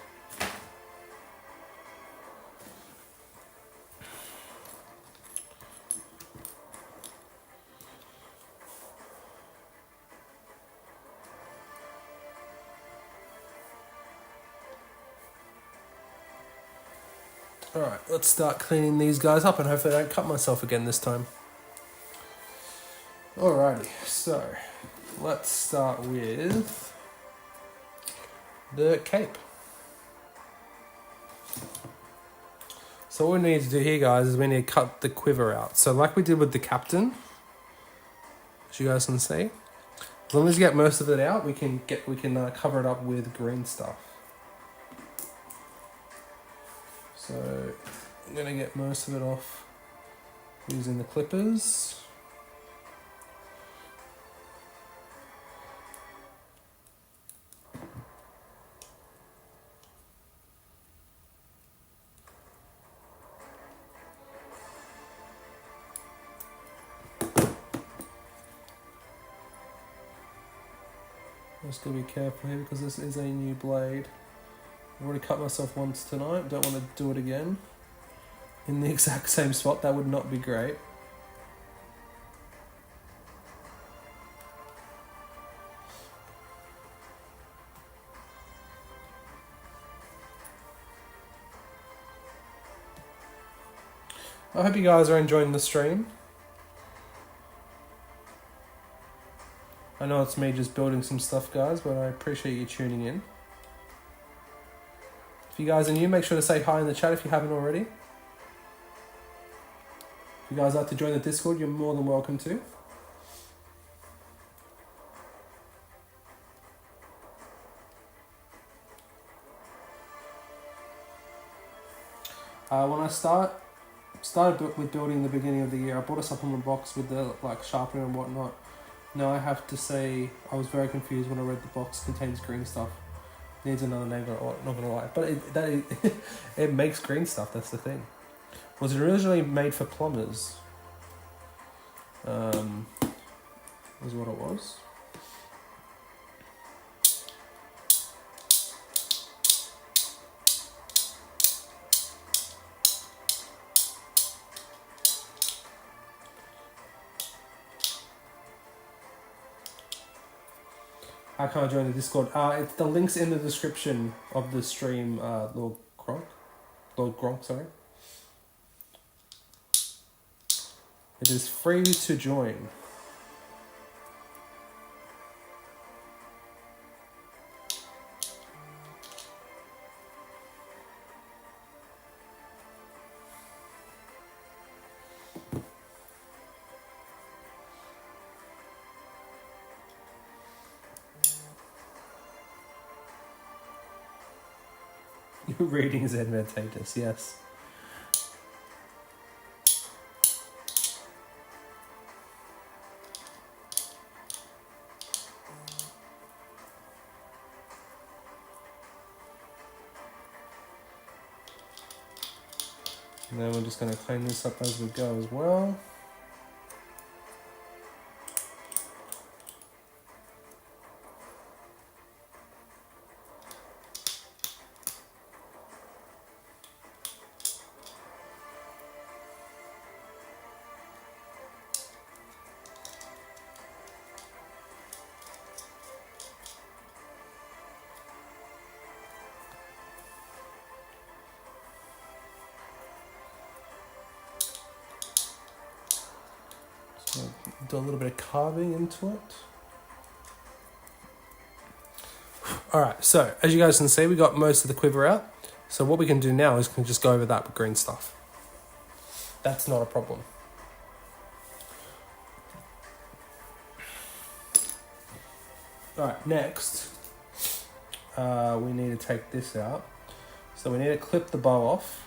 Alright, let's start cleaning these guys up, and hopefully I don't cut myself again this time. Alrighty, so let's start with the cape. So what we need to do here, guys, is we need to cut the quiver out. So like we did with the captain, as you guys can see, as long as you get most of it out, we can cover it up with green stuff. So I'm going to get most of it off using the clippers. just gotta be careful here because this is a new blade. I've already cut myself once tonight, don't want to do it again. In the exact same spot, that would not be great. I hope you guys are enjoying the stream. I know it's me just building some stuff, guys, but I appreciate you tuning in. If you guys are new, make sure to say hi in the chat if you haven't already. If you guys like to join the Discord, you're more than welcome to. When I started with building in the beginning of the year, I bought a supplement box with the sharpener and whatnot. Now I have to say I was very confused when I read the box contains green stuff. Needs another name, not gonna lie, but it makes green stuff. That's the thing. Was originally made for plumbers. Was what it was. How can I join the Discord? It's the links in the description of the stream, Lord Gronk, sorry. It is free to join. Reading is advantageous, yes. And then we're just going to clean this up as we go as well. Do a little bit of carving into it. Alright, so as you guys can see, we got most of the quiver out. So what we can do now is we can just go over that with green stuff. That's not a problem. Alright, next, we need to take this out. So we need to clip the bow off.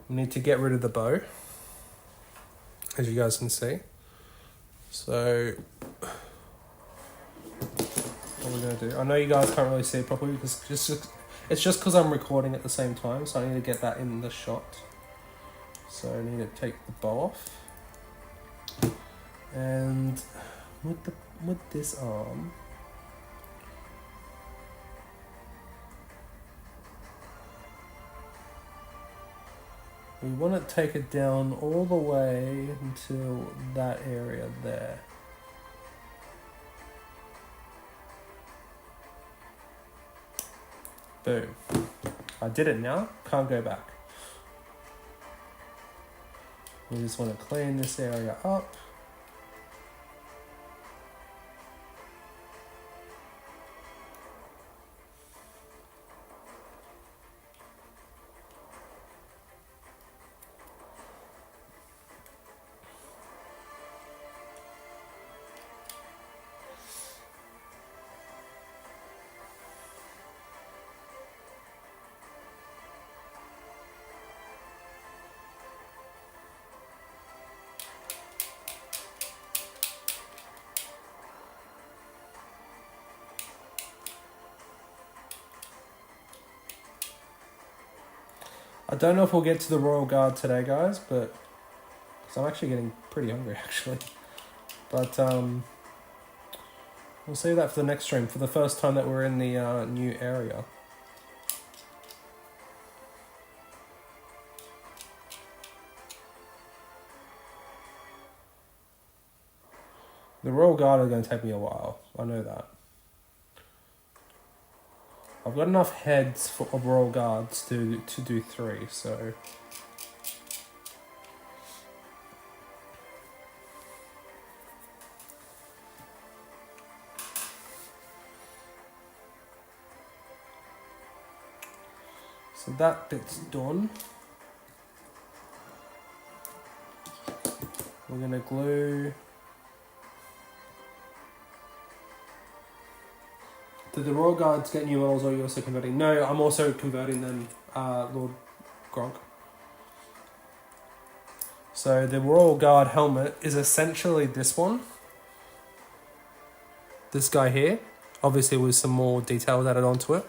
We need to get rid of the bow, as you guys can see. So, what we're going to do, I know you guys can't really see it properly because it's just because I'm recording at the same time, so I need to get that in the shot. So I need to take the bow off. And with this arm, we want to take it down all the way until that area there. Boom. I did it now, can't go back. We just want to clean this area up. I don't know if we'll get to the Royal Guard today, guys, but because I'm actually getting pretty hungry, actually. But We'll save that for the next stream, for the first time that we're in the new area. The Royal Guard are going to take me a while. I know that. I've got enough heads of Royal Guards to do 3, so... So that bit's done. We're going to glue... Did the Royal Guards get new models, or are you also converting? No, I'm also converting them, Lord Gronk. So the Royal Guard helmet is essentially this one. This guy here. Obviously with some more details added onto it.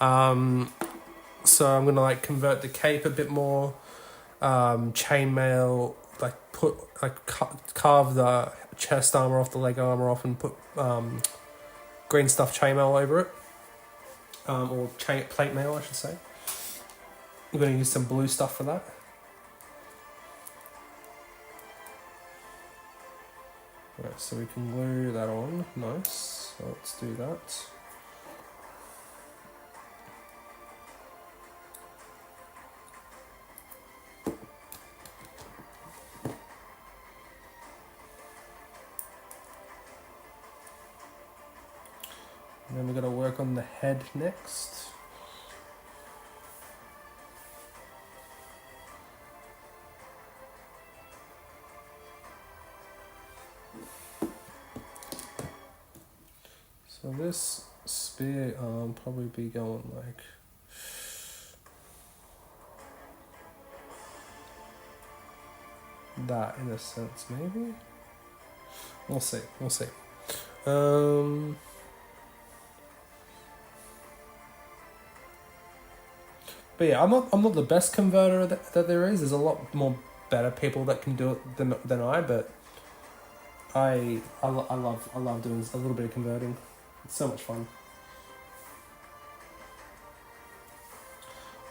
So I'm going to like convert the cape a bit more. Chainmail, carve the chest armor off, the leg armor off, and put... green stuff chainmail over it, or plate mail, I should say. I'm going to use some blue stuff for that. Right, so we can glue that on. Nice. So let's do that. And then we're going to work on the head next. So this spear arm probably be going like... that in a sense, maybe? We'll see. But yeah, I'm not the best converter that there is. There's a lot more better people that can do it than I. But I love doing a little bit of converting. It's so much fun.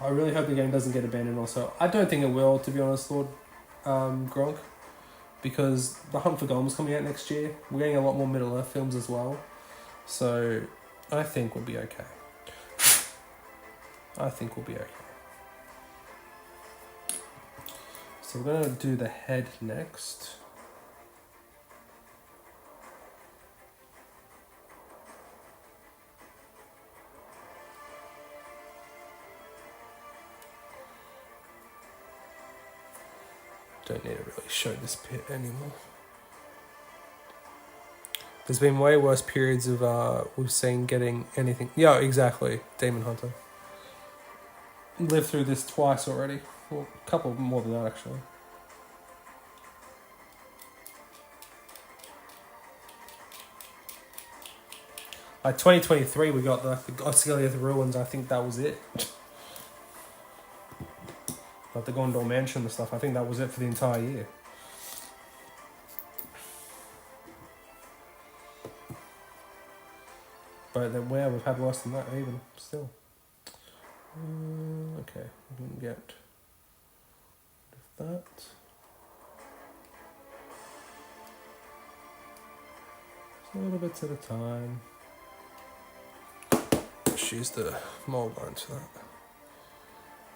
I really hope the game doesn't get abandoned. Also, I don't think it will, to be honest, Lord Gronk, because The Hunt for Golem's coming out next year. We're getting a lot more Middle Earth films as well, so I think we'll be okay. So we're gonna do the head next. Don't need to really show this bit anymore. There's been way worse periods of we've seen getting anything. Yeah, exactly. Demon Hunter. Lived through this twice already. Well, a couple more than that, actually. Like 2023, we got the Osgiliath Ruins. I think that was it. Like the Gondor Mansion and stuff. I think that was it for the entire year. But then, we've had worse than that even still. Okay, we can get rid of that. Just a little bit at a time. Just use the mold lines for that.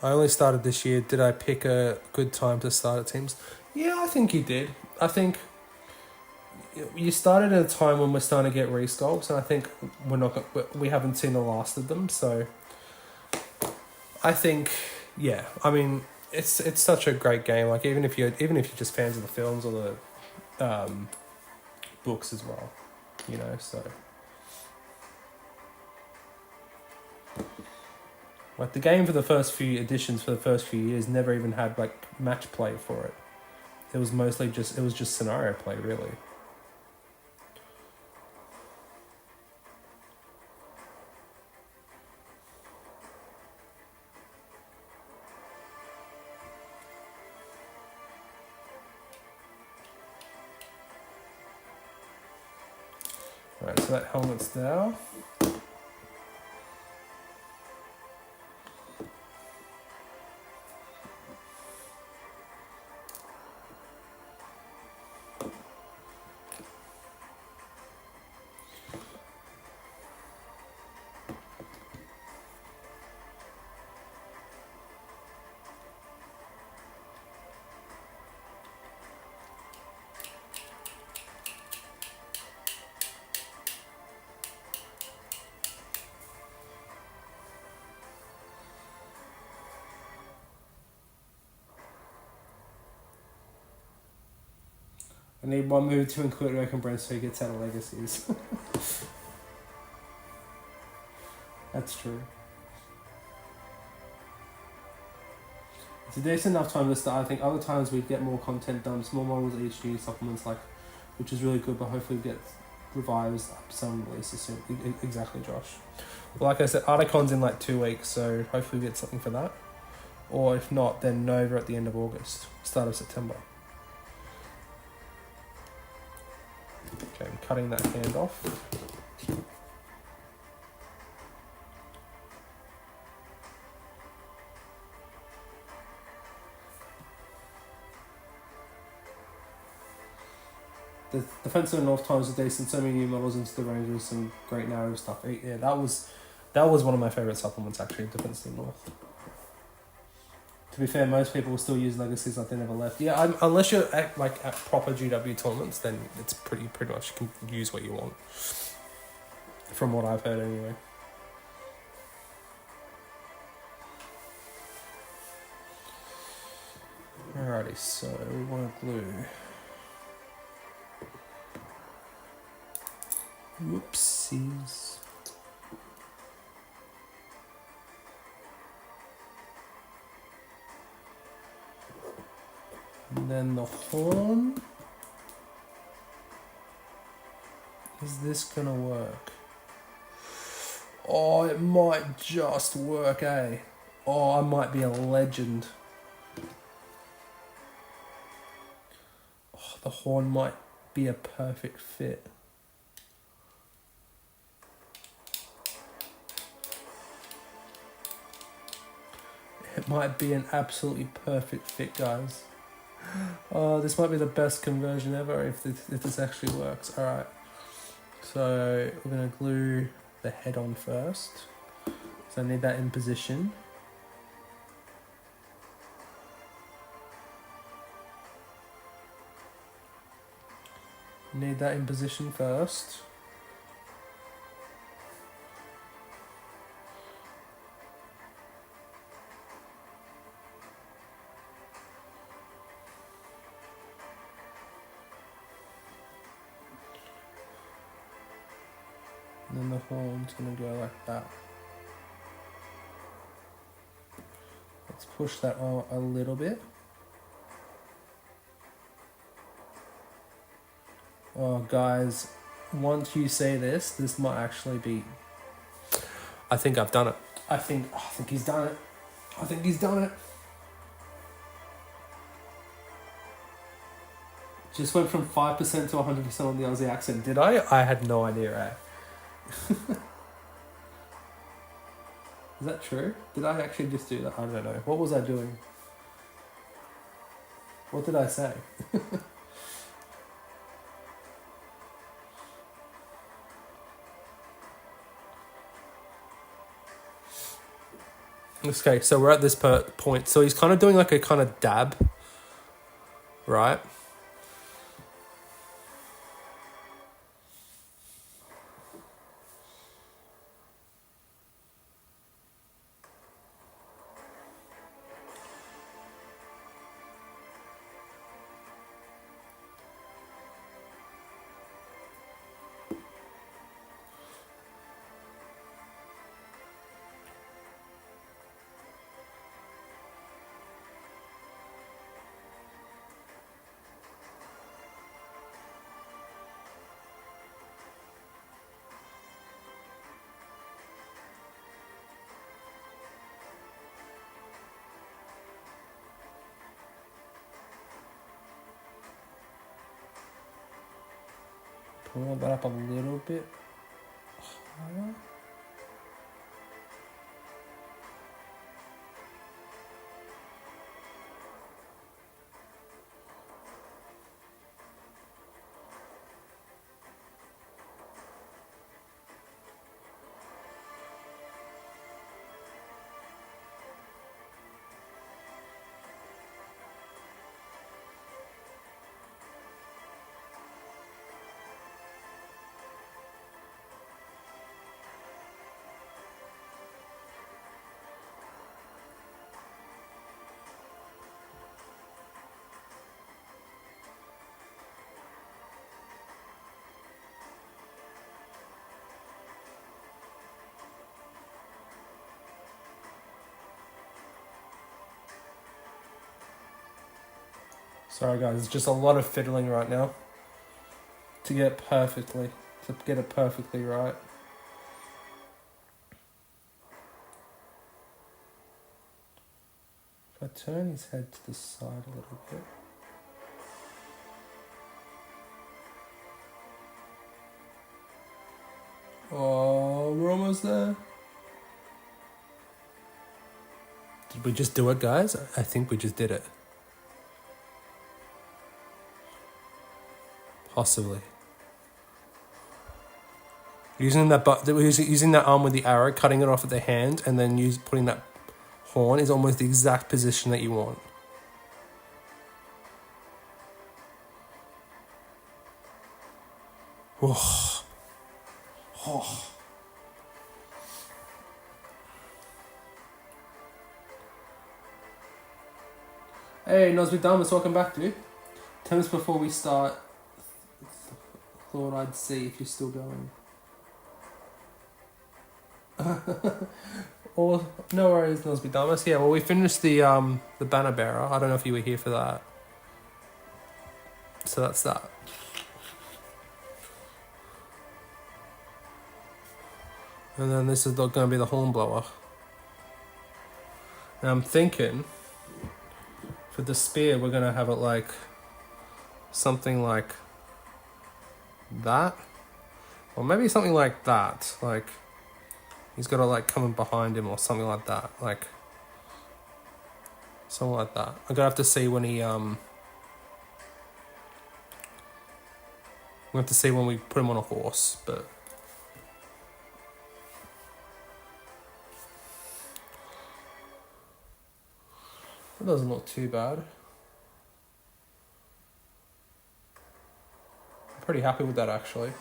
I only started this year. Did I pick a good time to start at teams? Yeah, I think you did. I think you started at a time when we're starting to get resculpts, and I think we haven't seen the last of them. So I think, yeah. I mean, it's such a great game. Like even if you're just fans of the films or the books as well, you know. So like the game for the first few editions for the first few years never even had like match play for it. It was mostly just scenario play, really. Alright, so that helmet's there. I need one move to include Rohan Brand so he gets out of legacies. That's true. It's a decent enough time to start. I think other times we'd get more content done, small models each new supplements, like, which is really good, but hopefully we get revives up some releases soon. Exactly, Josh. Well, like I said, Articon's in like 2 weeks, so hopefully we get something for that. Or if not, then Nova at the end of August, start of September. Okay, I'm cutting that hand off. The Defense of the North times are decent. So many new models into the Rangers, some great narrative stuff. Yeah, that was one of my favourite supplements actually. Defense of the North. To be fair, most people will still use legacies like they never left. Yeah, unless you're at proper GW tournaments, then it's pretty much you can use what you want. From what I've heard, anyway. Alrighty, so we want to glue. Whoopsies. And then the horn. Is this gonna work? Oh, it might just work, eh? Oh, I might be a legend. Oh, the horn might be a perfect fit. It might be an absolutely perfect fit, guys. Oh, this might be the best conversion ever if this actually works. Alright. So we're going to glue the head on first. So I need that in position. Need that in position first. And then the horn's going to go like that. Let's push that on a little bit. Oh, guys, once you say this, this might actually be... I think I've done it. I think he's done it. I think he's done it. Just went from 5% to 100% on the Aussie accent. Did I? I had no idea, eh? Is that true? Did I actually just do that? I don't know. What was I doing? What did I say? Okay, so we're at this point. So he's kind of doing like a kind of dab, right? Pull that up a little bit. higher. Sorry guys, it's just a lot of fiddling right now to get it perfectly right. If I turn his head to the side a little bit. Oh, we're almost there. Did we just do it, guys? I think we just did it. Possibly. Using that arm with the arrow, cutting it off at the hand, and then putting that horn is almost the exact position that you want. Oh. Oh. Hey, Nosby Damas, welcome back, dude. 10 minutes before we start, thought I'd see if you're still going. Or no worries, Nosby Damas. Yeah, well, we finished the banner bearer. I don't know if you were here for that. So that's that. And then this is going to be the horn blower. And I'm thinking, for the spear, we're going to have it like something like that. Or maybe something like that. Like, he's got to like come in behind him or something like that. Like, something like that. I'm going to have to see when he, we have to see when we put him on a horse, but... That doesn't look too bad. I'm pretty happy with that, actually.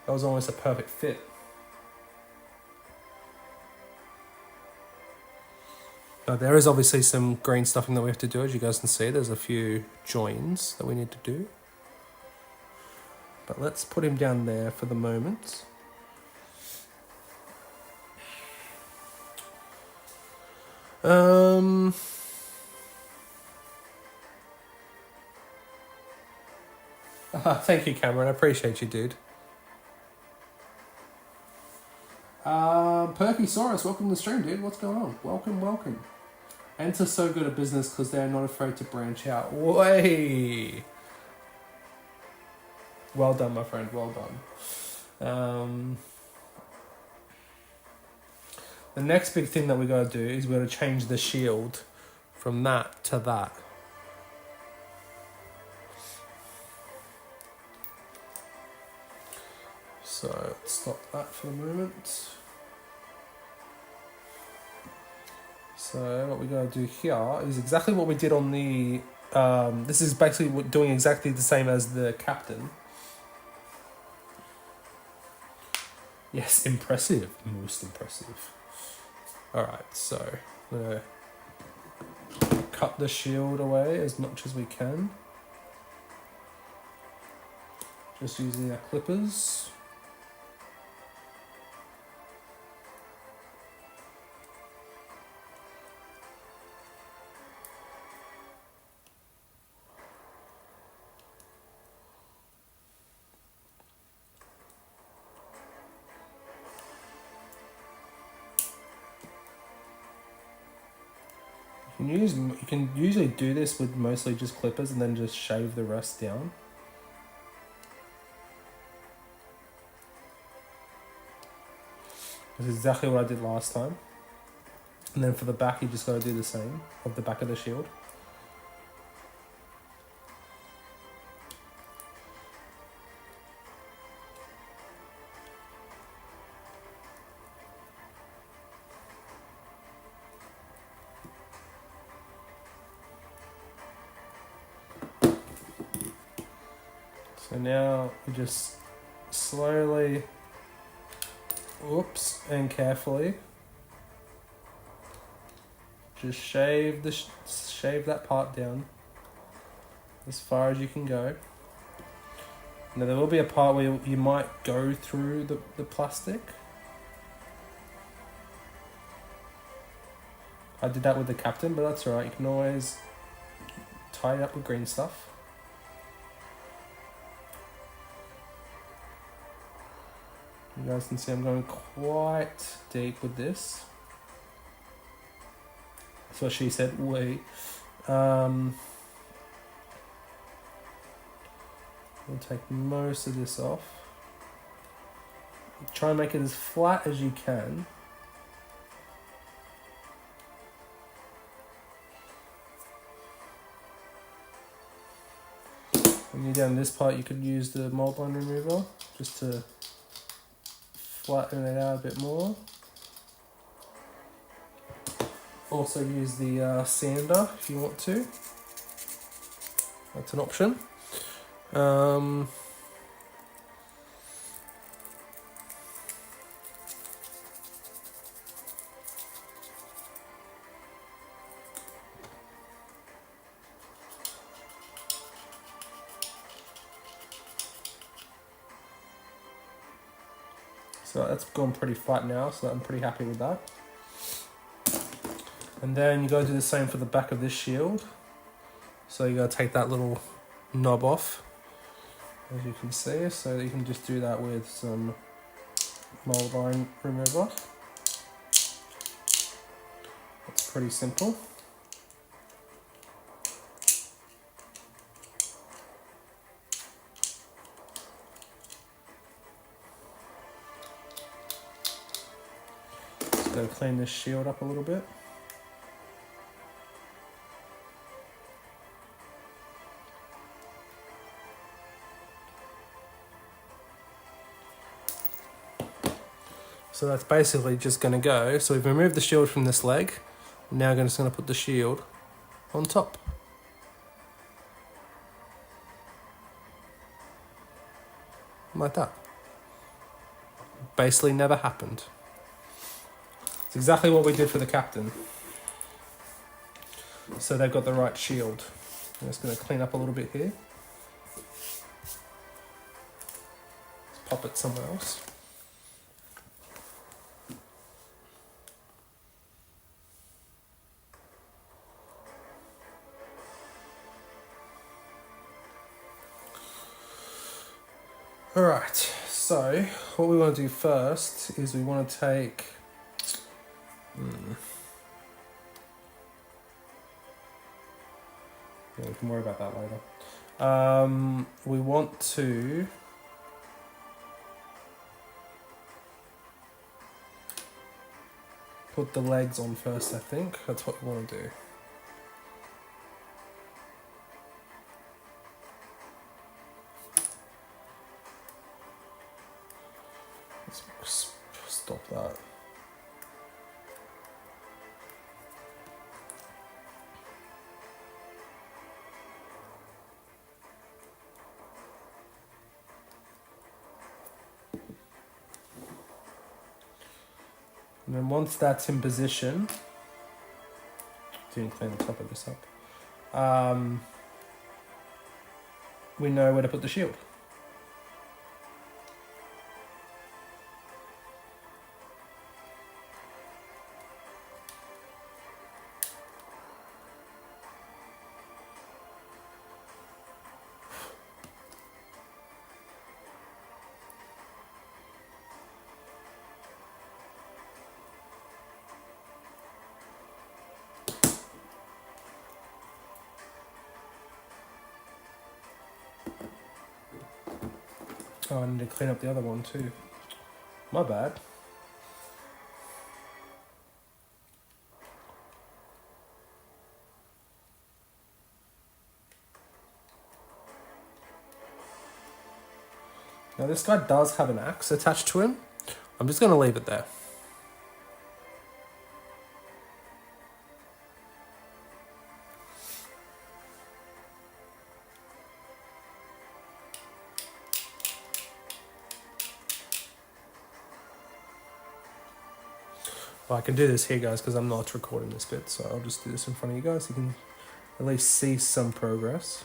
That was almost a perfect fit. Now, there is obviously some green stuffing that we have to do, as you guys can see. There's a few joins that we need to do. But let's put him down there for the moment. Thank you, Cameron. I appreciate you, dude. Perkysaurus, welcome to the stream, dude. What's going on? Welcome. Ants are so good at business because they're not afraid to branch out. Way. Well done, my friend. Well done. The next big thing that we got to do is we got to change the shield from that to that. So let's stop that for the moment. So what we got to do here is exactly what we did on the... this is basically doing exactly the same as the captain. Yes, impressive. Most impressive. Alright, so I'm going to cut the shield away as much as we can. Just using our clippers. You can usually do this with mostly just clippers and then just shave the rest down. This is exactly what I did last time. And then for the back, you just got to do the same of the back of the shield. So now we just slowly, and carefully, just shave that part down as far as you can go. Now there will be a part where you might go through the plastic. I did that with the captain, but that's alright. You can always tie it up with green stuff. You guys can see I'm going quite deep with this. That's what she said, wait. We'll take most of this off. Try and make it as flat as you can. When you're down this part, you could use the mold line remover just to flatten it out a bit more. Also use the sander if you want to. That's an option. So that's gone pretty flat now, so I'm pretty happy with that. And then you gotta do the same for the back of this shield. So you gotta take that little knob off, as you can see, so you can just do that with some mold line remover. It's pretty simple. Just gotta clean this shield up a little bit. So that's basically just going to go. So we've removed the shield from this leg. Now I'm just going to put the shield on top. Like that. Basically never happened. It's exactly what we did for the captain. So they've got the right shield. I'm just going to clean up a little bit here. Let's pop it somewhere else. Alright, so what we want to do first is we want to take... Yeah, we can worry about that later. We want to... put the legs on first, I think. That's what we want to do. Let's stop that. And then once that's in position, didn't clean the top of this up, we know where to put the shield. Oh, I need to clean up the other one too. My bad. Now this guy does have an axe attached to him. I'm just going to leave it there. Well, I can do this here, guys, because I'm not recording this bit, so I'll just do this in front of you guys so you can at least see some progress.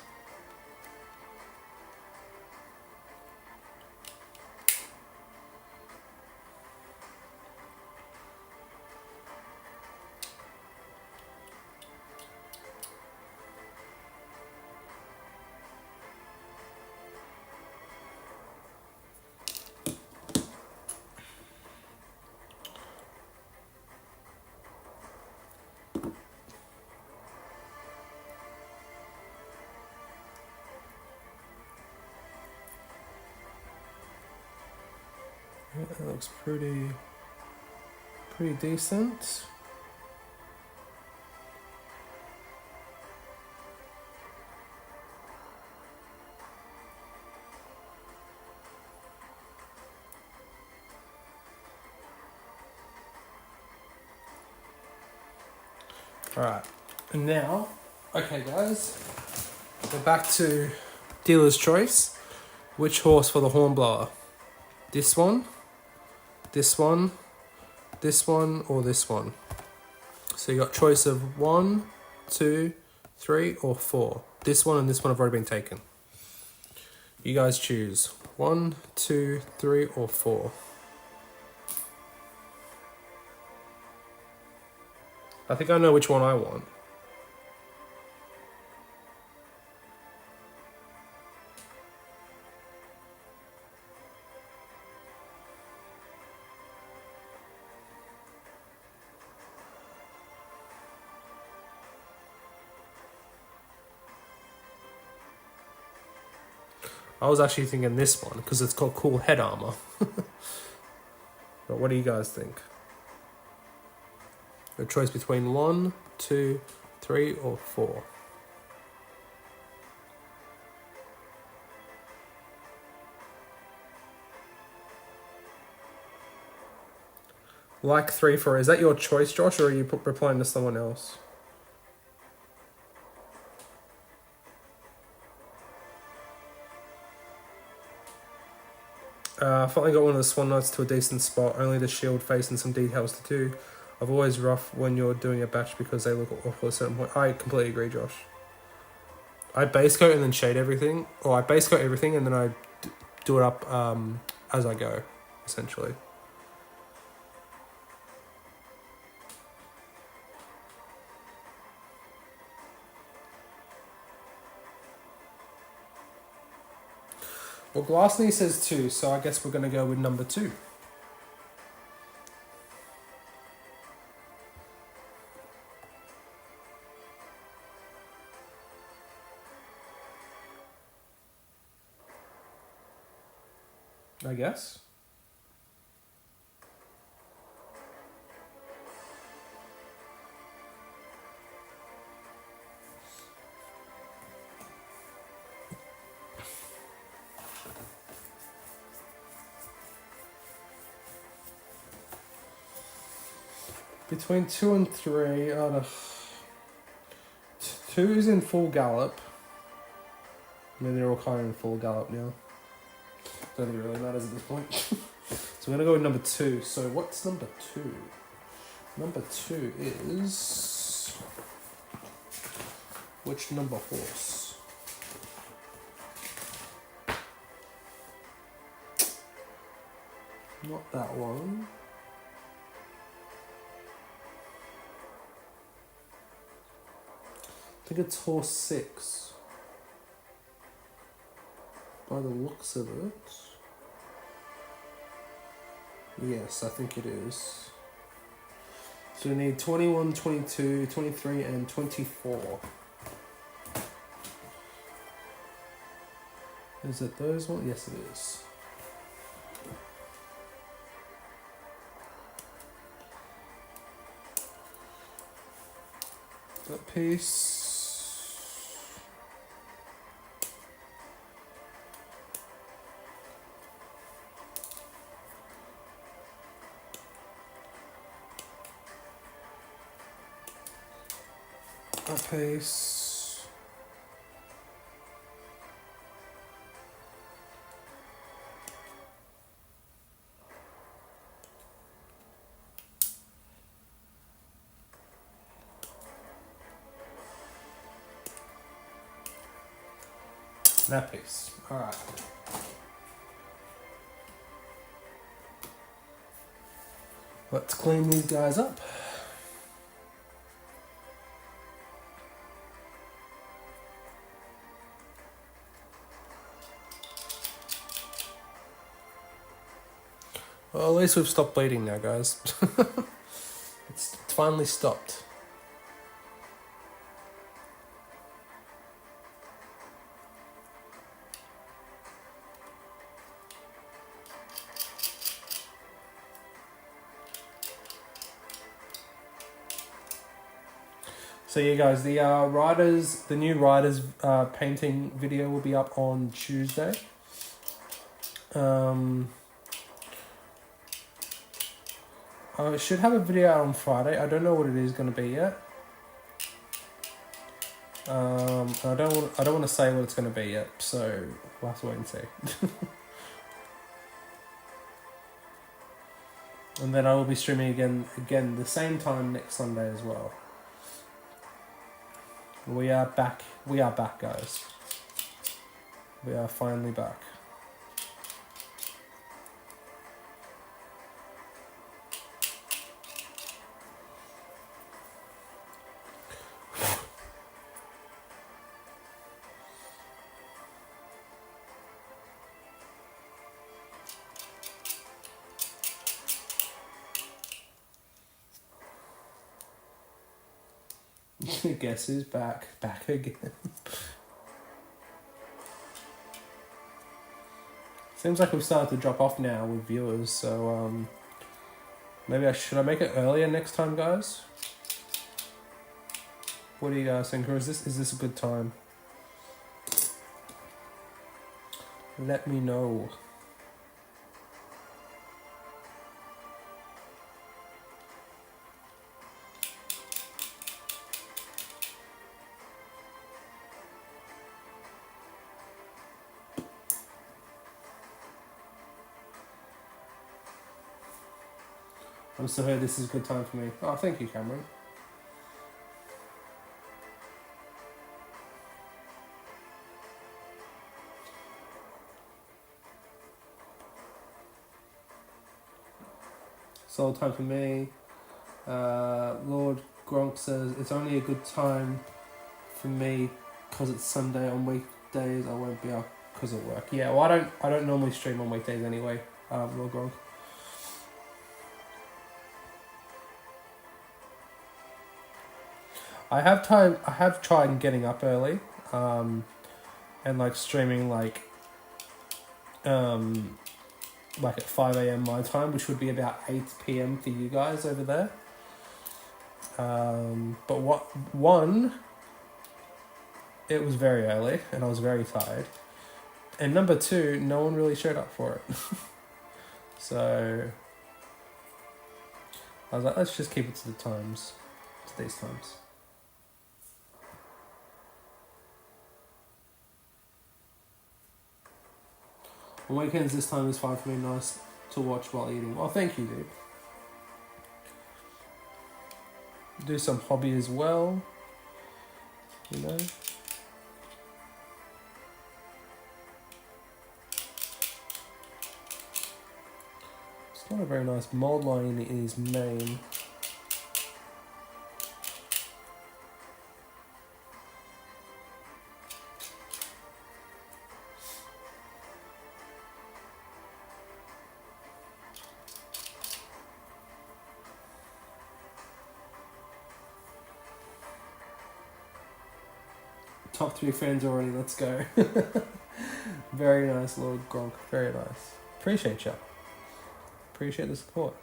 Yeah, that looks pretty decent. Alright, and now, okay guys, we're back to dealer's choice. Which horse for the hornblower? This one, this one, this one, or this one? So you got choice of 1, 2, 3, or 4. This one and this one have already been taken. You guys choose 1, 2, 3, or 4. I think I know which one I want. I was actually thinking this one because it's got cool head armor. But what do you guys think? A choice between 1, 2, 3, or 4. Like 3, 4. Is that your choice, Josh, or are you replying to someone else? I finally got one of the swan knights to a decent spot, only the shield face and some details to do. I've always rough when you're doing a batch because they look awful at a certain point. I completely agree, Josh. I base coat and then shade everything, or I base coat everything and then I do it up as I go, essentially. Well, Glassney says 2, so I guess we're going to go with number 2. I guess. Between 2 and 3, 2 is in full gallop. I mean, they're all kind of in full gallop now. Don't think it really matters at this point. So we're going to go with number 2. So what's number 2? Number 2 is... Which number horse? Not that one. I think it's horse 6. By the looks of it. Yes, I think it is. So we need 21, 22, 23, and 24. Is it those ones? Yes, it is. That piece. A piece. That piece. Alright. Let's clean these guys up. Well, at least we've stopped bleeding now, guys. It's finally stopped. So yeah, guys, the new riders painting video will be up on Tuesday. I should have a video out on Friday. I don't know what it is going to be yet. I don't want to say what it's going to be yet, so we'll have to wait and see. And then I will be streaming again the same time next Sunday as well. We are back. We are back, guys. We are finally back. Guess who's back? Back again. Seems like we've started to drop off now with viewers, so maybe should I make it earlier next time, guys? What do you guys think? Or is this a good time? Let me know. I'm still here. This is a good time for me. Oh, thank you, Cameron. Solo time for me. Lord Gronk says it's only a good time for me because it's Sunday. On weekdays I won't be out because of work. Yeah, well I don't normally stream on weekdays anyway. Lord Gronk. I have tried getting up early, and like streaming like at 5 a.m. my time, which would be about 8 p.m. for you guys over there. But it was very early and I was very tired. And number two, no one really showed up for it. So I was like, let's just keep it to these times. On weekends, this time is fine for me. Nice to watch while eating. Well, thank you, dude. Do some hobby as well. You know. It's not a very nice mold line in his mane. Top 3 fans already, let's go. Very nice, Lord Gronk. Very nice. Appreciate you. Appreciate the support.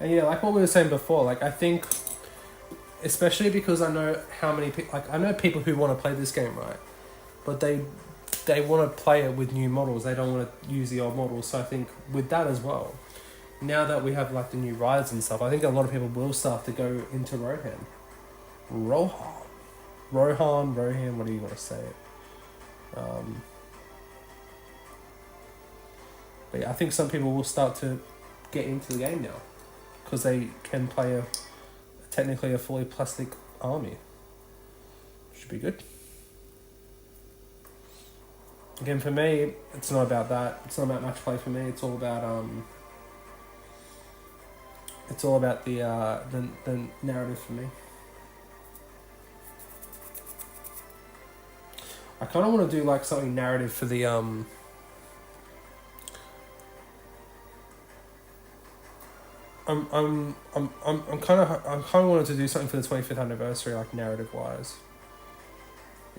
And yeah, like what we were saying before, like I think, especially because I know how many people, like I know people who want to play this game, right? But they want to play it with new models. They don't want to use the old models. So I think with that as well, now that we have like the new rides and stuff, I think a lot of people will start to go into Rohan. Rohan, what do you want to say it? But yeah, I think some people will start to get into the game now because they can play technically a fully plastic army. Should be good. Again, for me, it's not about that. It's not about match play for me. It's all about the narrative for me. I kind of want to do like something narrative for the I'm kind of wanted to do something for the 25th anniversary, like narrative wise.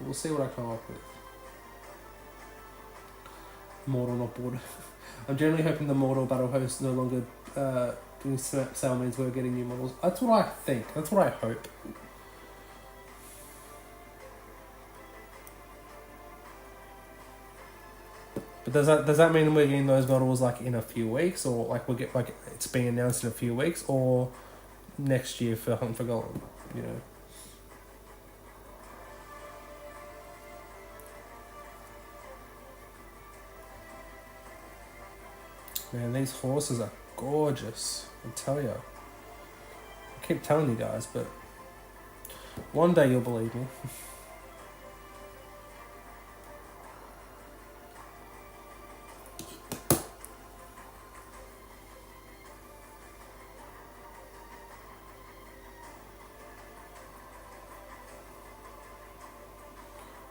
We'll see what I come up with. Mortal, not board. I'm generally hoping the Mortal Battle Host no longer doing sale means we're getting new models. That's what I think. That's what I hope. But does that mean we're getting those models like in a few weeks, or like we'll get like it's being announced in a few weeks, or next year for Hunt for Golem, you know? Man, these horses are gorgeous. I tell you. I keep telling you guys, but one day you'll believe me.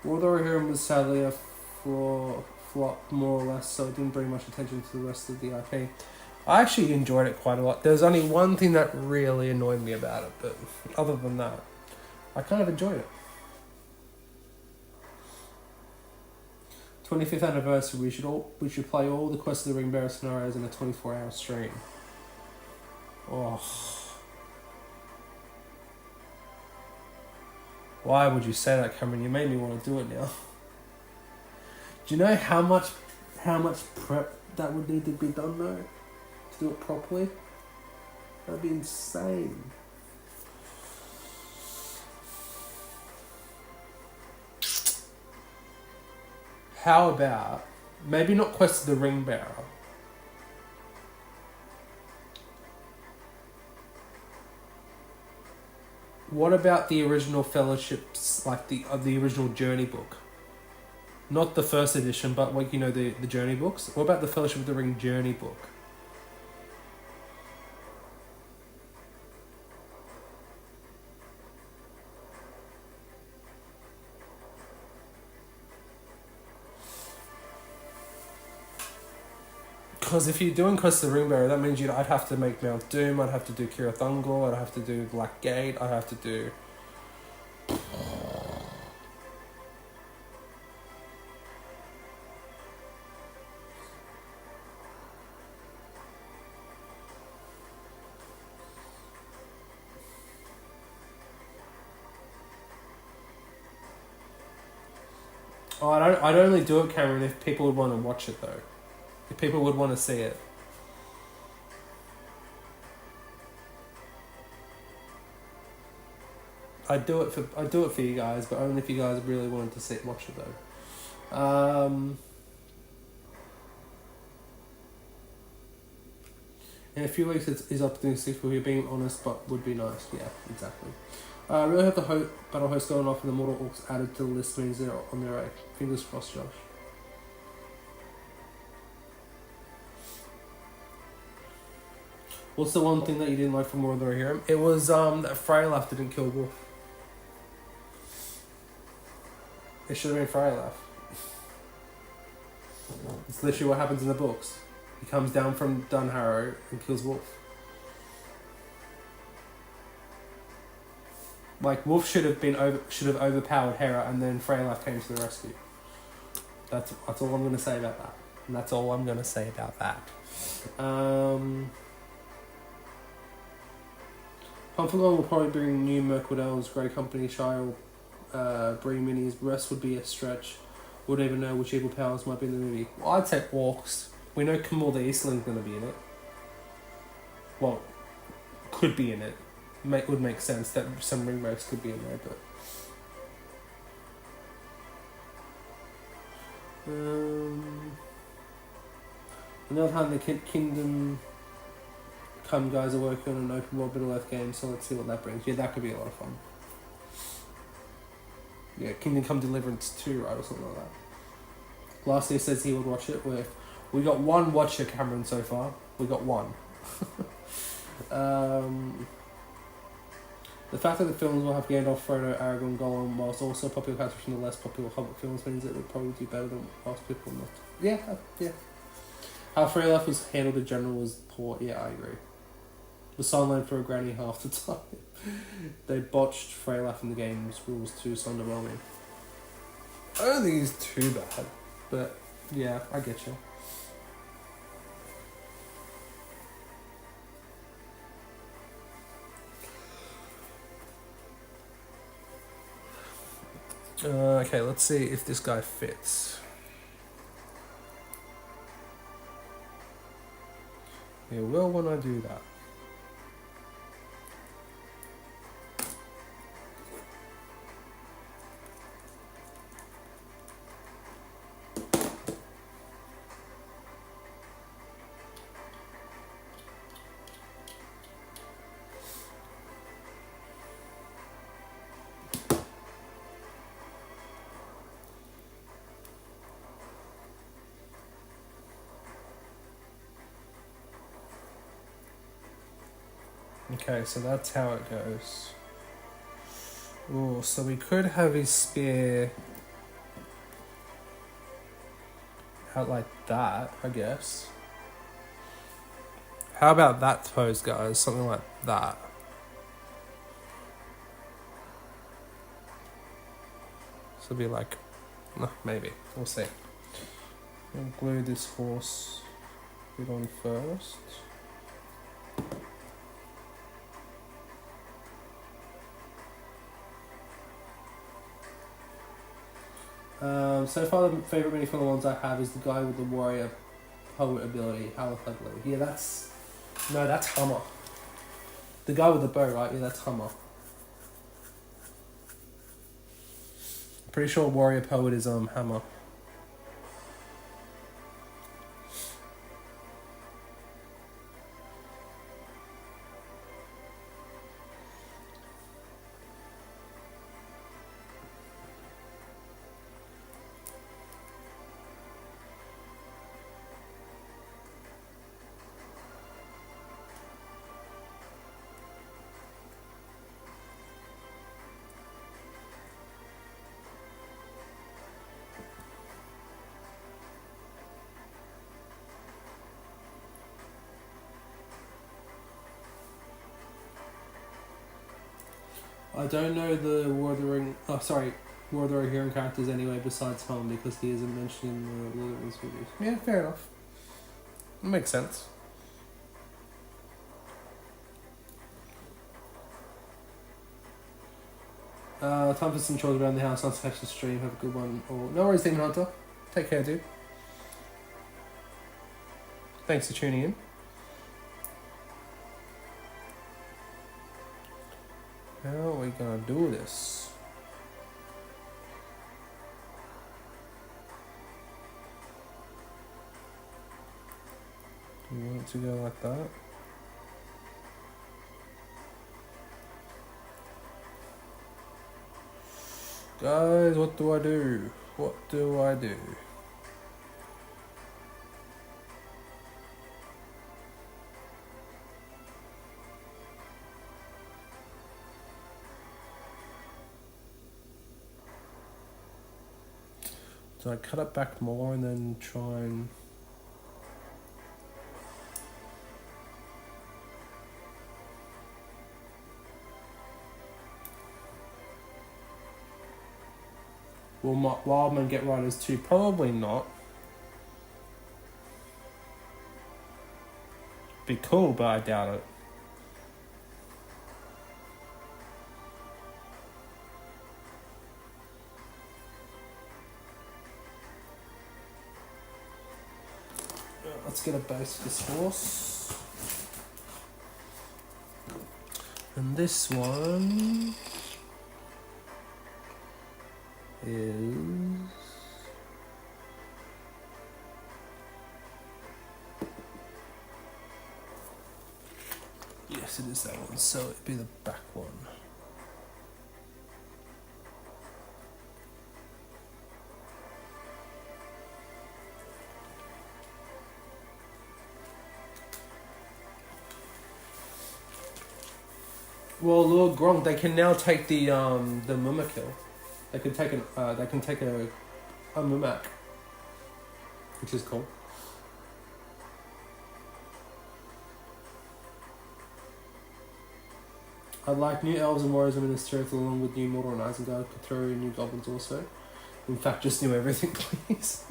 Although Rohan was sadly a flop, more or less, so it didn't bring much attention to the rest of the IP. I actually enjoyed it quite a lot. There's only one thing that really annoyed me about it, but other than that, I kind of enjoyed it. 25th anniversary, we should play all the Quest of the Ring Bearer scenarios in a 24-hour stream. Oh. Why would you say that, Cameron? You made me want to do it now. Do you know how much prep that would need to be done though? To do it properly? That'd be insane. How about, maybe not Quest of the Ring Bearer. What about the original Fellowships, like the original Journey book? Not the first edition, but like, you know, the Journey books. What about the Fellowship of the Ring Journey book? Because if you're doing Quest of the Ring Bearer, that means I'd have to make Mount Doom, I'd have to do Kira Thungor, I'd have to do Black Gate, I'd have to do... Oh, I'd only do it, Cameron, if people would want to watch it though. If people would want to see it. I'd do it for you guys, but only if you guys really wanted to watch it though. In a few weeks, it's optimistic for you being honest, but would be nice. Yeah, exactly. I really hope the battle host going off and the Mortal Orcs added to the list means they're on their way. Fingers crossed, Josh. What's the one thing that you didn't like from War of the Rohirrim? It was that Freylaf didn't kill Wolf. It should have been Freylaf. It's literally what happens in the books. He comes down from Dunharrow and kills Wolf. Like, Wolf should have overpowered Hera, and then Freylaf came to the rescue. That's all I'm going to say about that. And that's all I'm going to say about that. Humphrey will probably bring new Mercadell's Grey Company, Shire, Bree Minis. The rest would be a stretch. Wouldn't even know which evil powers might be in the movie. Well, I'd say Orcs. We know Camille the Eastland's going to be in it. Well, could be in it. Would make sense that some ring race could be in there, but... Another time the Kingdom Come guys are working on an open world Middle Earth game, so let's see what that brings. Yeah, that could be a lot of fun. Yeah, Kingdom Come Deliverance 2, right, or something like that. Lastly says he would watch it. We got one watcher, Cameron, so far. We got one. The fact that the films will have Gandalf, Frodo, Aragorn, Gollum, whilst also popular characters from the less popular Hobbit films means it would probably do better than most people not. Yeah. How Freyleth was handled in general was poor. Yeah, I agree. The sideline for a granny half the time. They botched Freyleth in the game's rules too, so underwhelming. I don't think he's too bad, but yeah, I get you. Okay, let's see if this guy fits. He will when I do that. Okay, so that's how it goes. Oh, so we could have his spear out like that, I guess. How about that pose, guys? Something like that. So it'll be like, no, maybe. We'll see. I'll glue this horse bit on first. So far the favourite mini from the ones I have is the guy with the warrior poet ability, Halifedley. Yeah, that's Hummer. The guy with the bow, right? Yeah, that's Hummer. I'm pretty sure warrior poet is Hammer. I don't know the War of the Ring... War of the Rohirrim characters anyway besides Helm because he isn't mentioned in the Lord of the Rings movies. Yeah, fair enough. That makes sense. Time for some chores around the house. I'll catch the stream. Have a good one. Or no worries, Demon Hunter. Take care, dude. Thanks for tuning in. How are we gonna do this? Do you want it to go like that? Guys, what do I do? What do I do? So I cut it back more and then try and... Will Wildman get Riders too? Probably not. Be cool, but I doubt it. let's get a base for this horse. And this one is... Yes, it is that one, so it'd be the back one. Well, Lord Gronk, they can now take the Mumakil. They can take a Mumak, which is cool. I like new elves and warriors and ministers along with new mortal and Isengard, Cthulhu, and new goblins also. In fact, just new everything, please.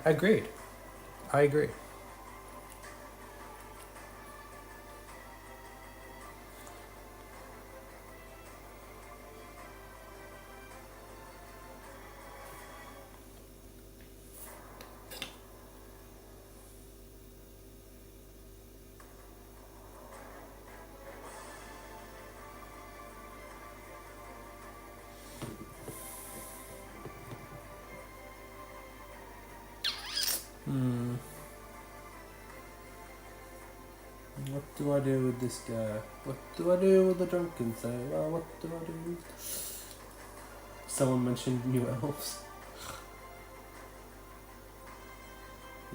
Agreed. I agree. What do I do with this guy? What do I do with the drunken sailor? Oh, what do I do? Someone mentioned new elves.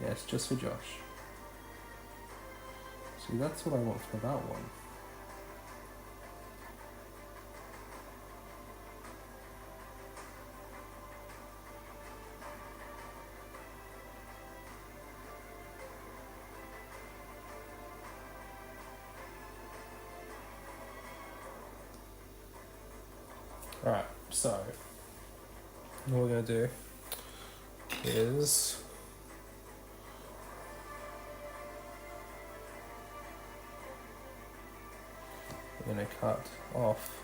Yes, just for Josh. See, that's what I want for that one. Alright, so what we're going to do is we're going to cut off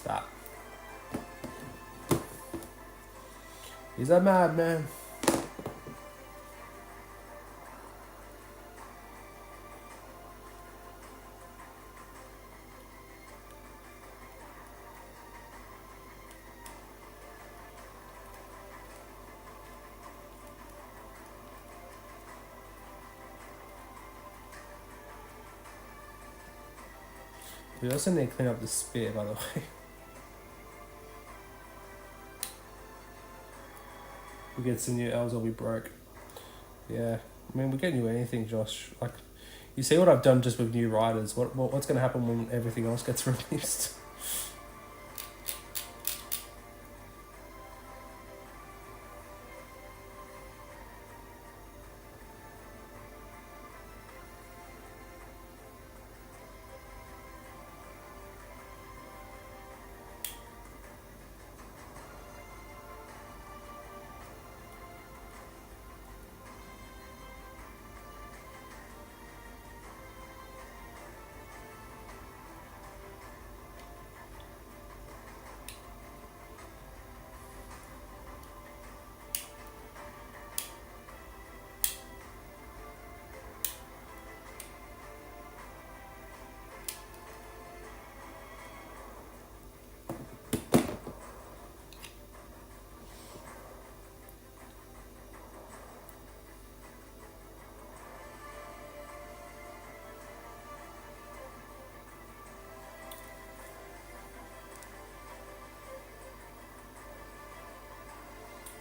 that. He's a madman. We also need to clean up the spear, by the way. We get some new elves or we broke. Yeah, I mean, we get new anything, Josh. Like, you see what I've done just with new riders. What's going to happen when everything else gets released?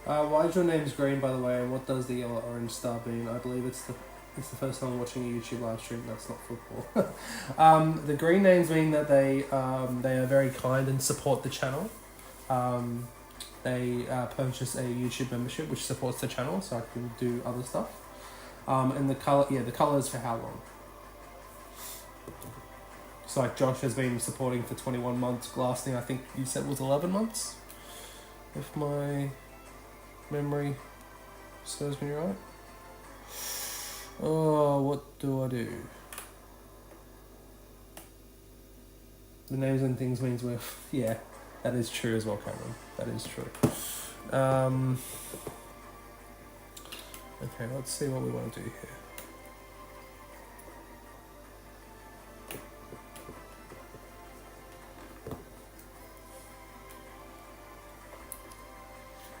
Why is your name's green, by the way, and what does the yellow orange star mean? I believe it's the first time I'm watching a YouTube live stream. That's not football. The green names mean that they are very kind and support the channel. They purchase a YouTube membership which supports the channel, so I can do other stuff. And the color is for how long? So like Josh has been supporting for 21 months. Glassing, I think you said was 11 months, if my memory serves me right. Oh, what do I do? The names and things means we're... Yeah, that is true as well, Cameron. That is true. Okay, let's see what we want to do here.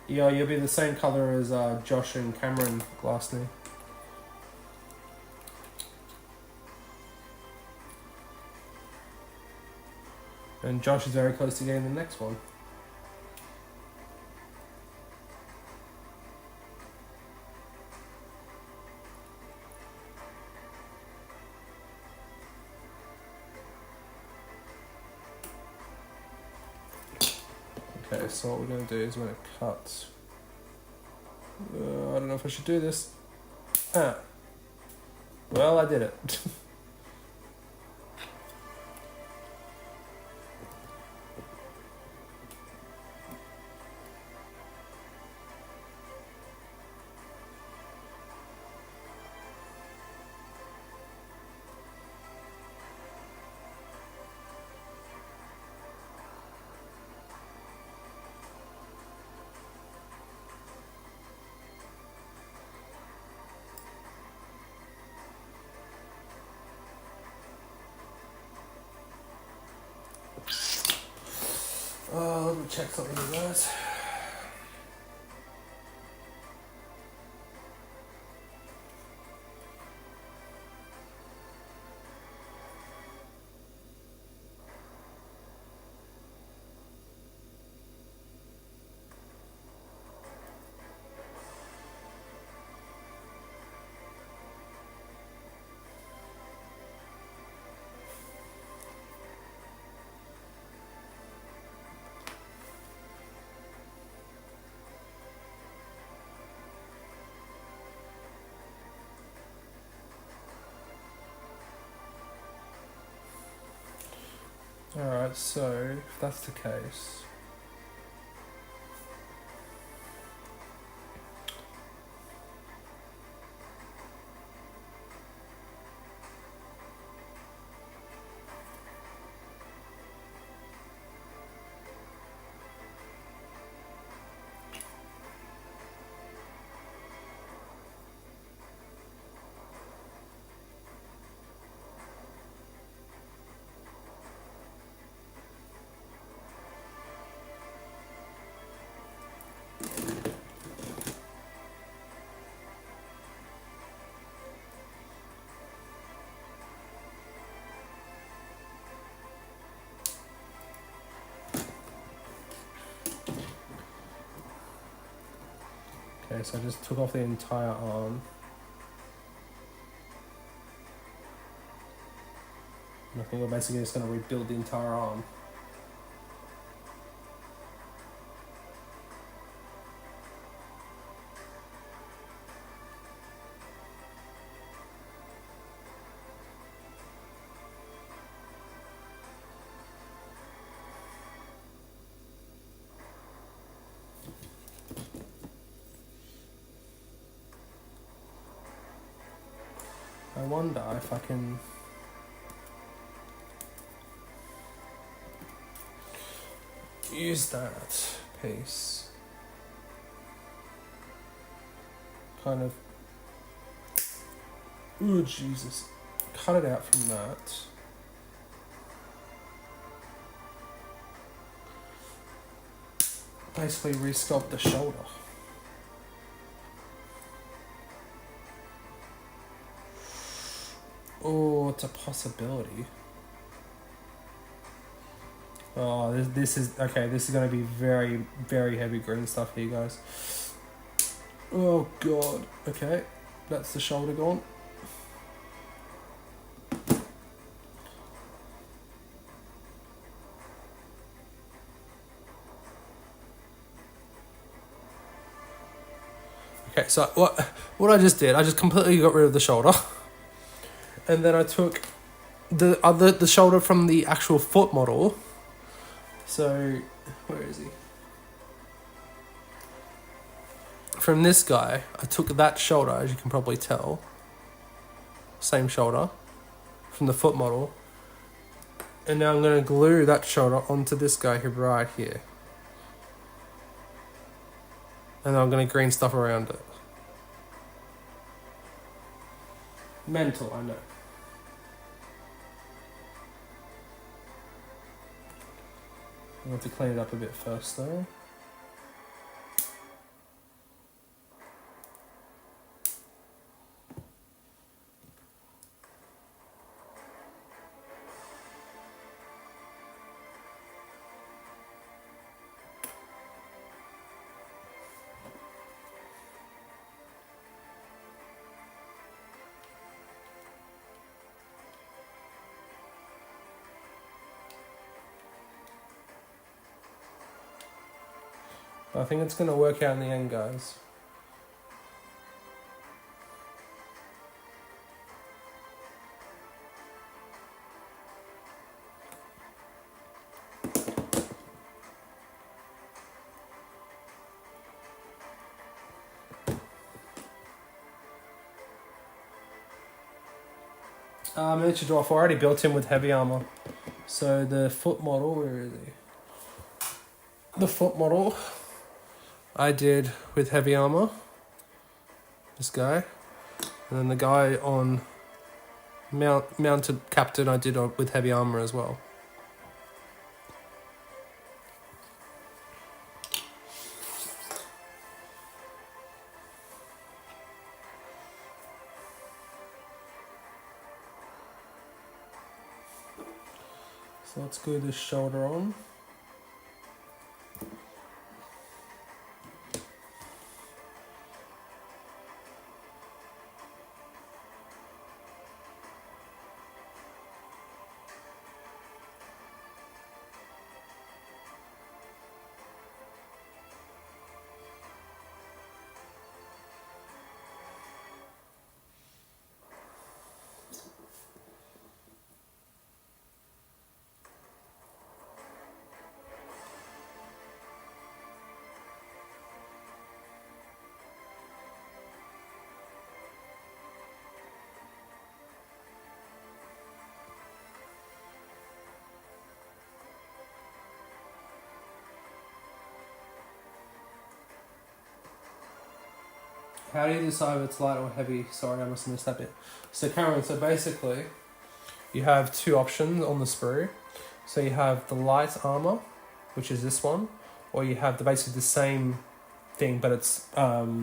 Yeah, you'll be the same colour as Josh and Cameron Glassney. And Josh is very close to getting the next one. Okay, so what we're going to do is we're going to cut... I don't know if I should do this. Well, I did it. Let me check something with those. Alright, so if that's the case... Okay, so I just took off the entire arm. And I think we're basically just going to rebuild the entire arm. I wonder if I can... use that piece. Kind of... Ooh, Jesus. Cut it out from that. Basically re-sculpt the shoulder. Oh, it's a possibility. Oh, this is... Okay, this is going to be very, very heavy green stuff here, guys. Oh, God. Okay, that's the shoulder gone. Okay, so what I just did, I just completely got rid of the shoulder. And then I took the shoulder from the actual foot model. So, where is he? From this guy, I took that shoulder, as you can probably tell. Same shoulder from the foot model. And now I'm going to glue that shoulder onto this guy here, right here. And then I'm going to green stuff around it. Mental, I know. I have to clean it up a bit first though. I think it's going to work out in the end, guys. Miniature dwarf already built in with heavy armor. So the foot model, where is he? The foot model I did with heavy armor. This guy. And then the guy on mounted captain I did with heavy armor as well. So let's glue this shoulder on. How do you decide if it's light or heavy? Sorry, I must have missed that bit. So Cameron, so basically, you have two options on the sprue. So you have the light armor, which is this one, or you have basically the same thing, but it's oh,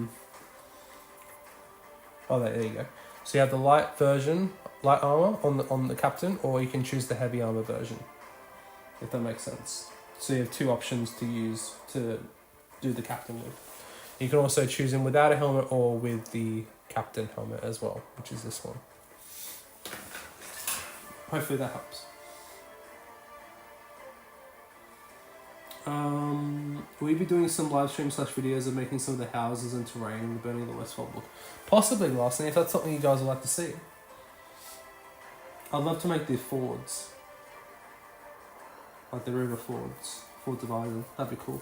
there you go. So you have the light version, light armor on the captain, or you can choose the heavy armor version, if that makes sense. So you have two options to use to do the captain with. You can also choose him without a helmet or with the captain helmet as well, which is this one. Hopefully that helps. Will you be doing some live stream / videos of making some of the houses and terrain in the Burning of the Westfold book? Possibly, Larson, if that's something you guys would like to see. I'd love to make the fords. Like the river fords. Ford divided. That'd be cool.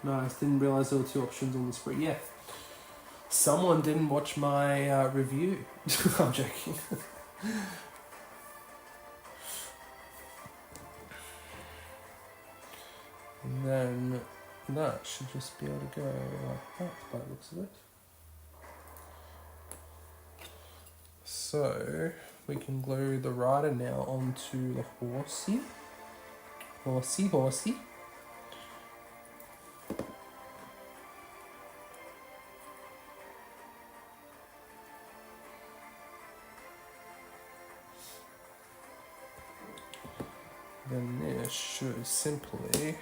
Nice, didn't realise there were two options on the spree. Yeah. Someone didn't watch my review. I'm joking. And then that should just be able to go like that by the looks of it. So we can glue the rider now onto the horsey. Horsey. Then this should simply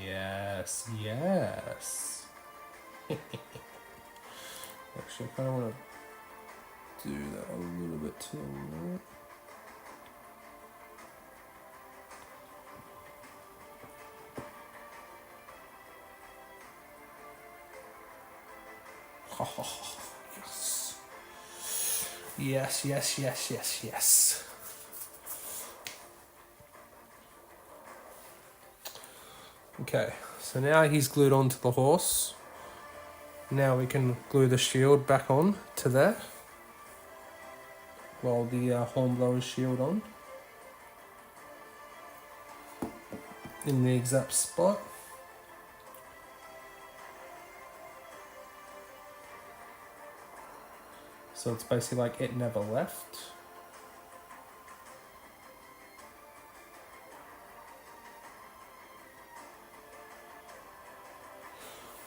yes. Actually, I kind of want to do that a little bit too. Yes. Okay, so now he's glued onto the horse. Now we can glue the shield back on to there. While the Hornblower's shield on. in the exact spot. So it's basically like it never left.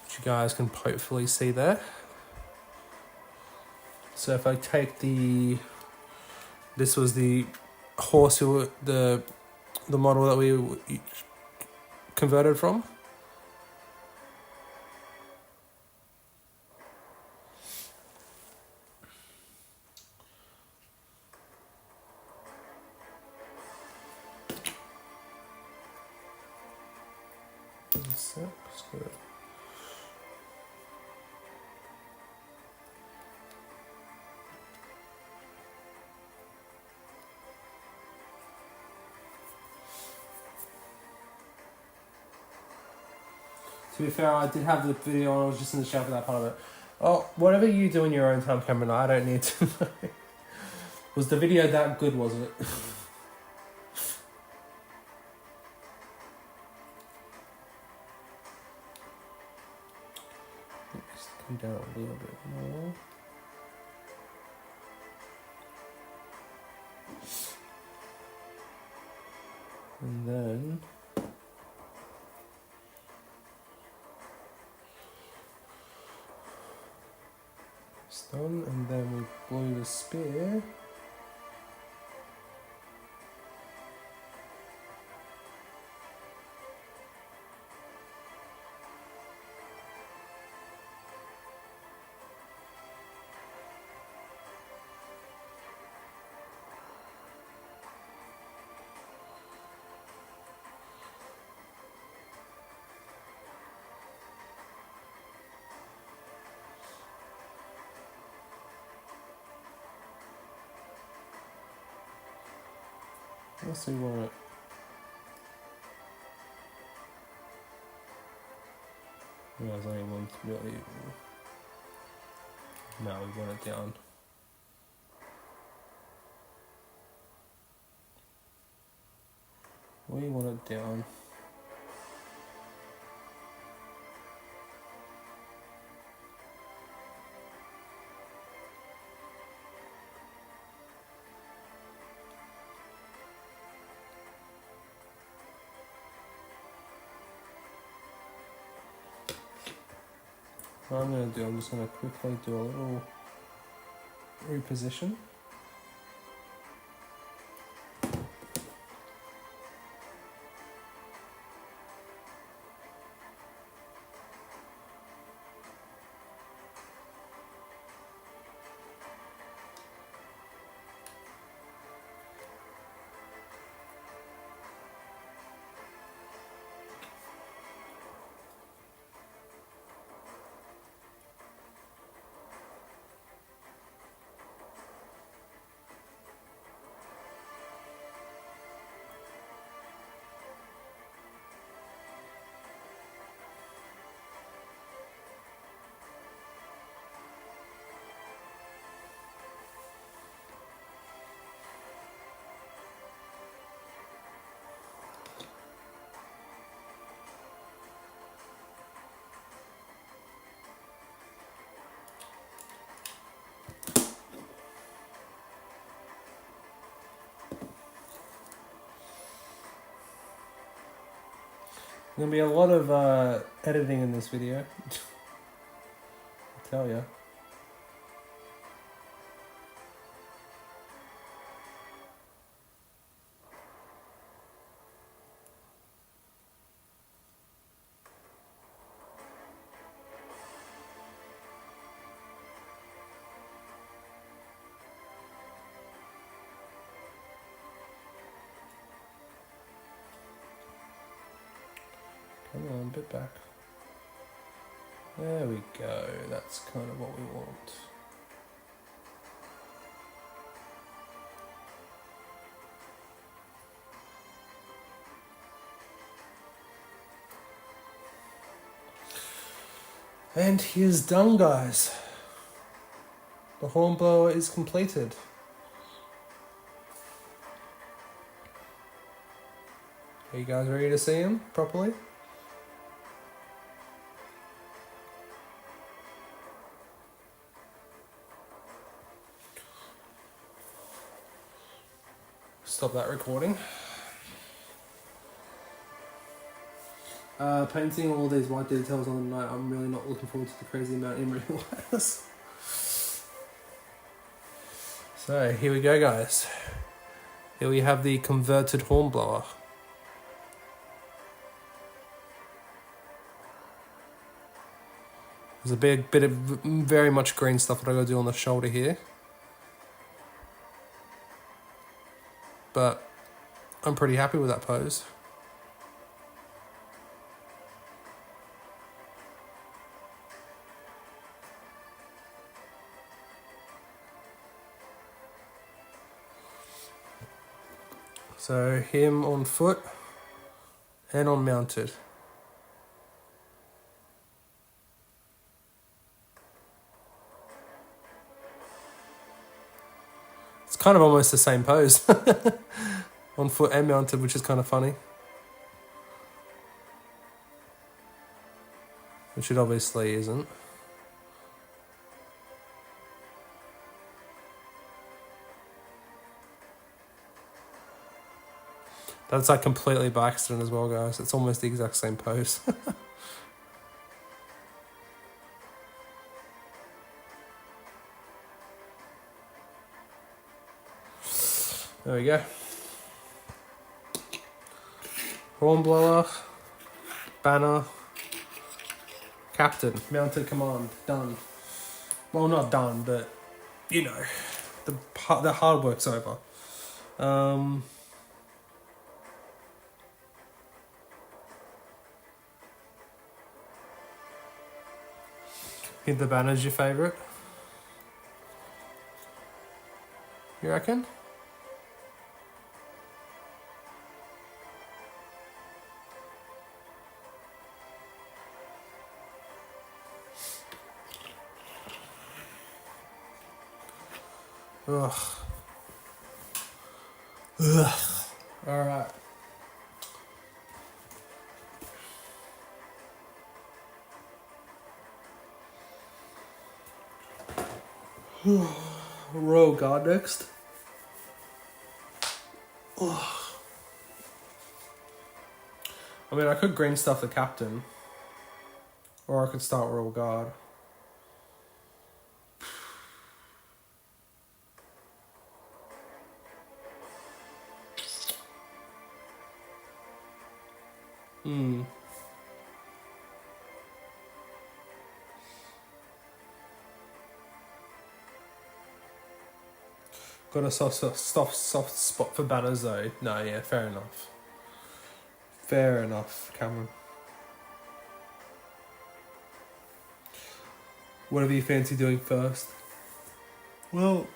Which you guys can hopefully see there. So if I take this was the horse the model that we converted from. To be fair, I did have the video on. I was just in the shower for that part of it. Oh, whatever you do in your own time, Cameron, I don't need to know. Was the video that good, was it? Just come down a little bit more. And then it's done, and then we blew the spear. Let's see what. Yeah, there's only one really. No, we want it down. We want it down. What I'm going to do, I'm just going to quickly do a little reposition. There's going to be a lot of editing in this video. I tell ya. Come on, a bit back. There we go. That's kind of what we want. And he is done, guys. The hornblower is completed. Are you guys ready to see him properly? Stop that recording. Painting all these white details on the night. I'm really not looking forward to the crazy amount in real life. So here we go, guys. Here we have the converted hornblower. There's a bit of very much green stuff that I gotta do on the shoulder here. But I'm pretty happy with that pose. So him on foot and on mounted. It's kind of almost the same pose. On foot and mounted, which is kind of funny. Which it obviously isn't. That's like completely by accident as well, guys. It's almost the exact same pose. There we go. Hornblower, banner, captain, mounted command, done. Well, not done, but you know, the hard work's over. Think the banner's your favourite? You reckon? Ugh. Ugh. Alright. Royal Guard next. Ugh. I mean, I could green stuff the captain. Or I could start Royal Guard. Got a soft spot for banners though. No, yeah, fair enough. Fair enough, Cameron. Whatever you fancy doing first. Well,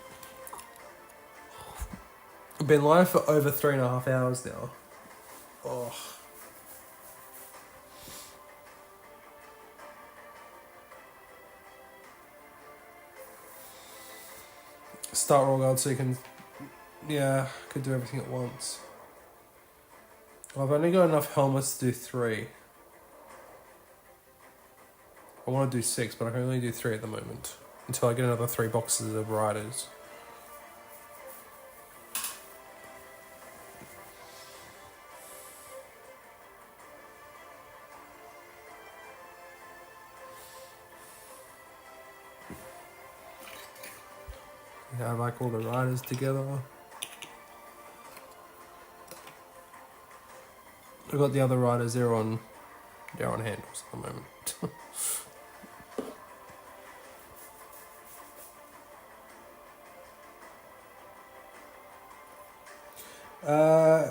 I've been live for over 3.5 hours now. Oh. Start Royal Guard so you can, yeah, could do everything at once. Well, I've only got enough helmets to do 3. I want to do 6, but I can only do 3 at the moment. Until I get another 3 boxes of riders. Yeah, I like all the riders together. I've got the other riders, they're on handles at the moment.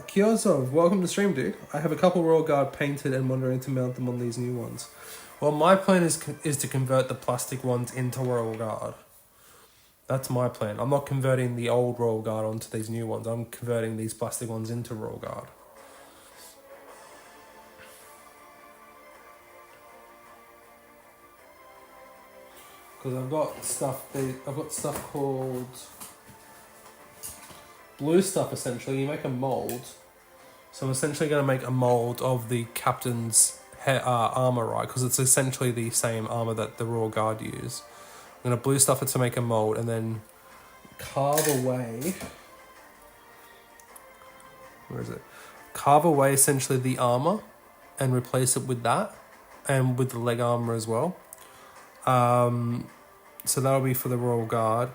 Kyozov, welcome to stream, dude. I have a couple Royal Guard painted and wondering to mount them on these new ones. Well, my plan is to convert the plastic ones into Royal Guard. That's my plan. I'm not converting the old Royal Guard onto these new ones. I'm converting these plastic ones into Royal Guard. Because I've got stuff called blue stuff essentially. You make a mold So I'm essentially going to make a mold of the captain's armor, right? Because it's essentially the same armor that the Royal Guard use. I'm going to blue stuff it to make a mold and then carve away... Where is it? Carve away essentially the armor and replace it with that and with the leg armor as well. So that'll be for the Royal Guard.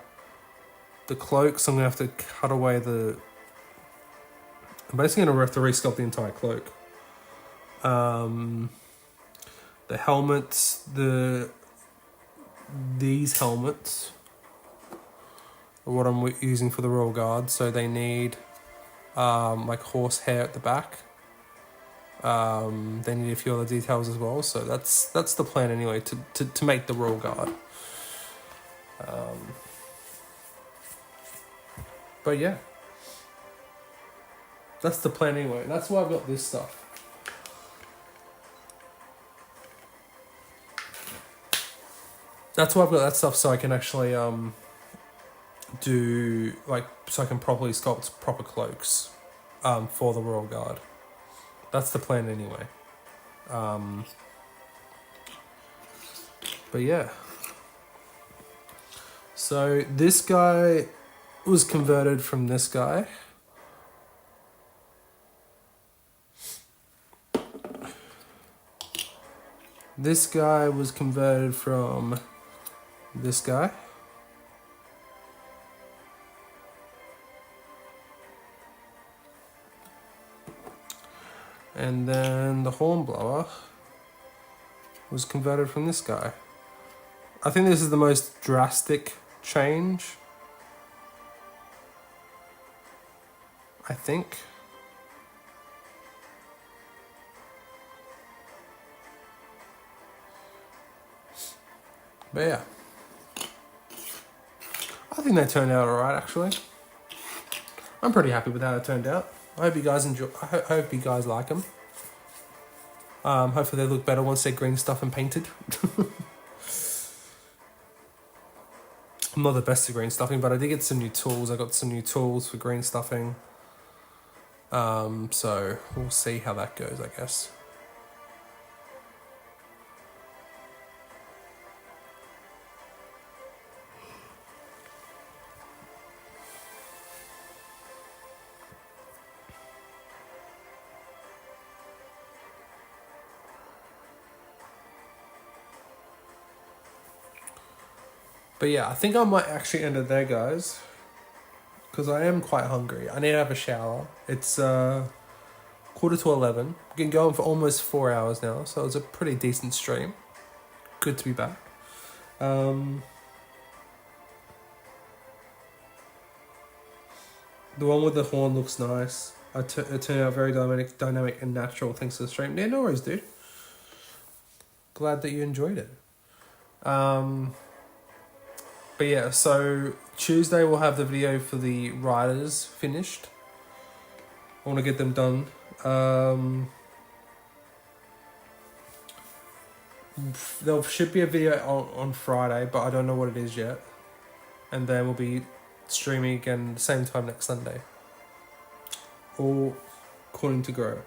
The cloaks, I'm going to have to cut away the... I'm basically going to have to resculpt the entire cloak. The helmets, these helmets are what I'm using for the Royal Guard. So they need like horse hair at the back. They need a few other details as well. So that's the plan anyway, to make the Royal Guard. But yeah, that's the plan anyway. That's why I've got this stuff. That's why I've got that stuff, so I can actually so I can properly sculpt proper cloaks for the Royal Guard. That's the plan anyway. But yeah. So this guy was converted from this guy. This guy was converted from this guy. And then the hornblower was converted from this guy. I think this is the most drastic change. I think. But yeah. I think they turned out alright, actually. I'm pretty happy with how it turned out. I hope you guys enjoy. I hope you guys like them. Hopefully they look better once they're green stuff and painted. I'm not the best at green stuffing, but I did get some new tools. I got some new tools for green stuffing. So we'll see how that goes, I guess. But yeah, I think I might actually end it there, guys. Because I am quite hungry. I need to have a shower. It's 11:45. Been going for almost 4 hours now, so it was a pretty decent stream. Good to be back. The one with the horn looks nice. It turned out very dynamic and natural thanks to the stream. Yeah, no worries, dude. Glad that you enjoyed it. But yeah, so Tuesday we'll have the video for the riders finished. I want to get them done. There should be a video on Friday, but I don't know what it is yet. And then we'll be streaming again the same time next Sunday. All according to Grow.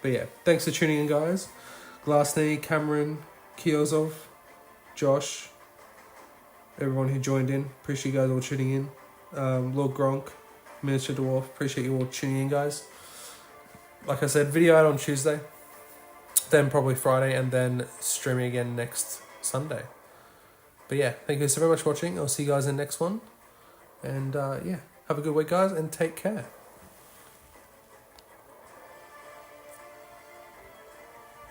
But yeah, thanks for tuning in, guys. Glassney, Cameron, Kiozov, Josh, everyone who joined in. Appreciate you guys all tuning in. Lord Gronk, Minister Dwarf, appreciate you all tuning in, guys. Like I said, video out on Tuesday, then probably Friday, and then streaming again next Sunday. But yeah, thank you so very much for watching. I'll see you guys in the next one. And yeah, have a good week, guys, and take care.